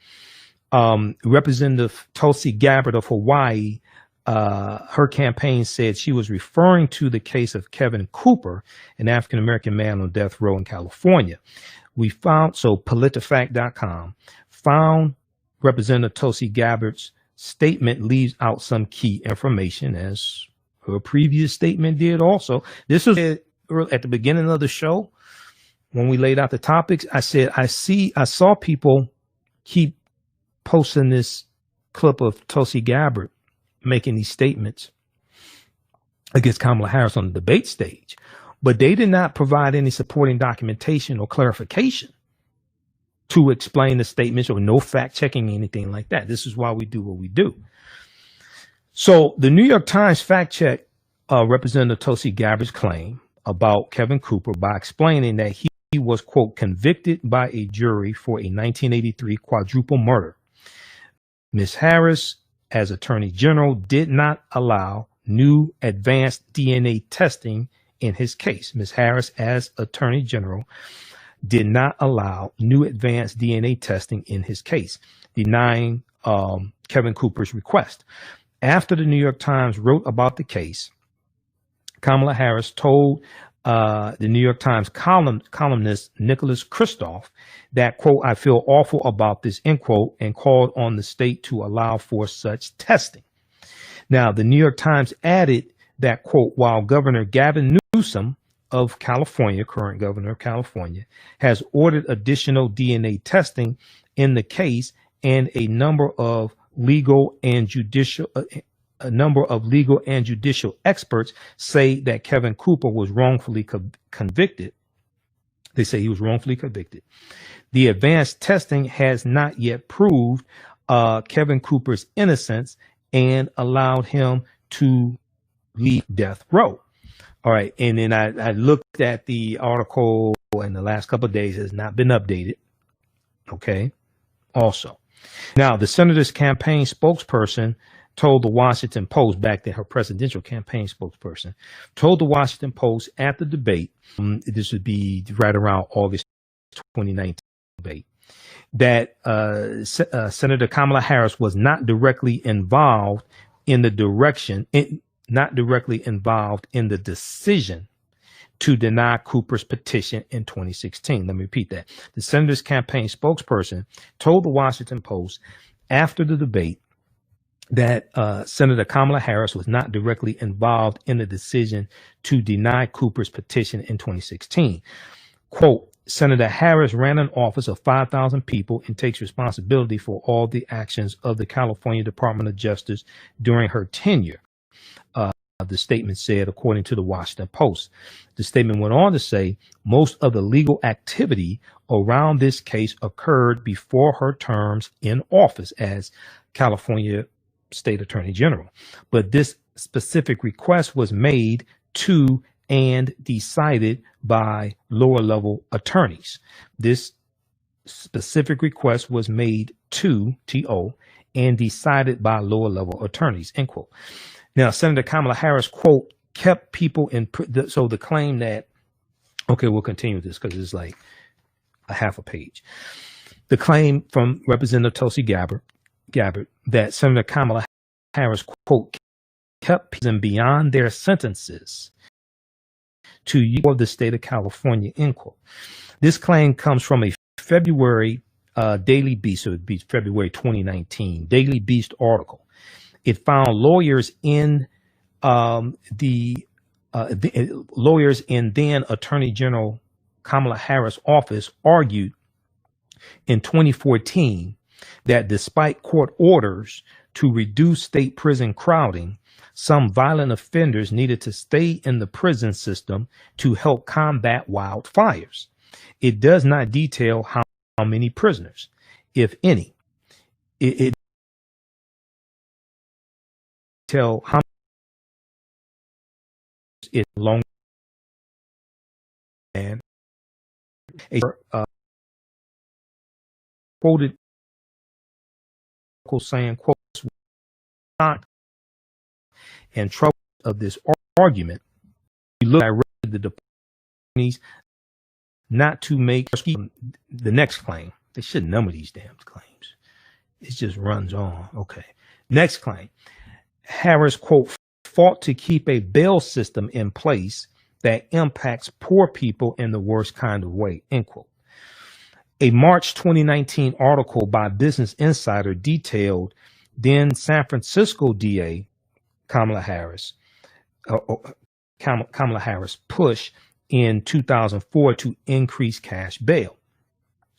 Representative Tulsi Gabbard of Hawaii, her campaign said she was referring to the case of Kevin Cooper, an African-American man on death row in California. We found, so PolitiFact.com found Representative Tulsi Gabbard's statement leaves out some key information, as her previous statement did also. This was at the beginning of the show when we laid out the topics. I said, I saw people keep posting this clip of Tulsi Gabbard making these statements against Kamala Harris on the debate stage, but they did not provide any supporting documentation or clarification to explain the statements, or no fact checking, anything like that. This is why we do what we do. So the New York Times fact checked Representative Tulsi Gabbard's claim about Kevin Cooper by explaining that he was, quote, convicted by a jury for a 1983 quadruple murder. Ms. Harris, as Attorney General, did not allow new advanced DNA testing in his case. Ms. Harris, as Attorney General, did not allow new advanced DNA testing in his case, denying Kevin Cooper's request. After the New York Times wrote about the case, Kamala Harris told the New York Times columnist Nicholas Kristof that, quote, I feel awful about this, end quote, and called on the state to allow for such testing. Now, the New York Times added that, quote, while Governor Gavin Newsom of California, current governor of California, has ordered additional DNA testing in the case, and a number of legal and judicial experts say that Kevin Cooper was wrongfully convicted. They say he was wrongfully convicted. The advanced testing has not yet proved Kevin Cooper's innocence and allowed him to leave death row. All right. And then I looked at the article in the last couple of days. It has not been updated. Okay. Also. Now, the senator's campaign spokesperson told the Washington Post, back then her presidential campaign spokesperson, told the Washington Post at the debate, this would be right around August 2019 debate, that Senator Kamala Harris was not directly involved in the decision to deny Cooper's petition in 2016. Let me repeat that. The senator's campaign spokesperson told the Washington Post after the debate that Senator Kamala Harris was not directly involved in the decision to deny Cooper's petition in 2016. Quote, Senator Harris ran an office of 5,000 people and takes responsibility for all the actions of the California Department of Justice during her tenure. the statement said, according to the Washington Post. The statement went on to say most of the legal activity around this case occurred before her terms in office as California State Attorney General. But this specific request was made to and decided by lower level attorneys. This specific request was made to TO and decided by lower level attorneys, end quote. Now, Senator Kamala Harris, quote, kept people in, so the claim that, okay, we'll continue with this because it's like a half a page. The claim from Representative Tulsi Gabbard that Senator Kamala Harris, quote, kept people beyond their sentences to of the state of California, end quote. This claim comes from a February Daily Beast, so it'd be February 2019, Daily Beast article. It found lawyers in lawyers in then Attorney General Kamala Harris' office argued in 2014 that despite court orders to reduce state prison crowding, some violent offenders needed to stay in the prison system to help combat wildfires. It does not detail how many prisoners, if any. It tell how it long and a quoted saying, quote, not and trouble of this argument. We look at the departments not to make the next claim. They should number these damn claims. It just runs on. Okay. Next claim. Harris, quote, fought to keep a bail system in place that impacts poor people in the worst kind of way, end quote. A March 2019 article by Business Insider detailed then San Francisco DA Kamala Harris push in 2004 to increase cash bail.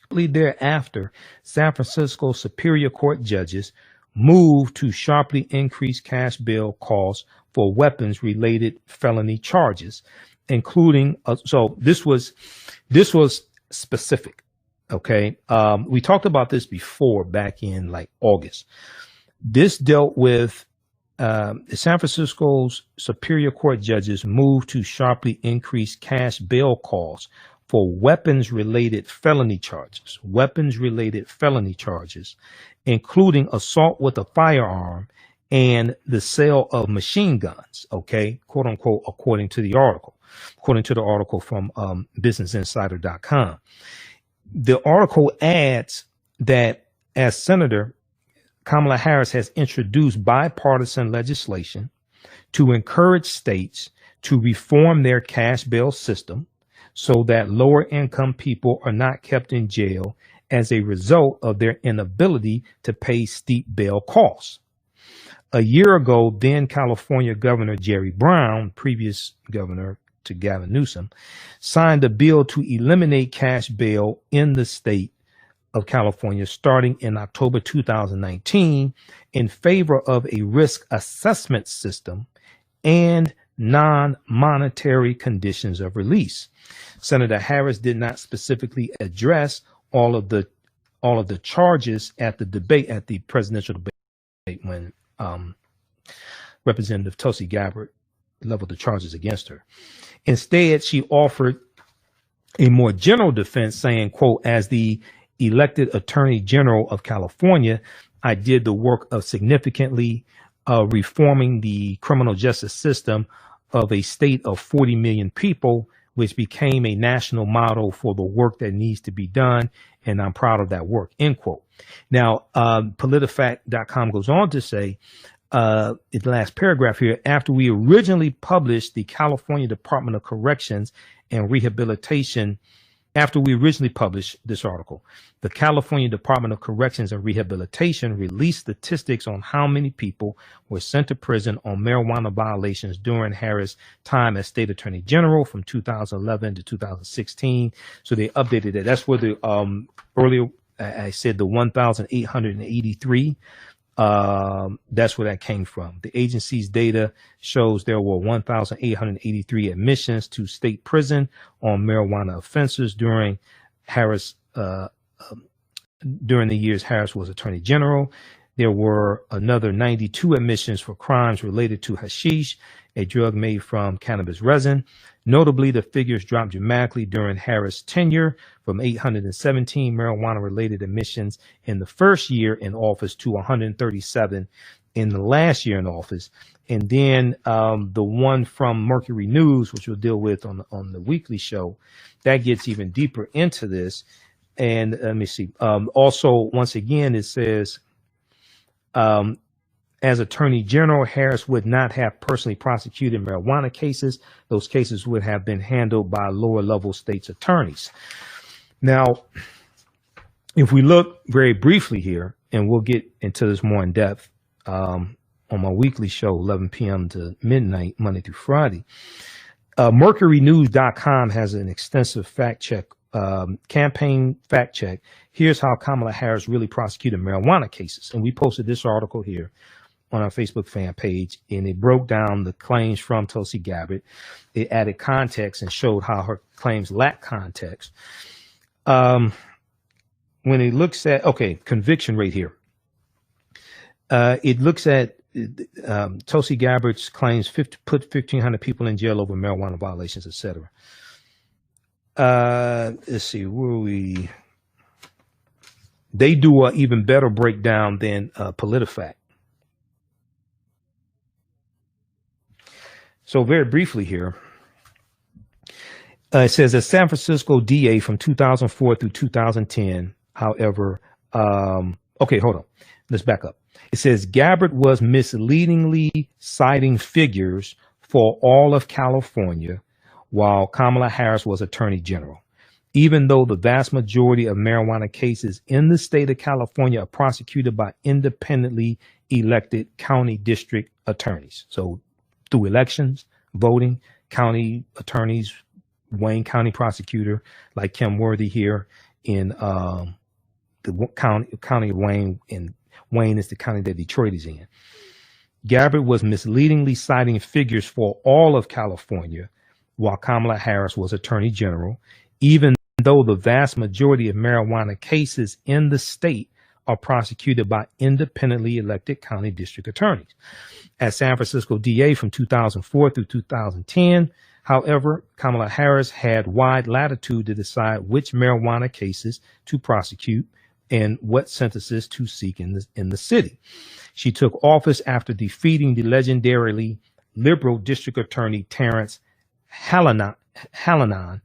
Shortly thereafter, San Francisco Superior Court judges moved to sharply increase cash bail costs for weapons-related felony charges, including so this was specific. Okay, we talked about this before back in like August. This dealt with San Francisco's Superior Court judges moved to sharply increase cash bail costs for weapons-related felony charges, including assault with a firearm and the sale of machine guns, okay, quote unquote, according to the article from businessinsider.com. The article adds that as Senator Kamala Harris has introduced bipartisan legislation to encourage states to reform their cash bail system so that lower income people are not kept in jail as a result of their inability to pay steep bail costs. A year ago, then California Governor Jerry Brown, previous governor to Gavin Newsom, signed a bill to eliminate cash bail in the state of California starting in October 2019 in favor of a risk assessment system and non-monetary conditions of release. Senator Harris did not specifically address all of the charges at the debate, at the presidential debate, when Representative Tulsi Gabbard leveled the charges against her. Instead, she offered a more general defense saying, quote, as the elected Attorney General of California, I did the work of significantly reforming the criminal justice system of a state of 40 million people, which became a national model for the work that needs to be done. And I'm proud of that work, end quote. Now, PolitiFact.com goes on to say, in the last paragraph here, after we originally published the California Department of Corrections and Rehabilitation, after we originally published this article, the California Department of Corrections and Rehabilitation released statistics on how many people were sent to prison on marijuana violations during Harris' time as State Attorney General from 2011 to 2016. So they updated it. That's where the earlier I said the 1,883 That's where that came from. The agency's data shows there were 1,883 admissions to state prison on marijuana offenses during Harris, during the years Harris was Attorney General. There were another 92 admissions for crimes related to hashish, a drug made from cannabis resin. Notably, the figures dropped dramatically during Harris' tenure from 817 marijuana-related admissions in the first year in office to 137 in the last year in office. And then the one from Mercury News, which we'll deal with on the weekly show, that gets even deeper into this. And let me see. Also, once again, it says, as Attorney General, Harris would not have personally prosecuted marijuana cases. Those cases would have been handled by lower level states' attorneys. Now, if we look very briefly here, and we'll get into this more in depth on my weekly show, 11 p.m. to midnight, Monday through Friday, MercuryNews.com has an extensive fact check, campaign fact check. Here's how Kamala Harris really prosecuted marijuana cases. And we posted this article here on our Facebook fan page, and it broke down the claims from Tulsi Gabbard. It added context and showed how her claims lack context. When it looks at, okay, conviction rate here. It looks at Tulsi Gabbard's claims put 1,500 people in jail over marijuana violations, etc. Let's see, where are we? They do an even better breakdown than PolitiFact. So very briefly here, it says a San Francisco DA from 2004 through 2010, however, okay, hold on. Let's back up. It says Gabbard was misleadingly citing figures for all of California while Kamala Harris was Attorney General, even though the vast majority of marijuana cases in the state of California are prosecuted by independently elected county district attorneys. So through elections, voting, county attorneys, Wayne County prosecutor like Kim Worthy here in the county of Wayne, and Wayne is the county that Detroit is in. Gabbard was misleadingly citing figures for all of California while Kamala Harris was Attorney General, even though the vast majority of marijuana cases in the state are prosecuted by independently elected county district attorneys. As San Francisco DA from 2004 through 2010, however, Kamala Harris had wide latitude to decide which marijuana cases to prosecute and what sentences to seek in the city. She took office after defeating the legendarily liberal district attorney Terrence Hallinan, Hallinan,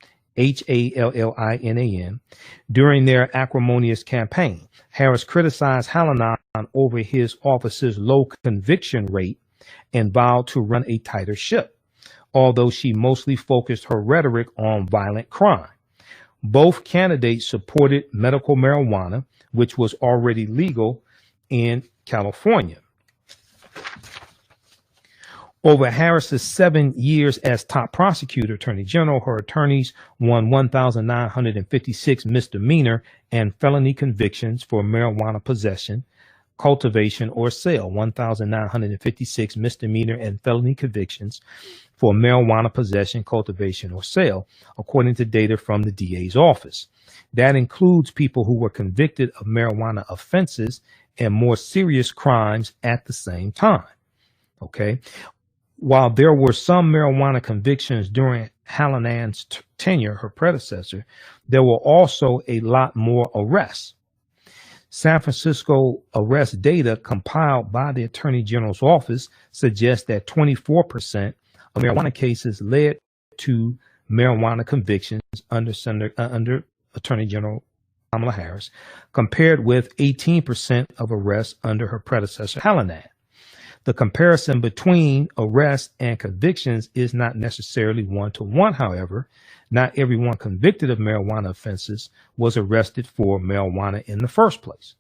during their acrimonious campaign. Harris criticized Hallinan over his office's low conviction rate and vowed to run a tighter ship, although she mostly focused her rhetoric on violent crime. Both candidates supported medical marijuana, which was already legal in California. Over Harris's 7 years as top prosecutor, Attorney General, her attorneys won 1,956 misdemeanor and felony convictions for marijuana possession, cultivation, or sale. 1,956 misdemeanor and felony convictions for marijuana possession, cultivation, or sale, according to data from the DA's office. That includes people who were convicted of marijuana offenses and more serious crimes at the same time. Okay. While there were some marijuana convictions during Hallinan's tenure, her predecessor, there were also a lot more arrests. San Francisco arrest data compiled by the Attorney General's office suggests that 24% of marijuana cases led to marijuana convictions under Attorney General Kamala Harris, compared with 18% of arrests under her predecessor, Hallinan. The comparison between arrests and convictions is not necessarily one-to-one, however. Not everyone convicted of marijuana offenses was arrested for marijuana in the first place.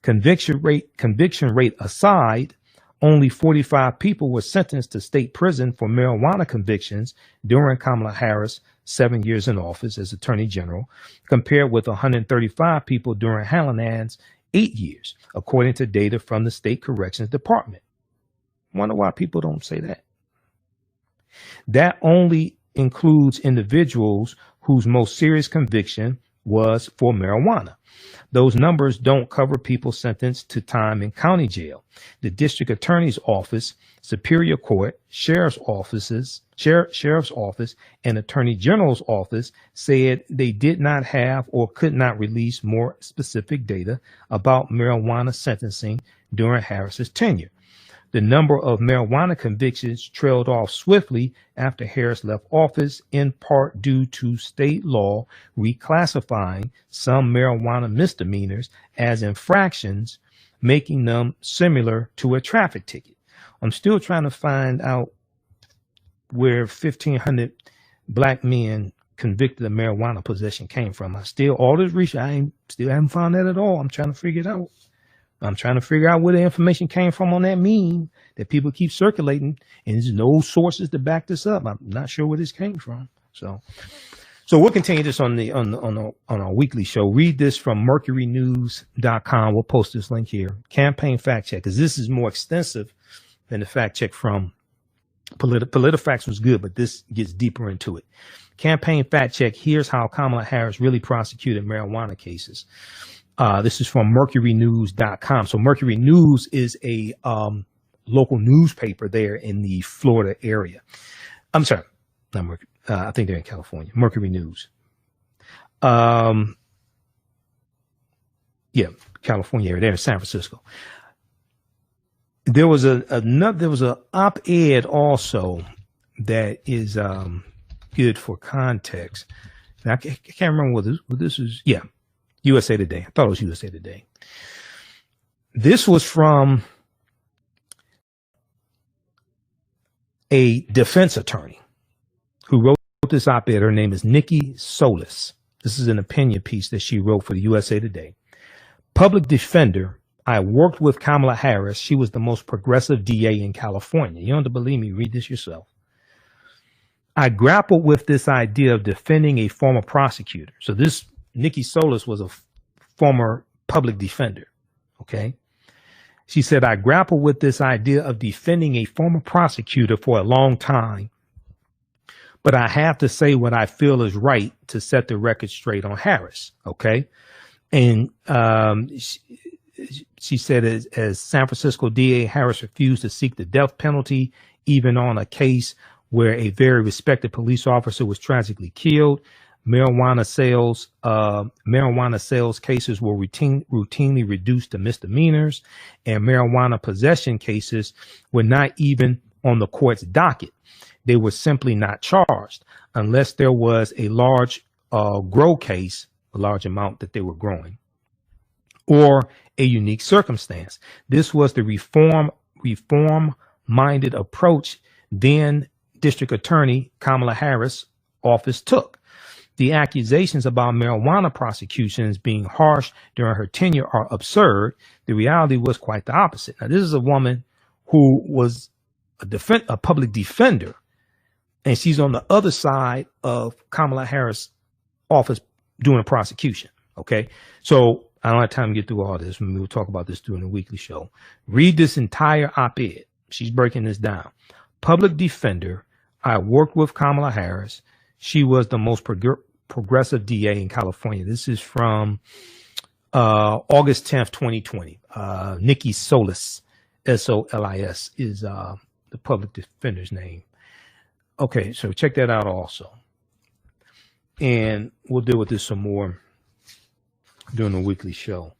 Conviction rate aside, only 45 people were sentenced to state prison for marijuana convictions during Kamala Harris' 7 years in office as Attorney General, compared with 135 people during Hallinan's 8 years, according to data from the State Corrections Department. Wonder why people don't say that. That only includes individuals whose most serious conviction was for marijuana. Those numbers don't cover people sentenced to time in county jail. The district attorney's office, superior court, sheriff's office, and attorney general's office said they did not have or could not release more specific data about marijuana sentencing during Harris's tenure. The number of marijuana convictions trailed off swiftly after Harris left office, in part due to state law reclassifying some marijuana misdemeanors as infractions, making them similar to a traffic ticket. I'm still trying to find out where 1,500 black men convicted of marijuana possession came from. All this research, still haven't found that at all. I'm trying to figure it out. I'm trying to figure out where the information came from on that meme that people keep circulating, and there's no sources to back this up. I'm not sure where this came from. So we'll continue this on our weekly show. Read this from mercurynews.com. We'll post this link here. Campaign fact check, because this is more extensive than the fact check from PolitiFacts was good, but this gets deeper into it. Campaign fact check. Here's how Kamala Harris really prosecuted marijuana cases. This is from mercurynews.com. So Mercury News is a local newspaper there in the Florida area. I'm sorry, not Mercury. I think they're in California. Mercury News. Yeah, California area. They're in San Francisco. There was an op-ed also that is good for context. And I can't remember what this is. Yeah. USA Today. I thought it was USA Today. This was from a defense attorney who wrote this op-ed. Her name is Nikki Solis. This is an opinion piece that she wrote for the USA Today. Public defender. I worked with Kamala Harris. She was the most progressive DA in California. You don't have to believe me. Read this yourself. I grappled with this idea of defending a former prosecutor. So this Nikki Solis was a former public defender. Okay. She said, I grappled with this idea of defending a former prosecutor for a long time, but I have to say what I feel is right to set the record straight on Harris. Okay. And she said, as San Francisco DA, Harris refused to seek the death penalty, even on a case where a very respected police officer was tragically killed. Marijuana sales cases were routinely reduced to misdemeanors, and marijuana possession cases were not even on the court's docket. They were simply not charged unless there was a large grow case, a large amount that they were growing, or a unique circumstance. This was the reform-minded approach then District Attorney Kamala Harris' office took. The accusations about marijuana prosecutions being harsh during her tenure are absurd. The reality was quite the opposite. Now, this is a woman who was a public defender, and she's on the other side of Kamala Harris' office doing a prosecution. Okay, so I don't have time to get through all this. We'll talk about this during the weekly show. Read this entire op-ed. She's breaking this down. Public defender. I worked with Kamala Harris. She was the most progressive DA in California. This is from August 10th, 2020. Nikki Solis, S-O-L-I-S, is the public defender's name. Okay, so check that out also. And we'll deal with this some more during the weekly show.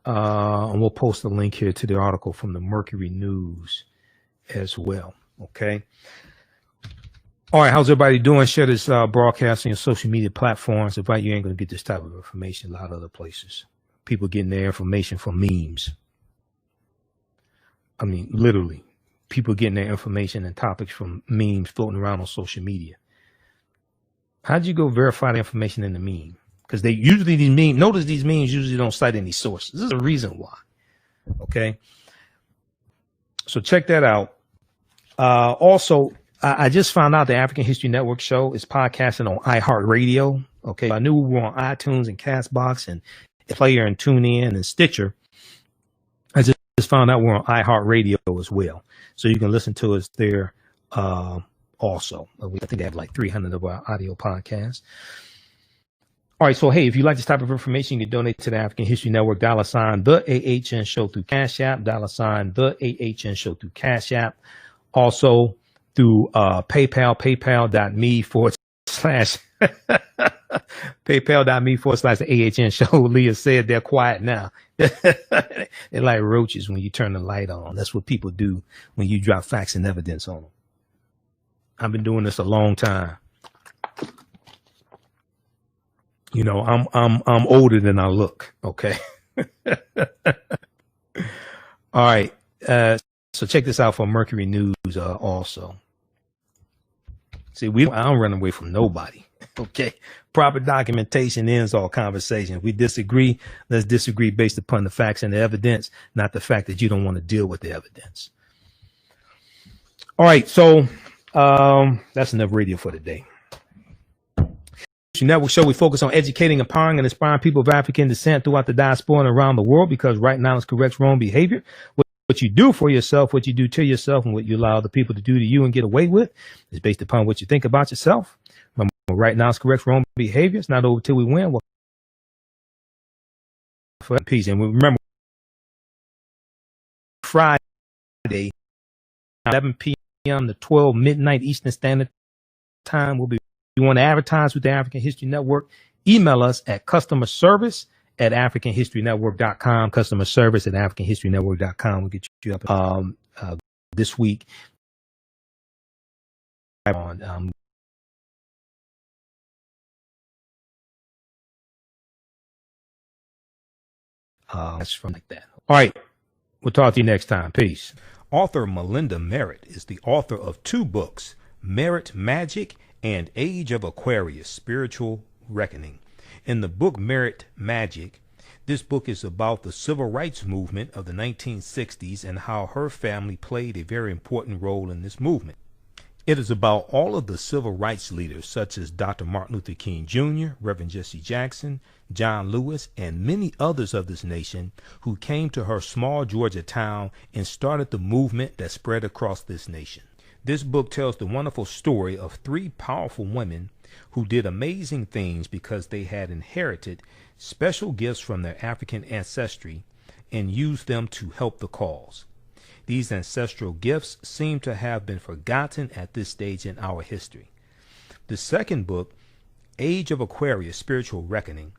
And we'll post a link here to the article from the Mercury News as well. Okay. All right, how's everybody doing? Share this broadcast on your social media platforms. If you ain't going to get this type of information a lot of other places. People getting their information from memes. I mean, literally, people getting their information and topics from memes floating around on social media. How'd you go verify the information in the meme? Because these memes usually don't cite any sources. This is a reason why. Okay. So check that out. Also, I just found out the African History Network show is podcasting on iHeartRadio. Okay. I knew we were on iTunes and CastBox and Player and TuneIn and Stitcher. I just found out we're on iHeartRadio as well. So you can listen to us there also. I think they have like 300 of our audio podcasts. All right, so hey, if you like this type of information, you can donate to the African History Network, $, the AHN Show through Cash App, $, the AHN Show through Cash App. Also through PayPal, paypal.me/ paypal.me/ the AHN Show. Leah said they're quiet now. They're like roaches when you turn the light on. That's what people do when you drop facts and evidence on them. I've been doing this a long time. You know, I'm older than I look. Okay. All right. So check this out for Mercury News also. See, I don't run away from nobody. Okay. Proper documentation ends all conversations. If we disagree, let's disagree based upon the facts and the evidence, not the fact that you don't want to deal with the evidence. All right. So that's enough radio for today. Network show, we focus on educating, empowering, and inspiring people of African descent throughout the diaspora and around the world, because right now it's corrects wrong behavior. What you do for yourself, what you do to yourself, and what you allow other people to do to you and get away with is based upon what you think about yourself. Remember, right now it's corrects wrong behavior. It's not over till we win. Well, for peace. And remember, Friday, 11 p.m. to 12 midnight Eastern Standard Time, we'll be. If you want to advertise with the African History Network, email us at customerservice@africanhistorynetwork.com, customerservice@africanhistorynetwork.com. We'll get you up this week on that's from like that. All right. We'll talk to you next time. Peace. Author Melinda Merritt is the author of 2 books, Merit Magic and Age of Aquarius, Spiritual Reckoning. In the book Merit Magic, this book is about the civil rights movement of the 1960s and how her family played a very important role in this movement. It is about all of the civil rights leaders such as Dr. Martin Luther King Jr., Reverend Jesse Jackson, John Lewis, and many others of this nation who came to her small Georgia town and started the movement that spread across this nation. This book tells the wonderful story of 3 powerful women who did amazing things because they had inherited special gifts from their African ancestry and used them to help the cause. These ancestral gifts seem to have been forgotten at this stage in our history. The second book, Age of Aquarius, Spiritual Reckoning,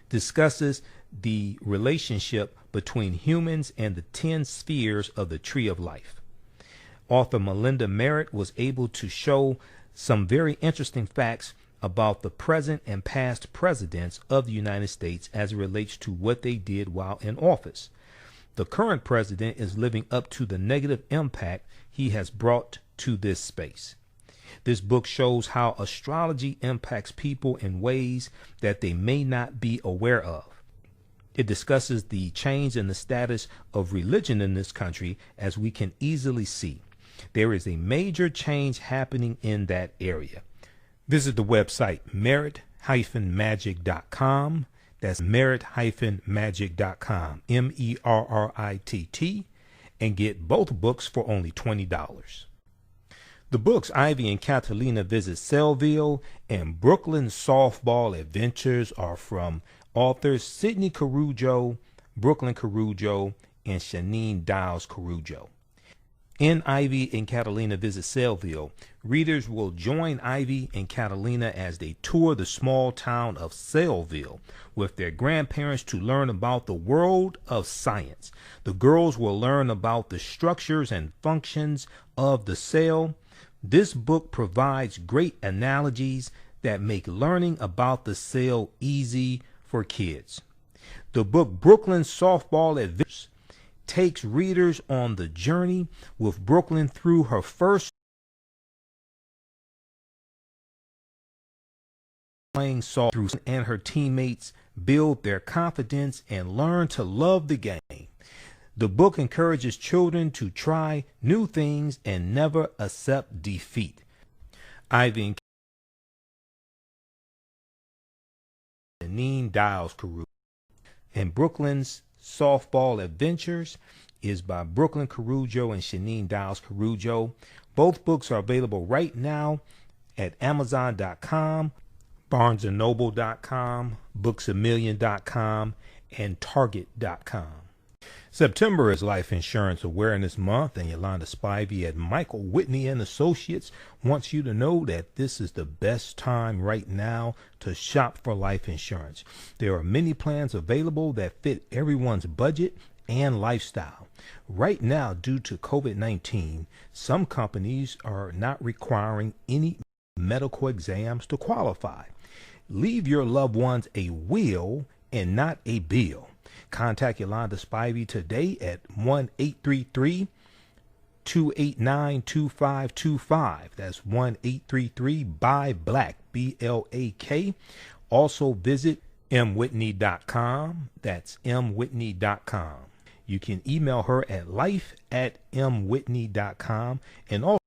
discusses the relationship between humans and the 10 spheres of the Tree of Life. Author Melinda Merritt was able to show some very interesting facts about the present and past presidents of the United States as it relates to what they did while in office. The current president is living up to the negative impact he has brought to this space. This book shows how astrology impacts people in ways that they may not be aware of. It discusses the change in the status of religion in this country, as we can easily see. There is a major change happening in that area. Visit the website merit-magic.com. That's merit-magic.com, MERRITT, and get both books for only $20. The books Ivy and Catalina Visit Sellville and Brooklyn Softball Adventures are from authors Sidney Carujo, Brooklyn Carujo, and Shanine Dials Carujo. In Ivy and Catalina Visit Sellville, readers will join Ivy and Catalina as they tour the small town of Sellville with their grandparents to learn about the world of science. The girls will learn about the structures and functions of the cell. This book provides great analogies that make learning about the cell easy for kids. The book Brooklyn Softball Adventures takes readers on the journey with Brooklyn through her first playing softball, and her teammates build their confidence and learn to love the game. The book encourages children to try new things and never accept defeat. Ivy and Janine Dials Carew and Brooklyn's Softball Adventures is by Brooklyn Carujo and Shanine Dials Carujo. Both books are available right now at Amazon.com, BarnesandNoble.com, BooksAMillion.com, and Target.com. September is Life Insurance Awareness Month, and Yolanda Spivey at Michael Whitney and Associates wants you to know that this is the best time right now to shop for life insurance. There are many plans available that fit everyone's budget and lifestyle. Right now, due to COVID-19, some companies are not requiring any medical exams to qualify. Leave your loved ones a will and not a bill. Contact Yolanda Spivey today at 1-833-289-2525. That's 1-833-BUY-BLACK, BLAK. Also visit mwhitney.com. That's mwhitney.com. You can email her at life@mwhitney.com, and also